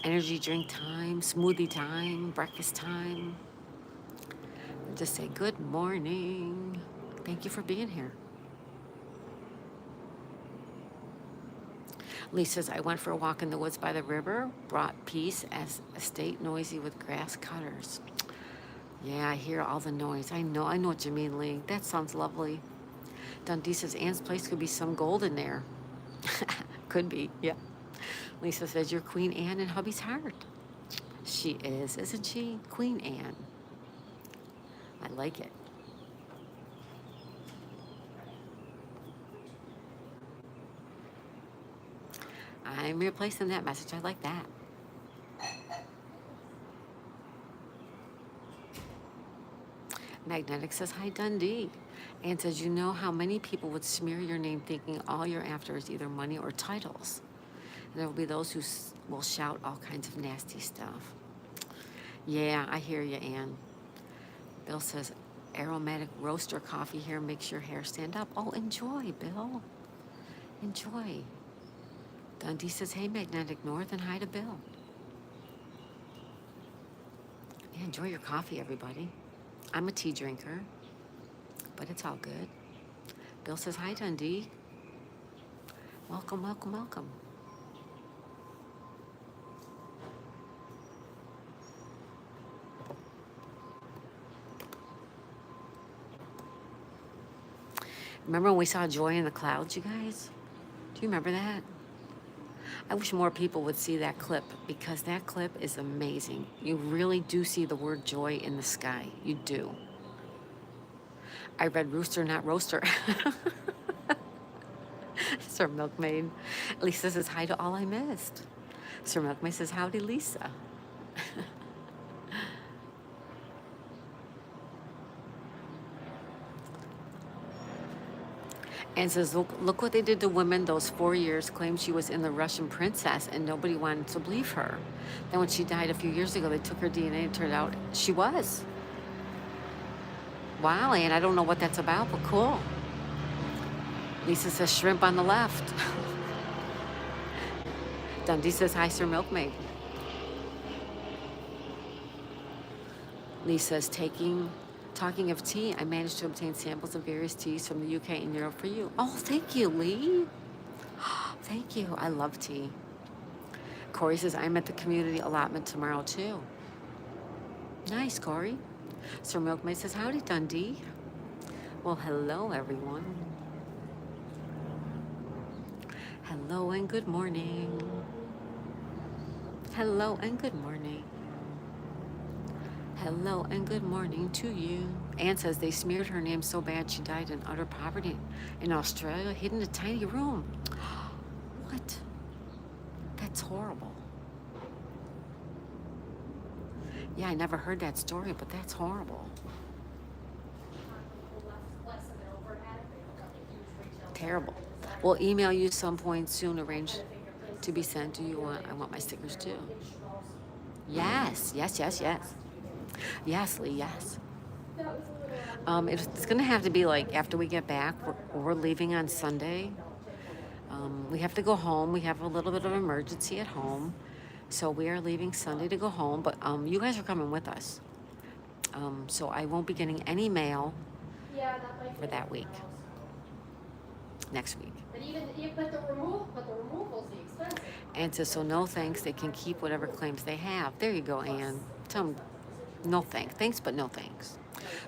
Energy drink time, smoothie time, breakfast time. Just say good morning. Thank you for being here. Lee says, I went for a walk in the woods by the river, brought peace as estate noisy with grass cutters. Yeah, I hear all the noise. I know what you mean, Lee. That sounds lovely. Dundee says, Ann's place could be some gold in there. Could be, yeah. Lisa says, you're Queen Anne in hubby's heart. She is, isn't she? Queen Anne. I like it. I'm replacing that message. I like that. Magnetic says, hi, Dundee. Anne says, you know how many people would smear your name thinking all you're after is either money or titles. And there will be those who will shout all kinds of nasty stuff. Yeah, I hear you, Anne. Bill says, aromatic roaster coffee here makes your hair stand up. Oh, enjoy, Bill. Enjoy. Dundee says, hey, Magnetic North, and hi to Bill. Yeah, enjoy your coffee, everybody. I'm a tea drinker, but it's all good. Bill says, hi, Dundee. Welcome, welcome, welcome. Remember when we saw Joy in the Clouds, you guys? Do you remember that? I wish more people would see that clip because that clip is amazing. You really do see the word joy in the sky. You do. I read rooster, not roaster. Sir Milkmaid. Lisa says hi to all I missed. Sir Milkmaid says howdy, Lisa. And says, look what they did to women those 4 years, claimed she was in the Russian princess and nobody wanted to believe her. Then when she died a few years ago, they took her DNA and it turned out she was. Wow, and I don't know what that's about, but cool. Lisa says shrimp on the left. Dundee says hi, Sir Milkmaid. Lisa's talking of tea, I managed to obtain samples of various teas from the UK and Europe for you. Oh, thank you, Lee. Thank you. I love tea. Corey says, I'm at the community allotment tomorrow, too. Nice, Corey. Sir Milkmaid says, howdy, Dundee. Well, hello, everyone. Hello and good morning. Hello and good morning. Hello and good morning to you. Anne says they smeared her name so bad she died in utter poverty in Australia, hid in a tiny room. What? That's horrible. Yeah, I never heard that story, but that's horrible. Terrible. We'll email you some point soon, arrange to be sent. Do you want? I want my stickers too. Yes, yes, yes, yes. Yes, Lee, yes. It's going to have to be like after we get back. We're leaving on Sunday. We have to go home. We have a little bit of emergency at home. So we are leaving Sunday to go home, but you guys are coming with us. So I won't be getting any mail for that week, next week. But the removal's the expensive. Anne says, so no thanks. They can keep whatever claims they have. There you go, Anne. Tell them no thanks. Thanks, but no thanks.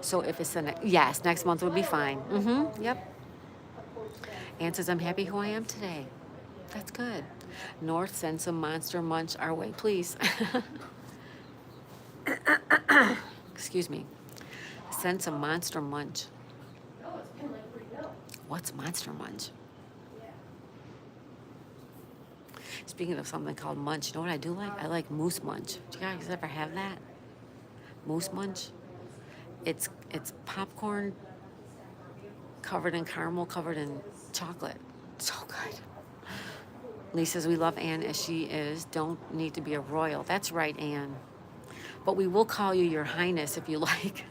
So if it's yes, next month would be fine. Yep. Anne says, I'm happy who I am today. That's good. North, send some Monster Munch our way, please. Excuse me. Send some Monster Munch. No, it's been like pretty good. What's Monster Munch? Yeah. Speaking of something called munch, you know what I do like? I like moose munch. Do you guys ever have that? Moose munch? It's popcorn covered in caramel, covered in chocolate. So good. Lee says, we love Anne as she is. Don't need to be a royal. That's right, Anne. But we will call you Your Highness if you like.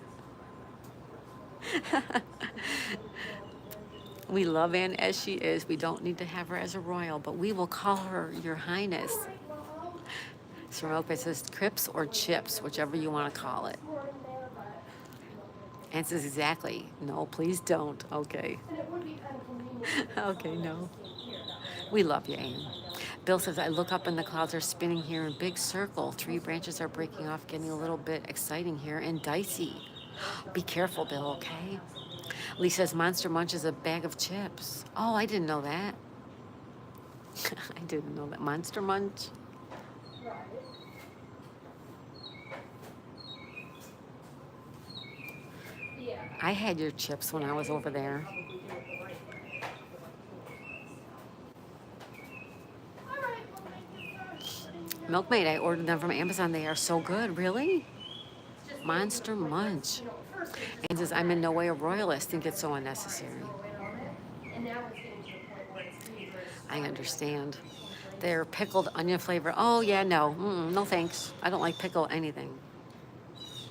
We love Anne as she is. We don't need to have her as a royal, but we will call her Your Highness. Smoke says Crips or Chips, whichever you want to call it. Anne says, exactly. No, please don't. Okay. And it would be kind of convenient. Okay, no. We love you, Anne. Bill says, I look up and the clouds are spinning here in big circle. Tree branches are breaking off, getting a little bit exciting here and dicey. Be careful, Bill, okay? Lee says, Monster Munch is a bag of chips. Oh, I didn't know that. I didn't know that. Monster Munch? Right. Yeah. I had your chips when I was over there. All right, well, thank you for Milkmaid, I ordered them from Amazon. They are so good. Really? It's just Monster Munch. you know, first they just Anne says, I'm in no way a royalist. Think it's so unnecessary. go in on it, and now it's getting to the point where it's dangerous. I understand. They're pickled onion flavor. Oh, yeah, no. No thanks. I don't like pickle anything.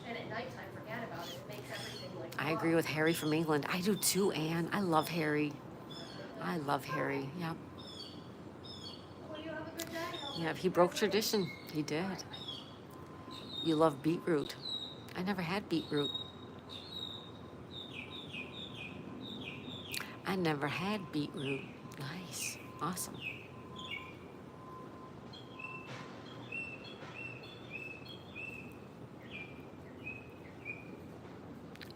And at nighttime, forget about it. It makes everything like. I agree with Harry from England. I do too, Anne. I love Harry. I love Harry. Yep. Well, you have a good day. Yeah, he broke tradition. He did. You love beetroot. I never had beetroot. I never had beetroot. Nice. Awesome.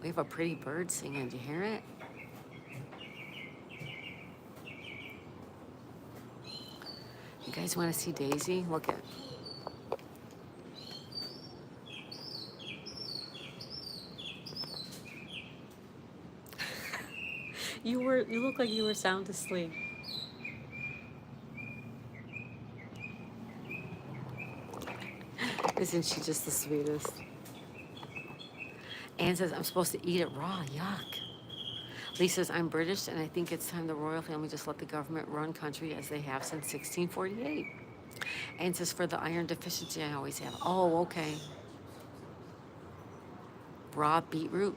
We have a pretty bird singing. Do you hear it? You guys want to see Daisy? Look at. You look like you were sound asleep. Isn't she just the sweetest? Anne says, I'm supposed to eat it raw. Yuck. Lee says, I'm British and I think it's time the royal family just let the government run country as they have since 1648. Anne says, for the iron deficiency I always have. Oh, okay. Raw beetroot.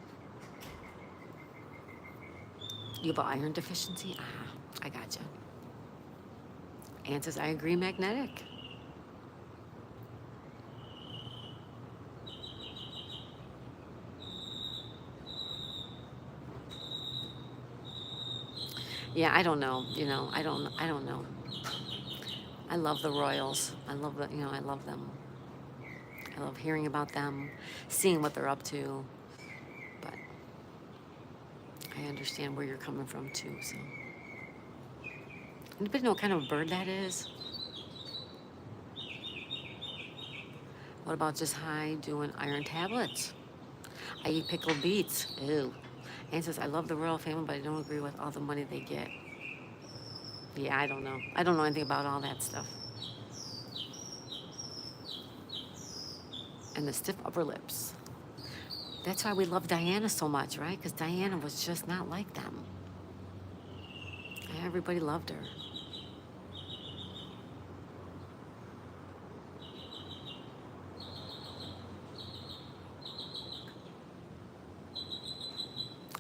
You have an iron deficiency? Ah, I gotcha. Anne says, I agree, magnetic. Yeah, I don't know. I don't know. I love the royals. I love I love them. I love hearing about them, seeing what they're up to. But I understand where you're coming from too, so. Anybody know what kind of bird that is? What about just high doing iron tablets? I eat pickled beets. Ew. Anne says, I love the royal family, but I don't agree with all the money they get. Yeah, I don't know. I don't know anything about all that stuff. And the stiff upper lips. That's why we love Diana so much, right? Because Diana was just not like them. Everybody loved her.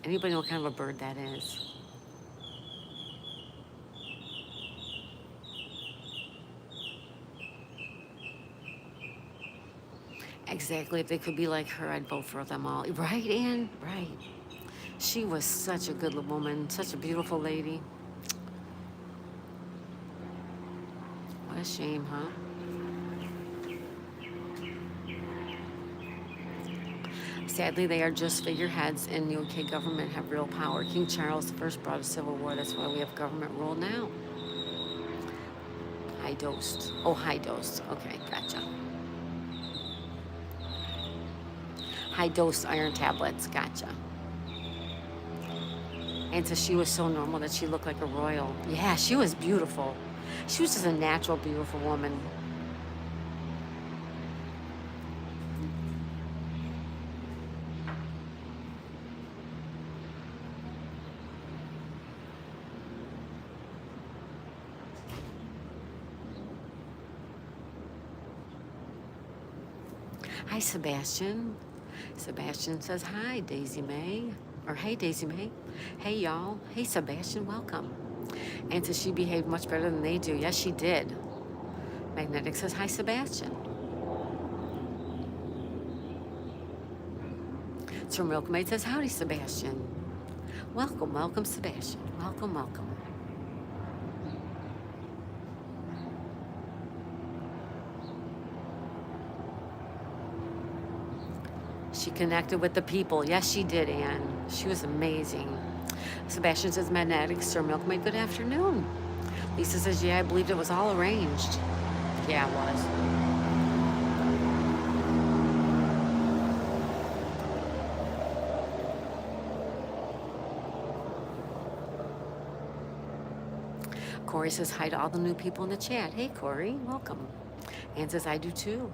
Anybody know what kind of a bird that is? Exactly. If they could be like her, I'd vote for them all. Right, Ann? Right. She was such a good woman, such a beautiful lady. What a shame, huh? Sadly, they are just figureheads, and the UK government have real power. King Charles I brought a civil war. That's why we have government rule now. High dosed. Oh, high dosed. Okay, gotcha. High dose iron tablets. Gotcha. And so she was so normal that she looked like a royal. Yeah, she was beautiful. She was just a natural, beautiful woman. Hi, Sebastian. Sebastian says hi, Daisy May. Or hey, Daisy May. Hey, y'all. Hey, Sebastian, welcome. And so she behaved much better than they do. Yes, she did. Magnetic says hi, Sebastian. So Milkmaid says howdy, Sebastian. Welcome, welcome, Sebastian. Welcome, welcome. She connected with the people. Yes, she did, Anne. She was amazing. Sebastian says, Magnetic, Sir Milkmaid, good afternoon. Lisa says, yeah, I believed it was all arranged. Yeah, it was. Corey says hi to all the new people in the chat. Hey, Corey, welcome. Anne says, I do too.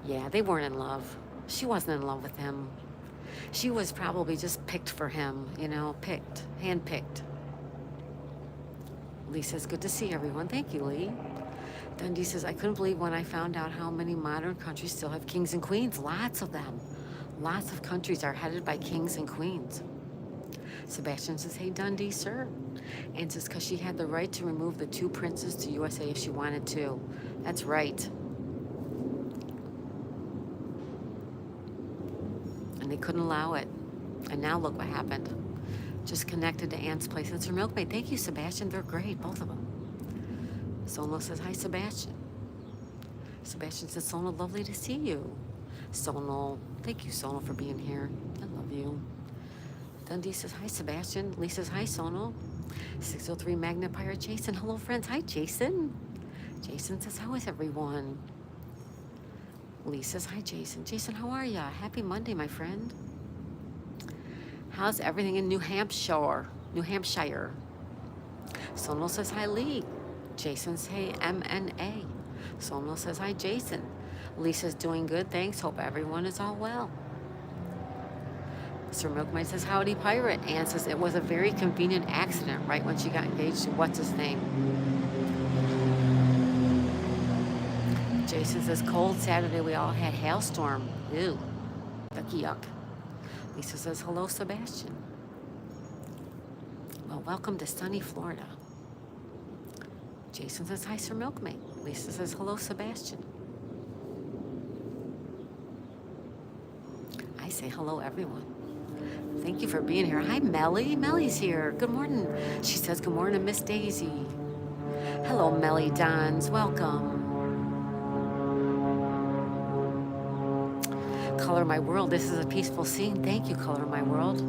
Yeah, they weren't in love. She wasn't in love with him. She was probably just picked for him, you know, picked, handpicked. Lee says, good to see everyone. Thank you, Lee. Dundee says, I couldn't believe when I found out how many modern countries still have kings and queens. Lots of them. Lots of countries are headed by kings and queens. Sebastian says, hey, Dundee, sir. And says, because she had the right to remove the 2 princes to USA if she wanted to. That's right. And they couldn't allow it. And now look what happened. Just connected to Anne's place. It's her milkmaid. Thank you, Sebastian. They're great, both of them. Sono says, hi, Sebastian. Sebastian says, Sono, lovely to see you. Sono, thank you, Sono, for being here. I love you. Dundee says, hi, Sebastian. Lee says, hi, Sono. 603 Magna Pirate Jason. Hello, friends. Hi, Jason. Jason says, how is everyone? Lee says, hi, Jason. Jason, how are ya? Happy Monday, my friend. How's everything in New Hampshire? New Hampshire. Sono says, hi, Lee. Jason says, hey, MNA. Sono says, hi, Jason. Lee says, doing good, thanks. Hope everyone is all well. Sir Milkmaid says, howdy, pirate. Anne says, it was a very convenient accident right when she got engaged to what's his name. Jason says, cold Saturday, we all had hailstorm. Ew, yucky yuck. Lisa says, hello, Sebastian. Well, welcome to sunny Florida. Jason says, hi, Sir Milkmaid. Lisa says, hello, Sebastian. I say hello, everyone. Thank you for being here. Hi, Melly. Melly's here. Good morning. She says, good morning, Miss Daisy. Hello, Melly Dons. Welcome. Color My World. This is a peaceful scene. Thank you, Color My World.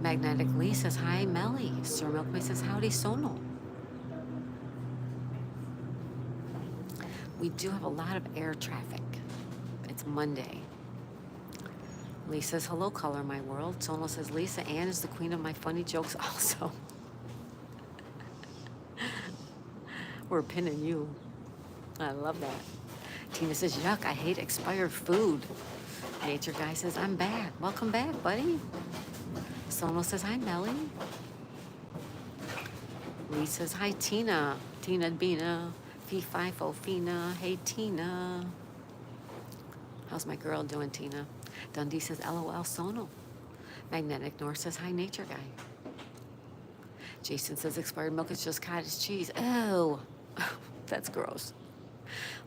Magnetic Lee says, hi, Melly. Sir Milkmaid says, howdy, Sono. We do have a lot of air traffic. It's Monday. Lee says, hello, Color My World. Sono says, Lisa Ann is the queen of my funny jokes also. We're pinning you. I love that. Tina says, yuck, I hate expired food. Nature Guy says, I'm back. Welcome back, buddy. Sono says, hi, Melly. Lee says, hi, Tina. Tina Bina. Fee Fi Fo Fina. Hey, Tina. How's my girl doing, Tina? Dundee says, LOL, Sono. Magnetic North says, hi, Nature Guy. Jason says, expired milk is just cottage cheese. Oh, that's gross.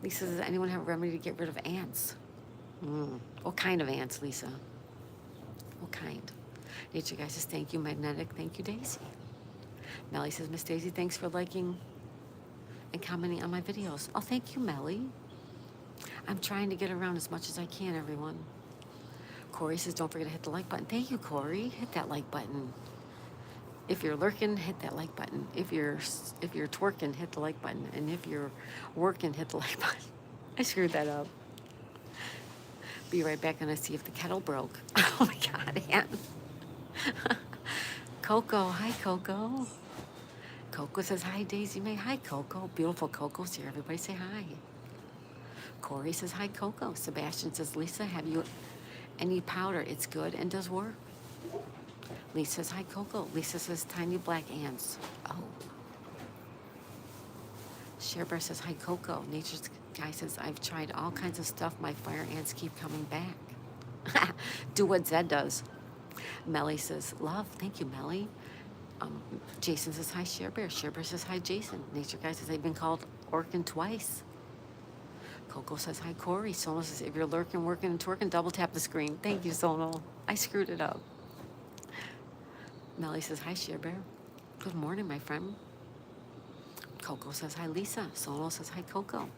Lisa, does anyone have a remedy to get rid of ants? What kind of ants, Lisa? What kind? Nature Guy says, thank you, Magnetic. Thank you, Daisy. Melly says, Miss Daisy, thanks for liking and commenting on my videos. Oh, thank you, Melly. I'm trying to get around as much as I can, everyone. Corey says, don't forget to hit the like button. Thank you, Corey. Hit that like button. If you're lurking, hit that like button. If you're twerking, hit the like button. And if you're working, hit the like button. I screwed that up. Be right back and I see if the kettle broke. Oh my God, Ann. Coco, hi, Coco. Coco says, hi, Daisy May. Hi, Coco. Beautiful Coco's here. Everybody say hi. Corey says, hi, Coco. Sebastian says, Lisa, have you any powder? It's good and does work. Lisa says, hi, Coco. Lisa says, tiny black ants. Oh. Cher says, hi, Coco. Nature's Guy says, I've tried all kinds of stuff. My fire ants keep coming back. Do what Zed does. Melly says, love. Thank you, Melly. Jason says, hi, Cher Bear. Cher Bear says, hi, Jason. Nature Guy says, they've been called Orkin twice. Coco says, hi, Corey. Sono says, if you're lurking, working, and twerking, double tap the screen. Thank you, Sono. I screwed it up. Melly says, hi, Cher Bear. Good morning, my friend. Coco says, hi, Lisa. Sono says, hi, Coco.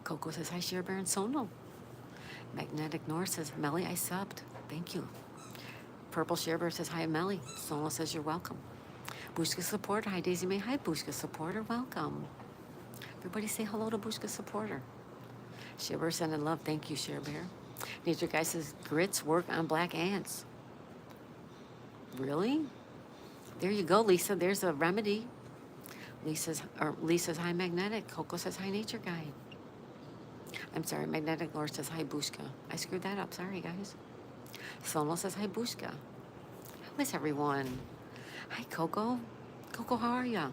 Coco says, hi, Cher Bear and Sono. Magnetic North says, Melly, I subbed. Thank you. Purple Cher Bear says, hi, Melly. Sono says, you're welcome. Bushka Supporter. Hi, Daisy May. Hi, Bushka Supporter. Welcome. Everybody say hello to Bushka Supporter. Cher Bear sending love. Thank you, Cher Bear. Nature Guy says, grits work on black ants. Really? There you go, Lisa. There's a remedy. Lisa's hi, Magnetic. Coco says, hi, Nature Guy. I'm sorry, Magnetic Lord says, hi, Bushka. I screwed that up. Sorry, guys. Sono says, hi, Bushka. How is everyone? Hi, Coco. Coco, how are ya?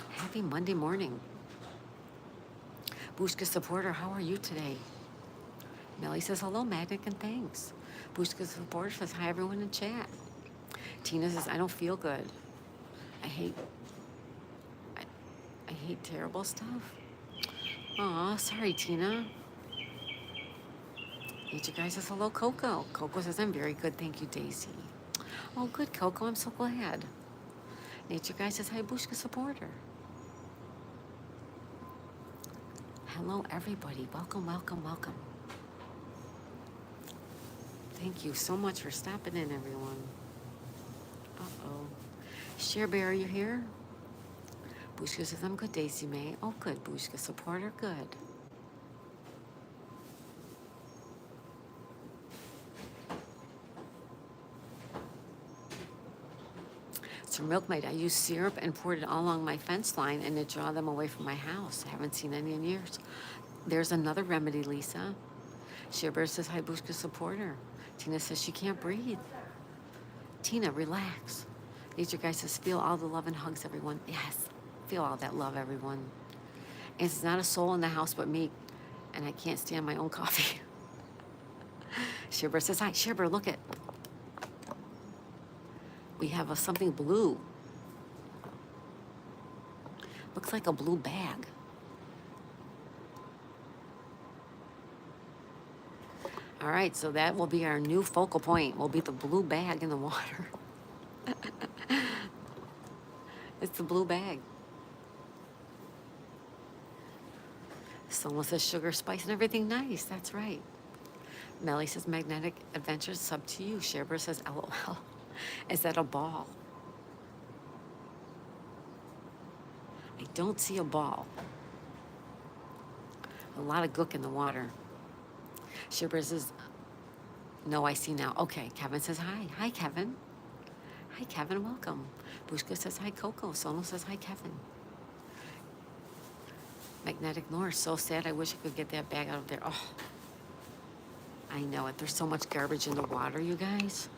Happy Monday morning. Bushka Supporter, how are you today? Melly says, hello, Magnetic, and thanks. Bushka Supporter says, hi, everyone in chat. Tina says, I don't feel good. I hate terrible stuff. Aw, sorry, Tina. Nature Guy says, hello, Coco. Coco says, I'm very good, thank you, Daisy. Oh, good, Coco, I'm so glad. Nature Guy says, hi, Bushka Supporter. Hello, everybody. Welcome, welcome, welcome. Thank you so much for stopping in, everyone. Uh-oh. Cher Bear, are you here? Bushka says, I'm good, Daisy May. Oh, good, Bushka Supporter, good. So Milkmaid, I used syrup and poured it all along my fence line and it draw them away from my house. I haven't seen any in years. There's another remedy, Lisa. Cher Bear says, hi, Bushka Supporter. Tina says she can't breathe. Tina, relax. Nature Guy says, feel all the love and hugs, everyone. Yes, feel all that love, everyone. And it's not a soul in the house but me, and I can't stand my own coffee. Cher Bear says, hi, Cher Bear, look it. We have something blue. Looks like a blue bag. All right, so that will be our new focal point. Will be the blue bag in the water. It's the blue bag. Someone says sugar, spice, and everything nice. That's right. Melly says Magnetic Adventures, sub to you. Cher Bear says LOL. Is that a ball? I don't see a ball. A lot of gook in the water. Cher Bear says, no, I see now. Okay, Kevin says hi. Hi, Kevin. Hi, Kevin, welcome. Bushka says hi, Coco. Sono says hi, Kevin. Magnetic North, so sad. I wish I could get that bag out of there. Oh, I know it. There's so much garbage in the water, you guys.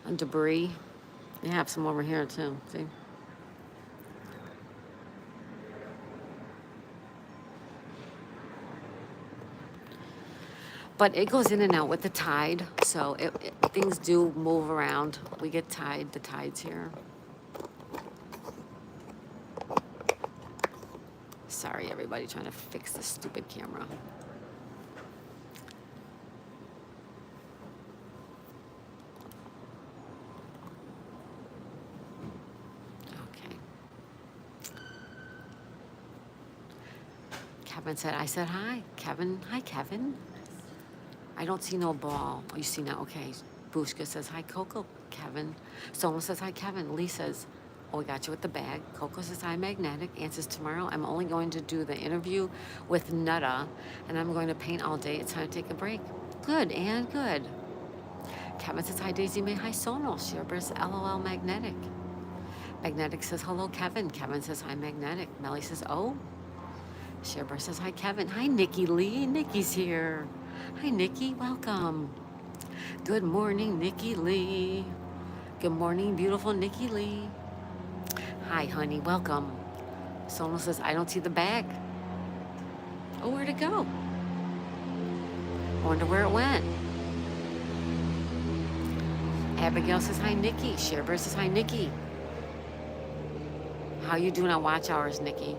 And debris. You have some over here, too. See? But it goes in and out with the tide, so things do move around. We get the tides here. Sorry, everybody, trying to fix this stupid camera. Okay. Kevin said, I said hi. Kevin, hi, Kevin. I don't see no ball. Oh, you see now? Okay. Bushka says, hi, Coco. Kevin. Soma says, hi, Kevin. Lee says, oh, we got you with the bag. Coco says, hi, Magnetic. Ann says, tomorrow I'm only going to do the interview with Nutta, and I'm going to paint all day. It's time to take a break. Good, Ann, good. Kevin says, hi, Daisy May. Hi, Sono. Sherbers, LOL, Magnetic. Magnetic says, hello, Kevin. Kevin says, hi, Magnetic. Melly says, oh. Sherber says, hi, Kevin. Hi, Nikki Lee. Nikki's here. Hi, Nikki. Welcome. Good morning, Nikki Lee. Good morning, beautiful Nikki Lee. Hi, honey. Welcome. Sono says, I don't see the bag. Oh, where'd it go? I wonder where it went. Abigail says, hi, Nikki. Sherber says, hi, Nikki. How you doing on watch hours, Nikki?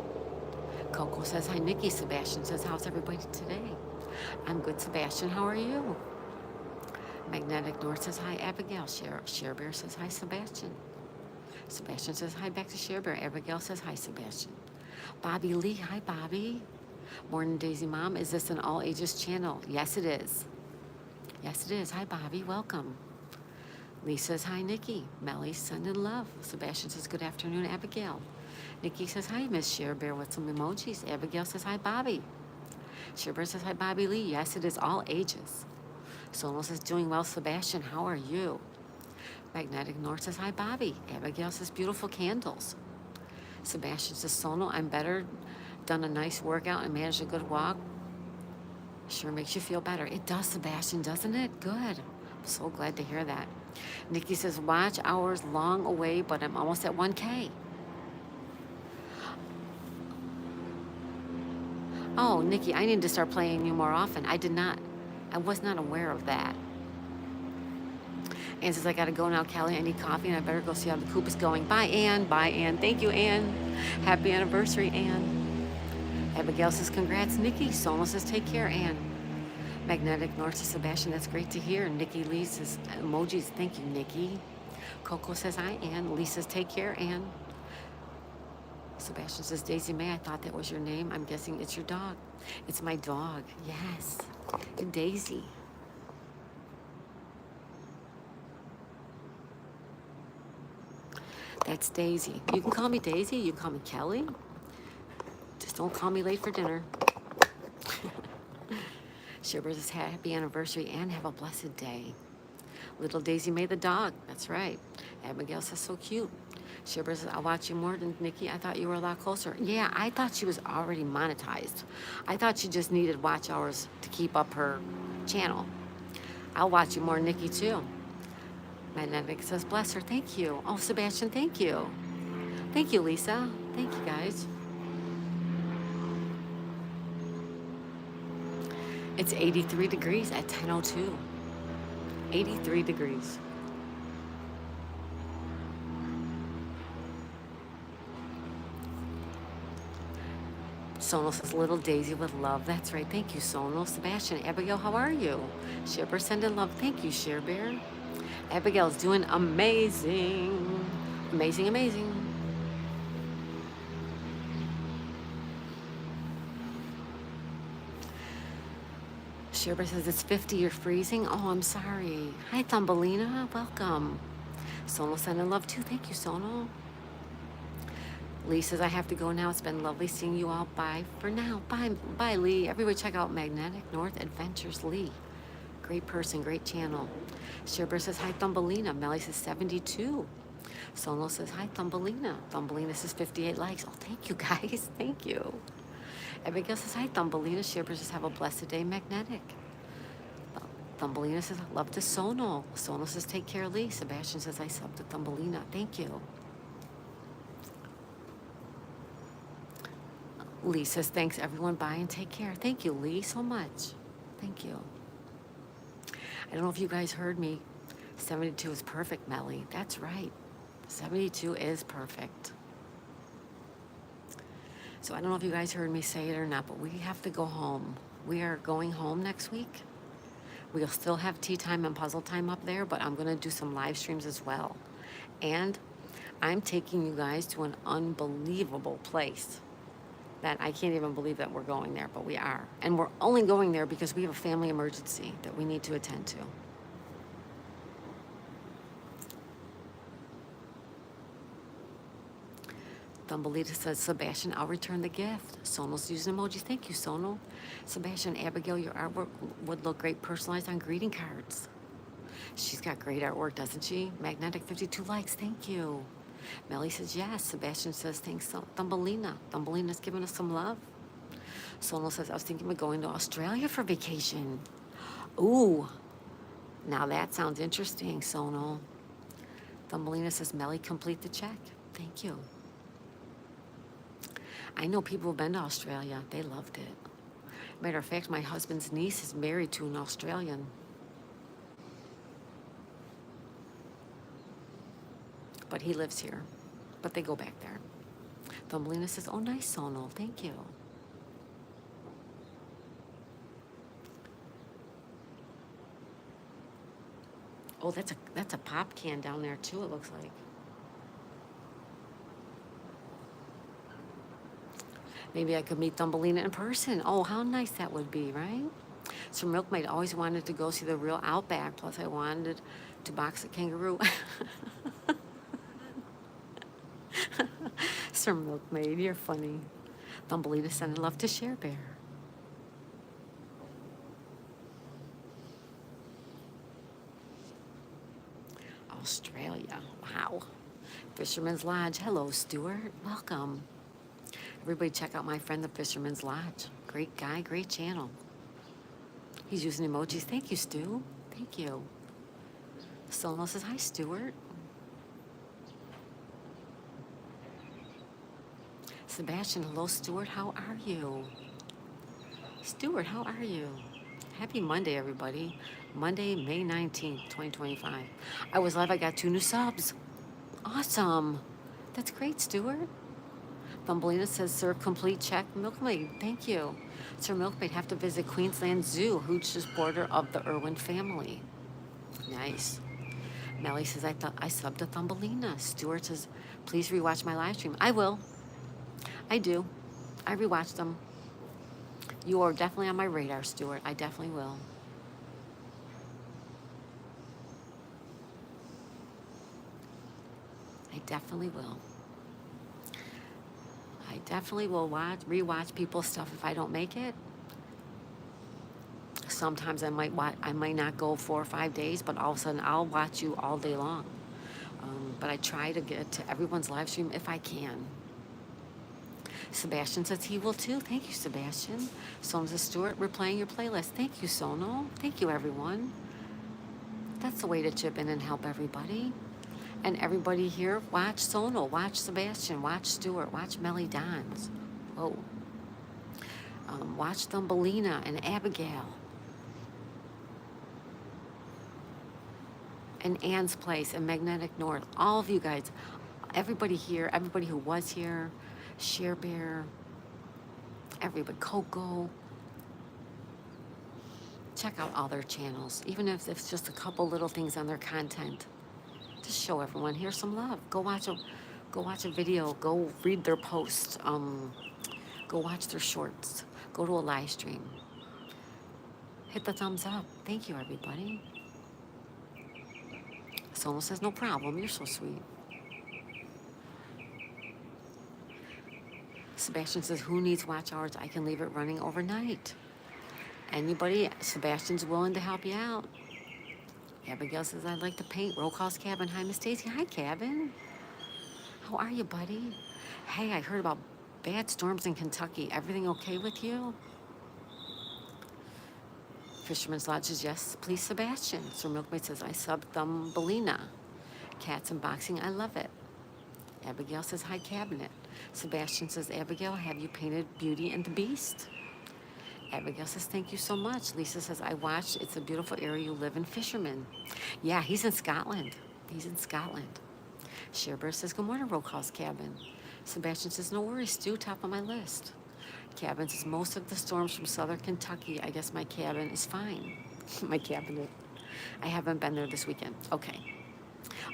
Coco says, hi, Nikki. Sebastian says, how's everybody today? I'm good, Sebastian. How are you? Magnetic North says, hi, Abigail. Bear says, hi, Sebastian. Sebastian says, hi, back to Bear. Abigail says, hi, Sebastian. Bobby Lee, hi, Bobby. Morning, Daisy Mom. Is this an all ages channel? Yes, it is. Yes, it is. Hi, Bobby. Welcome. Lee says, hi, Nikki. Melly, sending love. Sebastian says, good afternoon, Abigail. Nikki says, hi, Miss Bear with some emojis. Abigail says, hi, Bobby. Bear says, hi, Bobby Lee. Yes, it is all ages. Sono says, doing well, Sebastian. How are you? Magnetic North says, hi, Bobby. Abigail says, beautiful candles. Sebastian says, Sono, I'm better. Done a nice workout and managed a good walk. Sure makes you feel better. It does, Sebastian, doesn't it? Good. I'm so glad to hear that. Nikki says, watch hours long away, but I'm almost at 1K. Oh, Nikki, I need to start playing you more often. I was not aware of that. Ann says, I gotta go now, Kelly. I need coffee and I better go see how the coop is going. Bye, Ann. Bye, Ann. Thank you, Ann. Happy anniversary, Ann. Abigail says, congrats, Nikki. Sono says, take care, Ann. Magnetic North says, Sebastian, that's great to hear. Nikki Lee says, emojis. Thank you, Nikki. Coco says, hi, Ann. Lee says, take care, Ann. Sebastian says, Daisy May, I thought that was your name. I'm guessing it's your dog. It's my dog. Yes. Daisy. That's Daisy. You can call me Daisy. You can call me Kelly. Just don't call me late for dinner. Shivers says, happy anniversary and have a blessed day. Little Daisy May the dog. That's right. Abigail says, so cute. Shivers says, I'll watch you more than Nikki. I thought you were a lot closer. Yeah, I thought she was already monetized. I thought she just needed watch hours to keep up her channel. I'll watch you more than Nikki too. Magnetic says, bless her. Thank you. Oh, Sebastian, thank you. Thank you, Lisa. Thank you, guys. It's 83 degrees at 10:02. 83 degrees. Sonal says, little Daisy with love. That's right. Thank you, Sonal. Sebastian, Abigail, how are you? Shipper sending love. Thank you, Share Bear. Abigail's doing amazing. Amazing, amazing. Share says, it's 50, you're freezing. Oh, I'm sorry. Hi, Thumbelina. Welcome. Sonal sending love too. Thank you, Sonal. Lee says, I have to go now. It's been lovely seeing you all. Bye for now. Bye, bye, Lee. Everybody check out Magnetic North Adventures, Lee. Great person, great channel. Sherbert says, hi, Thumbelina. Melly says, 72. Sonal says, hi, Thumbelina. Thumbelina says, 58 likes. Oh, thank you, guys. Thank you. Abigail says, hi, Thumbelina. Sherbert says, have a blessed day, Magnetic. Thumbelina says, love to Sonal. Sonal says, take care, Lee. Sebastian says, I sub to Thumbelina. Thank you. Lee says, thanks, everyone. Bye and take care. Thank you, Lee, so much. Thank you. I don't know if you guys heard me. 72 is perfect, Melly. That's right. 72 is perfect. So I don't know if you guys heard me say it or not, but we have to go home. We are going home next week. We'll still have tea time and puzzle time up there, but I'm going to do some live streams as well. And I'm taking you guys to an unbelievable place that I can't even believe that we're going there, but we are. And we're only going there because we have a family emergency that we need to attend to. Thumbelita says, Sebastian, I'll return the gift. Sonal's using emojis. Thank you, Sonal. Sebastian, Abigail, your artwork would look great personalized on greeting cards. She's got great artwork, doesn't she? Magnetic 52 likes. Thank you. Melly says, yes. Sebastian says, thanks, Thumbelina. Thumbelina's giving us some love. Sonal says, I was thinking of going to Australia for vacation. Ooh, now that sounds interesting, Sonal. Thumbelina says, Melly, complete the check. Thank you. I know people who've been to Australia. They loved it. Matter of fact, my husband's niece is married to an Australian. But he lives here. But they go back there. Thumbelina says, oh, nice, Sonal. Thank you. Oh, that's a pop can down there, too, it looks like. Maybe I could meet Thumbelina in person. Oh, how nice that would be, right? So Milkmaid always wanted to go see the real Outback. Plus, I wanted to box a kangaroo. Sir Milkmaid, you're funny. Thumbelina sending love to Share Bear. Australia, wow. Fisherman's Lodge, hello, Stuart, welcome. Everybody check out my friend, the Fisherman's Lodge. Great guy, great channel. He's using emojis. Thank you, Stu. Thank you. Sonal says, hi, Stuart. Sebastian, hello, Stuart. How are you? Stuart, how are you? Happy Monday, everybody. Monday, May 19th, 2025. I was live. I got 2 new subs. Awesome. That's great, Stuart. Thumbelina says, Sir, complete check. Milkmaid, thank you. Sir Milkmaid, have to visit Queensland Zoo, Hooch's border of the Irwin family. Nice. Melly says, I subbed to Thumbelina. Stuart says, please rewatch my live stream. I will. I do. I rewatched them. You are definitely on my radar, Stuart. I definitely will. I definitely will. I definitely will rewatch people's stuff if I don't make it. Sometimes I might not go 4 or 5 days, but all of a sudden I'll watch you all day long. But I try to get to everyone's live stream if I can. Sebastian says he will too. Thank you, Sebastian. Sonal says, Stuart, we're playing your playlist. Thank you, Sonal. Thank you, everyone. That's the way to chip in and help everybody. And everybody here, watch Sonal, watch Sebastian, watch Stuart, watch Melly Dons. Whoa. Watch Thumbelina and Abigail. And Anne's Place and Magnetic North. All of you guys, everybody here, everybody who was here, Share Bear, everybody, Coco. Check out all their channels, even if it's just a couple little things on their content. Just show everyone, here's some love. Go watch a video, go read their posts, go watch their shorts, go to a live stream. Hit the thumbs up. Thank you, everybody. Sonal says, no problem, you're so sweet. Sebastian says, who needs watch hours? I can leave it running overnight. Anybody, Sebastian's willing to help you out. Abigail says, I'd like to paint. Roll calls, Cabin. Hi, Miss Stacy. Hi, Cabin. How are you, buddy? Hey, I heard about bad storms in Kentucky. Everything okay with you? Fisherman's Lodge says, yes, please, Sebastian. Sir Milkmaid says, I sub Thumbelina. Cats and boxing, I love it. Abigail says, hi, Cabinet. Sebastian says, Abigail, have you painted Beauty and the Beast? Abigail says, thank you so much. Lisa says, I watched. It's a beautiful area you live in, Fisherman. Yeah, he's in Scotland. He's in Scotland. Sherbert says, good morning, Roll Calls Cabin. Sebastian says, no worries, Stu, top of my list. Cabin says, most of the storms from southern Kentucky. I guess my cabin is fine. My cabinet. I haven't been there this weekend. Okay.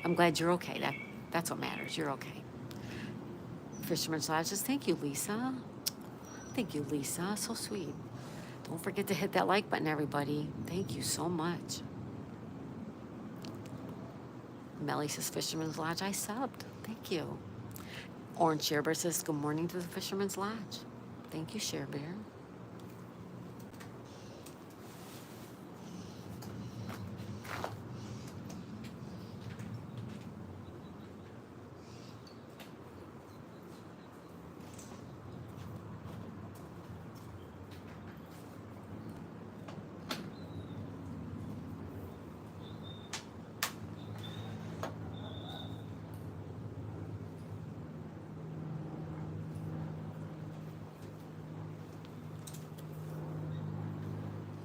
I'm glad you're okay. That's what matters. You're okay. Fisherman's Lodge says, thank you, Lisa. Thank you, Lisa. So sweet. Don't forget to hit that like button, everybody. Thank you so much. Melly says, Fisherman's Lodge, I subbed. Thank you. Orange Sharebear says, good morning to the Fisherman's Lodge. Thank you, Sharebear.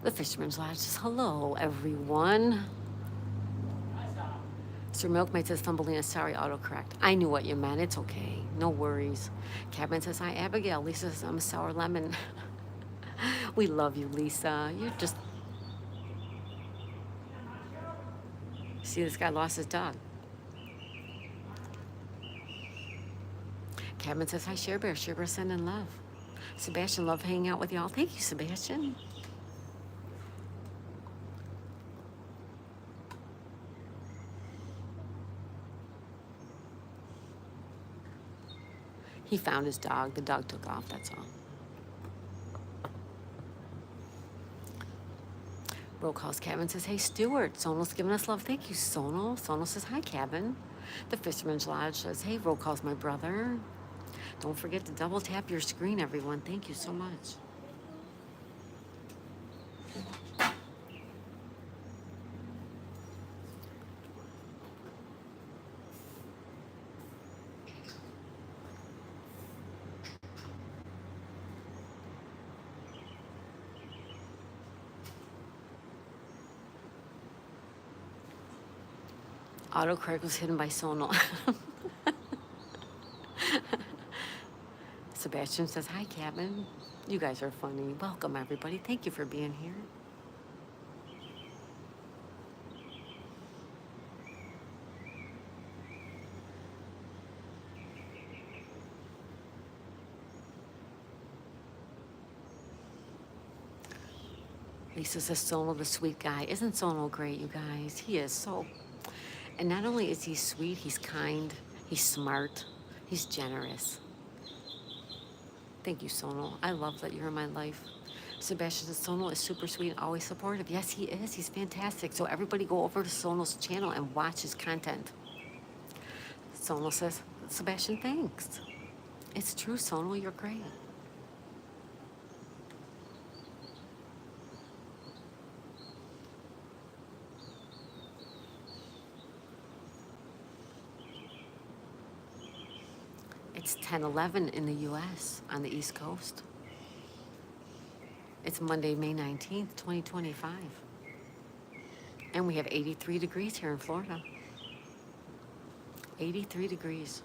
The Fisherman's Lodge says, hello, everyone. Sir Milkmaid says, Thumbelina, sorry, autocorrect. I knew what you meant. It's okay. No worries. Cabin says, hi, Abigail. Lisa says, I'm a sour lemon. We love you, Lisa. You're just... See, this guy lost his dog. Cabin says, hi, Sharebear. Sharebear sending love. Sebastian, love hanging out with y'all. Thank you, Sebastian. He found his dog. The dog took off, that's all. Roll calls Cabin says, hey, Stuart. Sonal's giving us love. Thank you, Sonal. Sonal says, hi, Cabin. The Fisherman's Lodge says, hey, roll calls my brother. Don't forget to double tap your screen, everyone. Thank you so much. Autocorrect was hidden by Sonal. Sebastian says, hi, Cabin. You guys are funny. Welcome, everybody. Thank you for being here. Lisa says, Sonal, the sweet guy. Isn't Sonal great, you guys? He is so... And not only is he sweet, he's kind, he's smart, he's generous. Thank you, Sonal. I love that you're in my life. Sebastian says, Sonal is super sweet and always supportive. Yes, he is. He's fantastic. So everybody go over to Sonal's channel and watch his content. Sonal says, Sebastian, thanks. It's true, Sonal, you're great. It's 10:11 in the U.S. on the East Coast. It's Monday, May 19th, 2025. And we have 83 degrees here in Florida. 83 degrees.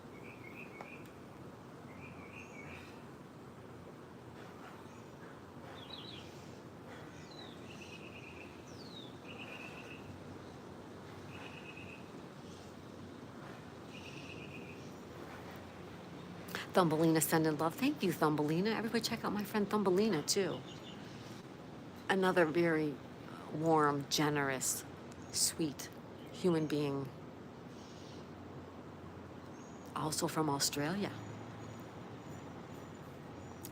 Thumbelina sending love. Thank you, Thumbelina. Everybody check out my friend Thumbelina, too. Another very warm, generous, sweet human being. Also from Australia.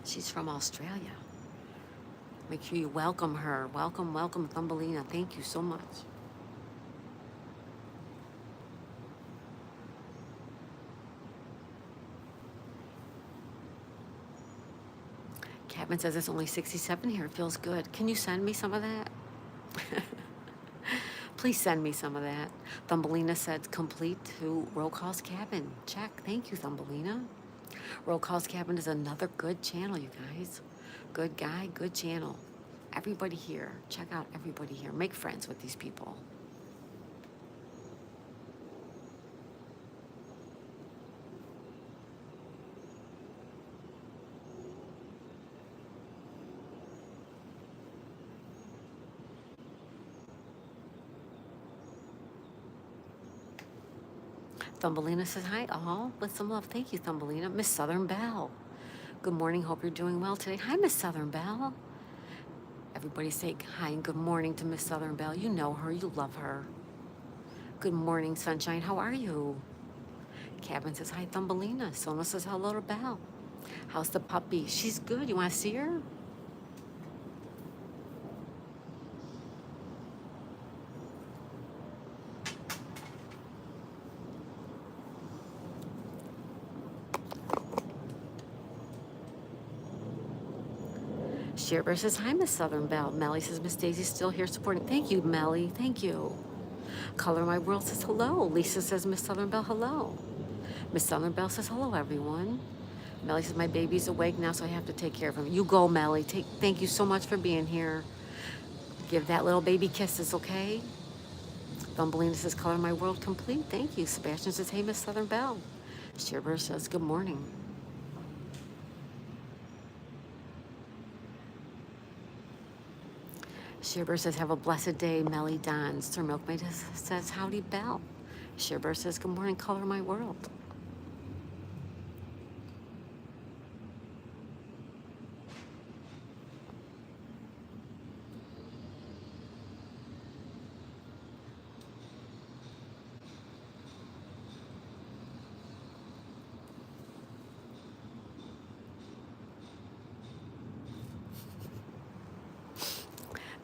She's from Australia. Make sure you welcome her. Welcome, welcome, Thumbelina. Thank you so much. Cabin says it's only 67 here. It feels good. Can you send me some of that? Please send me some of that. Thumbelina said complete to Roll Calls Cabin. Check. Thank you, Thumbelina. Roll Calls Cabin is another good channel, you guys. Good guy, good channel. Everybody here. Check out everybody here. Make friends with these people. Thumbelina says hi. Oh, with some love. Thank you, Thumbelina. Miss Southern Belle. Good morning. Hope you're doing well today. Hi, Miss Southern Belle. Everybody say hi and good morning to Miss Southern Belle. You know her. You love her. Good morning, Sunshine. How are you? Cabin says hi, Thumbelina. Sona says hello to Belle. How's the puppy? She's good. You want to see her? Shearbear says hi, Miss Southern Belle. Melly says Miss Daisy's still here supporting. Thank you, Melly. Thank you. Color My World says hello. Lisa says Miss Southern Belle, hello. Miss Southern Belle says hello, everyone. Melly says my baby's awake now, so I have to take care of him. You go, Melly. Thank you so much for being here. Give that little baby kisses, okay? Thumbelina says color my world complete. Thank you. Sebastian says hey, Miss Southern Belle. Shearbear says good morning. Shearbear says have a blessed day, Melly Don. Sir Milkmaid says howdy, Belle. Shearbear says good morning, color my world.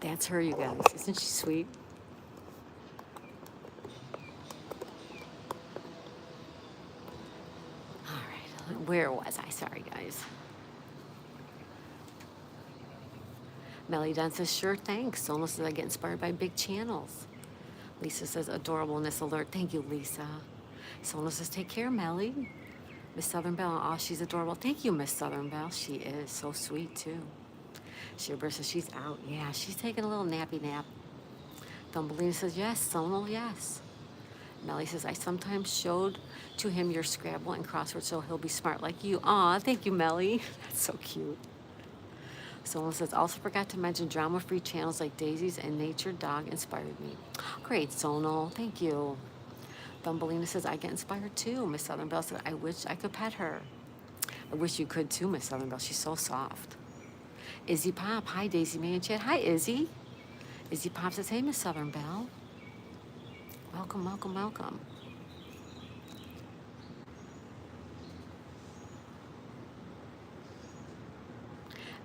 That's her, you guys. Isn't she sweet? All right, where was I? Sorry, guys. Melly Dunn says, sure, thanks. Sona says, I get inspired by big channels. Lisa says, adorableness alert. Thank you, Lisa. Sona says, take care, Melly. Miss Southern Belle, oh, she's adorable. Thank you, Miss Southern Belle. She is so sweet, too. Shearbear says, she's out. Yeah, she's taking a little nappy nap. Thumbelina says, yes, Sona, yes. Melly says, I sometimes showed to him your Scrabble and crossword so he'll be smart like you. Aw, thank you, Melly. That's so cute. Someone says, also forgot to mention drama-free channels like Daisy's and Nature Dog inspired me. Great, Sonal. Thank you. Thumbelina says, I get inspired too. Miss Southern Belle said, I wish I could pet her. I wish you could too, Miss Southern Belle. She's so soft. Izzy Pop. Hi, Daisy May and Chad. Hi, Izzy. Izzy Pop says, hey, Miss Southern Belle. Welcome, welcome, welcome.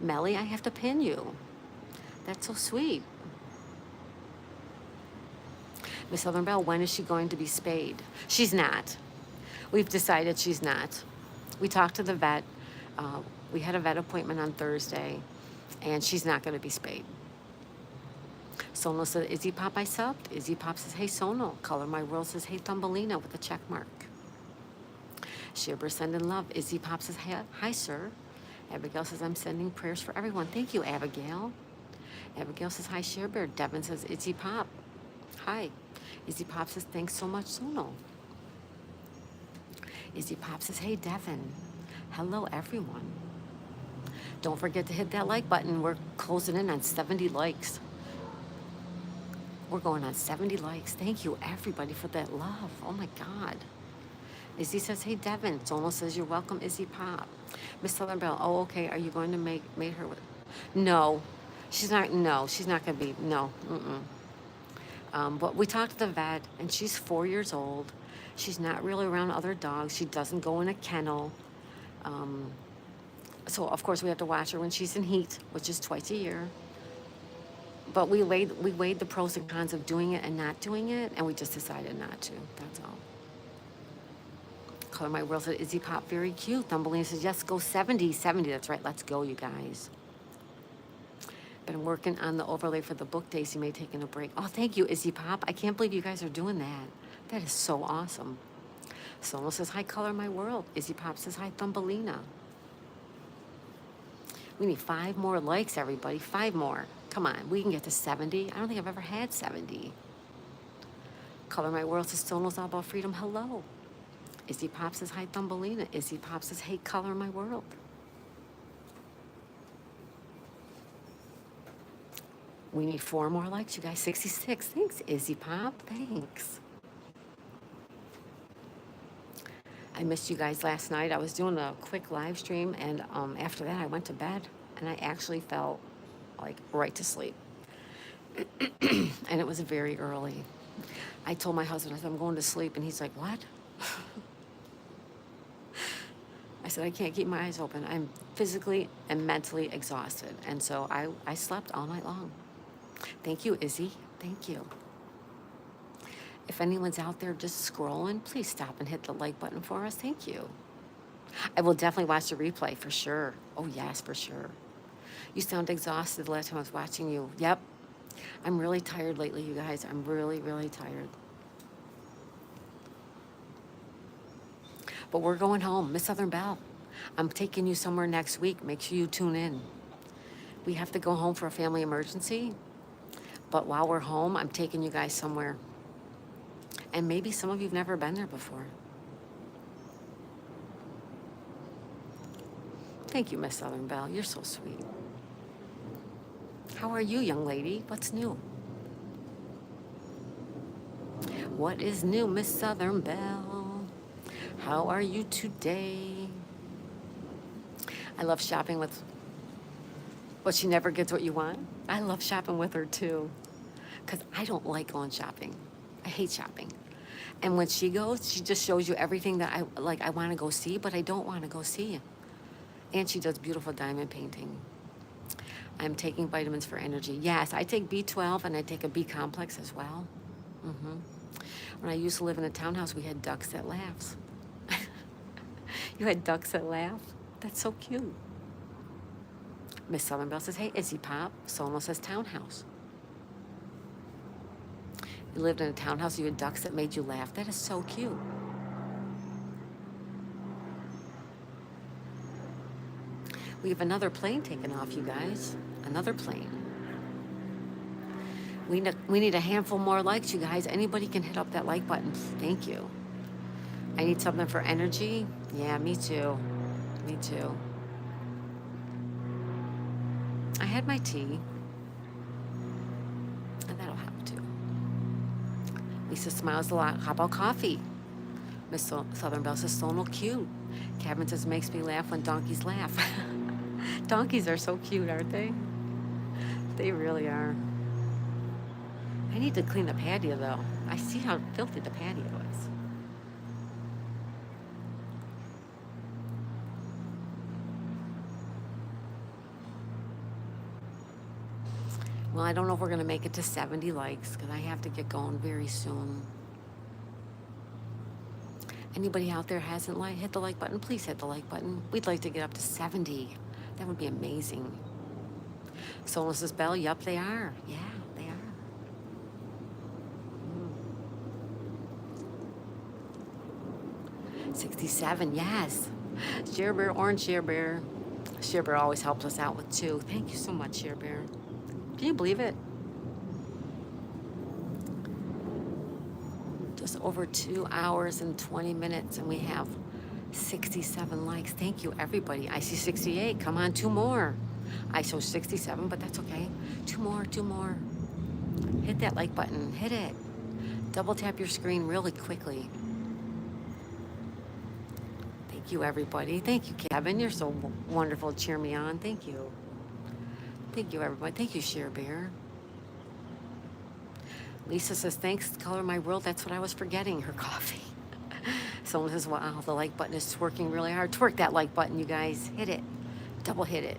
Melly, I have to pin you. That's so sweet. Miss Southern Belle, when is she going to be spayed? She's not. We've decided she's not. We talked to the vet. We had a vet appointment on Thursday, and she's not going to be spayed. Sonal says, Izzy Pop, I subbed. Izzy Pop says, hey, Sonal. Color My World says, hey, Thumbelina, with a check mark. Shearbear sending love. Izzy Pop says, hey, hi, sir. Abigail says, I'm sending prayers for everyone. Thank you, Abigail. Abigail says, hi, Shearbear. Devin says, Izzy Pop. Hi. Izzy Pop says, thanks so much, Sonal. Izzy Pop says, hey, Devin. Hello, everyone. Don't forget to hit that like button. We're closing in on 70 likes. We're going on 70 likes. Thank you, everybody, for that love. Oh, my God. Izzy says, hey, Devin. Sonal says, you're welcome, Izzy Pop. Miss Southern Belle, oh, okay. Are you going to make her with... No. She's not going to be, no. But we talked to the vet, and she's 4 years old. She's not really around other dogs. She doesn't go in a kennel. So, of course, we have to watch her when she's in heat, which is twice a year. But we weighed the pros and cons of doing it and not doing it, and we just decided not to. That's all. Color My World said, Izzy Pop, very cute. Thumbelina says, yes, go 70. 70, that's right. Let's go, you guys. Been working on the overlay for the book, Daisy May, taking a break. Oh, thank you, Izzy Pop. I can't believe you guys are doing that. That is so awesome. Sonal says, hi, Color My World. Izzy Pop says, hi, Thumbelina. We need 5 more likes, everybody. 5 more. Come on, we can get to 70. I don't think I've ever had 70. Color My World says, Sonal's all about freedom. Hello. Izzy Pop says, hi, Thumbelina. Izzy Pop says, hey, Color My World. We need 4 more likes, you guys. 66. Thanks, Izzy Pop. Thanks. I missed you guys last night. I was doing a quick live stream, and after that, I went to bed, and I actually fell like right to sleep. And it was very early. I told my husband, I said, I'm going to sleep, and he's like, what? I said, I can't keep my eyes open. I'm physically and mentally exhausted. And so I slept all night long. Thank you, Izzy. Thank you. If anyone's out there just scrolling, please stop and hit the like button for us. Thank you. I will definitely watch the replay for sure. Oh, yes, for sure. You sound exhausted the last time I was watching you. Yep. I'm really tired lately, you guys. I'm really, really tired. But we're going home. Miss Southern Belle, I'm taking you somewhere next week. Make sure you tune in. We have to go home for a family emergency. But while we're home, I'm taking you guys somewhere. And maybe some of you've never been there before. Thank you, Miss Southern Belle. You're so sweet. How are you, young lady? What's new? What is new, Miss Southern Belle? How are you today? I love shopping with... But she never gets what you want? I love shopping with her, too. Because I don't like going shopping. I hate shopping. And when she goes, she just shows you everything that I want to go see, but I don't want to go see. And she does beautiful diamond painting. I'm taking vitamins for energy. Yes, I take B12 and I take a B complex as well. When I used to live in a townhouse, we had ducks that laughs. You had ducks that laugh? That's so cute. Miss Southern Belle says, hey, Izzy Pop. Sono says townhouse. You lived in a townhouse, you had ducks that made you laugh. That is so cute. We have another plane taking off, you guys. Another plane. We need a handful more likes, you guys. Anybody can hit up that like button. Thank you. I need something for energy. Yeah, me too. Me too. I had my tea. And that'll help too. Lisa smiles a lot. How about coffee? Miss Southern Belle says, so cute. Kevin says, makes me laugh when donkeys laugh. Donkeys are so cute, aren't they? They really are. I need to clean the patio, though. I see how filthy the patio is. Well, I don't know if we're going to make it to 70 likes because I have to get going very soon. Anybody out there hasn't hit the like button, please hit the like button. We'd like to get up to 70. That would be amazing. Someone says, Belle, yup, they are. Yeah, they are. 67, yes. Share Bear, Orange Share Bear. Share Bear always helps us out with 2. Thank you so much, Share Bear. Can you believe it? Just over 2 hours and 20 minutes, and we have 67 likes. Thank you, everybody. I see 68. Come on, 2 more. I show 67, but that's okay. 2 more, 2 more. Hit that like button. Hit it. Double tap your screen really quickly. Thank you, everybody. Thank you, Kevin. You're so wonderful. Cheer me on. Thank you. Thank you, everybody. Thank you, Share Bear. Lisa says, thanks, color my world. That's what I was forgetting, her coffee. Someone says, wow, the like button is twerking really hard. Twerk that like button, you guys. Hit it. Double hit it.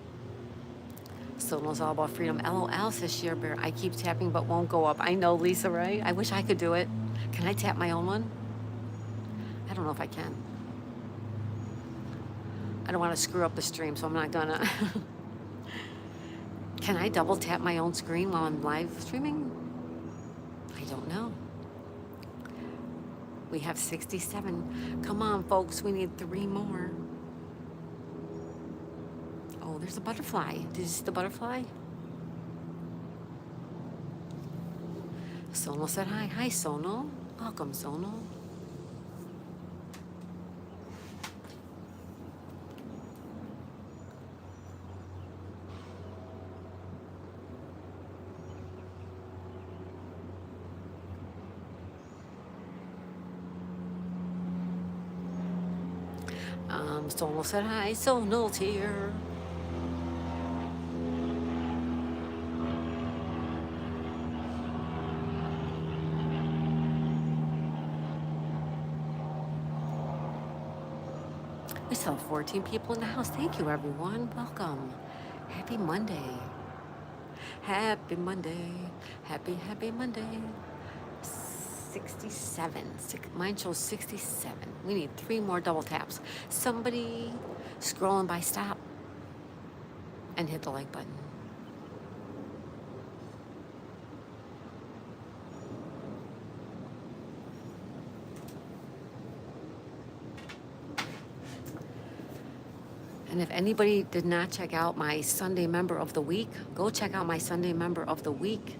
Sono's all about freedom. LOL, says Share Bear. I keep tapping but won't go up. I know, Lisa, right? I wish I could do it. Can I tap my own one? I don't know if I can. I don't want to screw up the stream, so I'm not gonna. Can I double tap my own screen while I'm live streaming? I don't know. We have 67. Come on, folks, we need 3 more. Oh, there's a butterfly. Did you see the butterfly? Sono said hi. Hi, Sono. Welcome, Sono. Sonal said hi. Sonal's here. We still have 14 people in the house. Thank you, everyone. Welcome. Happy Monday. Happy Monday. Happy Monday. 67. Mine shows 67. We need 3 more double taps. Somebody scrolling by, stop and hit the like button. And if anybody did not check out my Sunday Member of the Week, go check out my Sunday Member of the Week.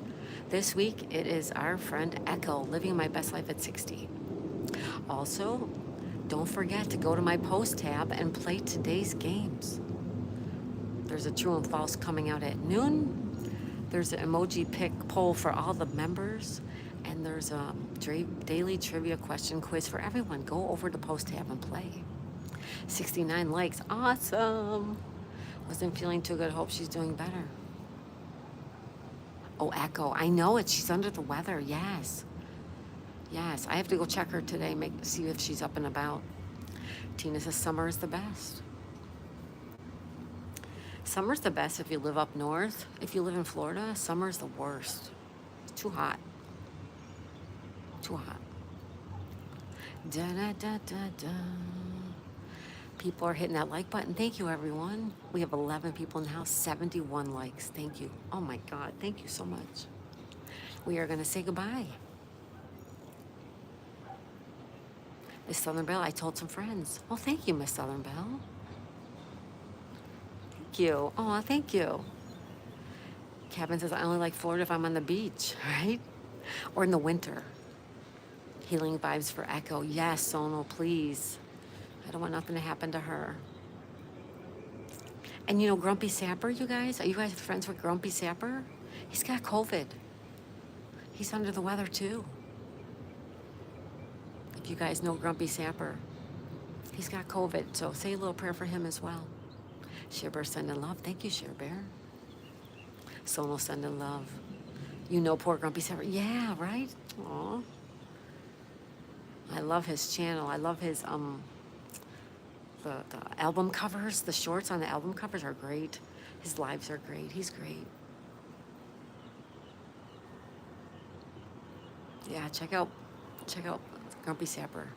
This week, it is our friend Echo, Living My Best Life at 60. Also, don't forget to go to my post tab and play today's games. There's a true and false coming out at noon. There's an emoji pick poll for all the members. And there's a daily trivia question quiz for everyone. Go over to post tab and play. 69 likes. Awesome. Wasn't feeling too good. Hope she's doing better. Oh, Echo. I know it. She's under the weather. Yes. Yes. I have to go check her today, see if she's up and about. Tina says summer is the best. Summer's the best if you live up north. If you live in Florida, summer's the worst. It's too hot. Too hot. Da da da da da. People are hitting that like button. Thank you, everyone. We have 11 people in the house, 71 likes. Thank you. Oh my God, thank you so much. We are gonna say goodbye. Miss Southern Belle, I told some friends. Oh, thank you, Miss Southern Belle. Thank you. Oh, thank you. Kevin says, I only like Florida if I'm on the beach, right? Or in the winter. Healing vibes for Echo. Yes, Sonal, please. I don't want nothing to happen to her. And you know, Grumpy Sapper, you guys? Are you guys friends with Grumpy Sapper? He's got COVID. He's under the weather too. If you guys know Grumpy Sapper, he's got COVID. So say a little prayer for him as well. Share Bear sending love. Thank you, Share Bear. Sonal sending love. You know poor Grumpy Sapper. Yeah, right? Aw. I love his channel. I love his the album covers, the shorts on the album covers are great. His lives are great. He's great. Yeah, check out Grumpy Sapper.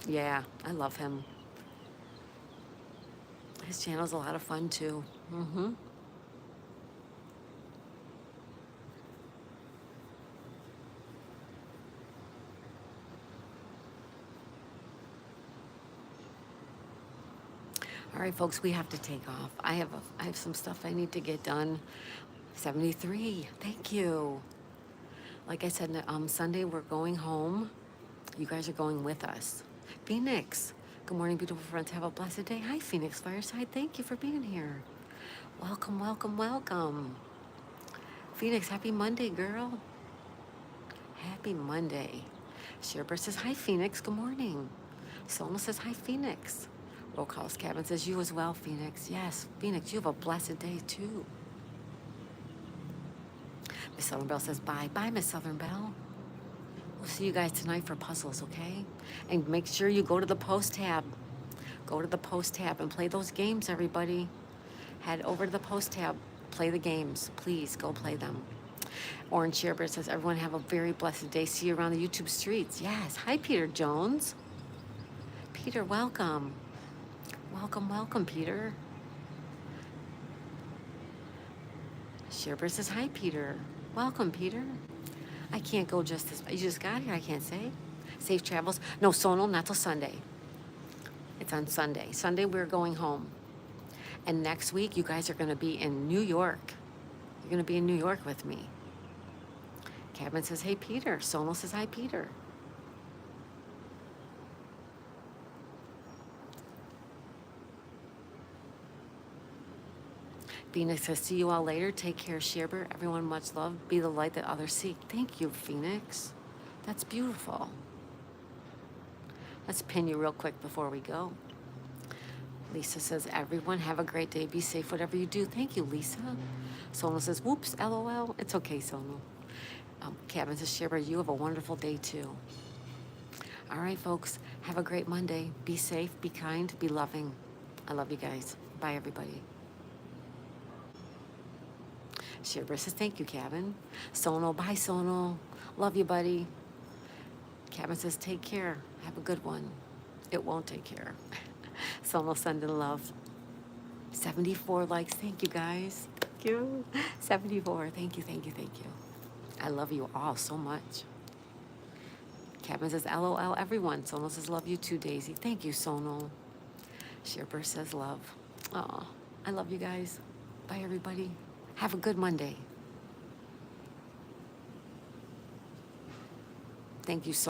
Yeah, I love him. His channel's a lot of fun too. Mm-hmm. All right, folks, we have to take off. I have some stuff I need to get done. 73. Thank you. Like I said, Sunday we're going home. You guys are going with us. Phoenix. Good morning, beautiful friends. Have a blessed day. Hi, Phoenix Fireside. Thank you for being here. Welcome, welcome, welcome. Phoenix, happy Monday, girl. Happy Monday. Sherbert says, hi, Phoenix. Good morning. Sona says, hi, Phoenix. Roll calls. Cabin says, you as well, Phoenix. Yes, Phoenix, you have a blessed day, too. Miss Southern Belle says, bye. Bye, Miss Southern Belle. We'll see you guys tonight for puzzles, okay? And make sure you go to the post tab. Go to the post tab and play those games, everybody. Head over to the post tab. Play the games. Please, go play them. Orange Sherbert says, everyone have a very blessed day. See you around the YouTube streets. Yes. Hi, Peter Jones. Peter, welcome. Welcome, welcome, Peter. Sherbert says, hi, Peter. Welcome, Peter. I can't go just this. You just got here, I can't say. Safe travels. No, Sonal, not till Sunday. It's on Sunday. Sunday, we're going home. And next week, you guys are going to be in New York. You're going to be in New York with me. Kevin says, hey, Peter. Sonal says, hi, Peter. Phoenix says, see you all later. Take care, Sherbert. Everyone, much love. Be the light that others seek. Thank you, Phoenix. That's beautiful. Let's pin you real quick before we go. Lisa says, everyone have a great day. Be safe, whatever you do. Thank you, Lisa. Sonal says, whoops, LOL. It's okay, Sonal. Kevin says, Shara, you have a wonderful day too. All right, folks, have a great Monday. Be safe, be kind, be loving. I love you guys. Bye, everybody. Shara says, thank you, Kevin. Sonal, bye, Sonal. Love you, buddy. Kevin says, take care. Have a good one. It won't take care. Sonal sending love. 74 likes. Thank you, guys. Thank you. 74. Thank you, thank you, thank you. I love you all so much. Kevin says, LOL, everyone. Sonal says, love you too, Daisy. Thank you, Sonal. Shirper says, love. Oh, I love you guys. Bye, everybody. Have a good Monday. Thank you so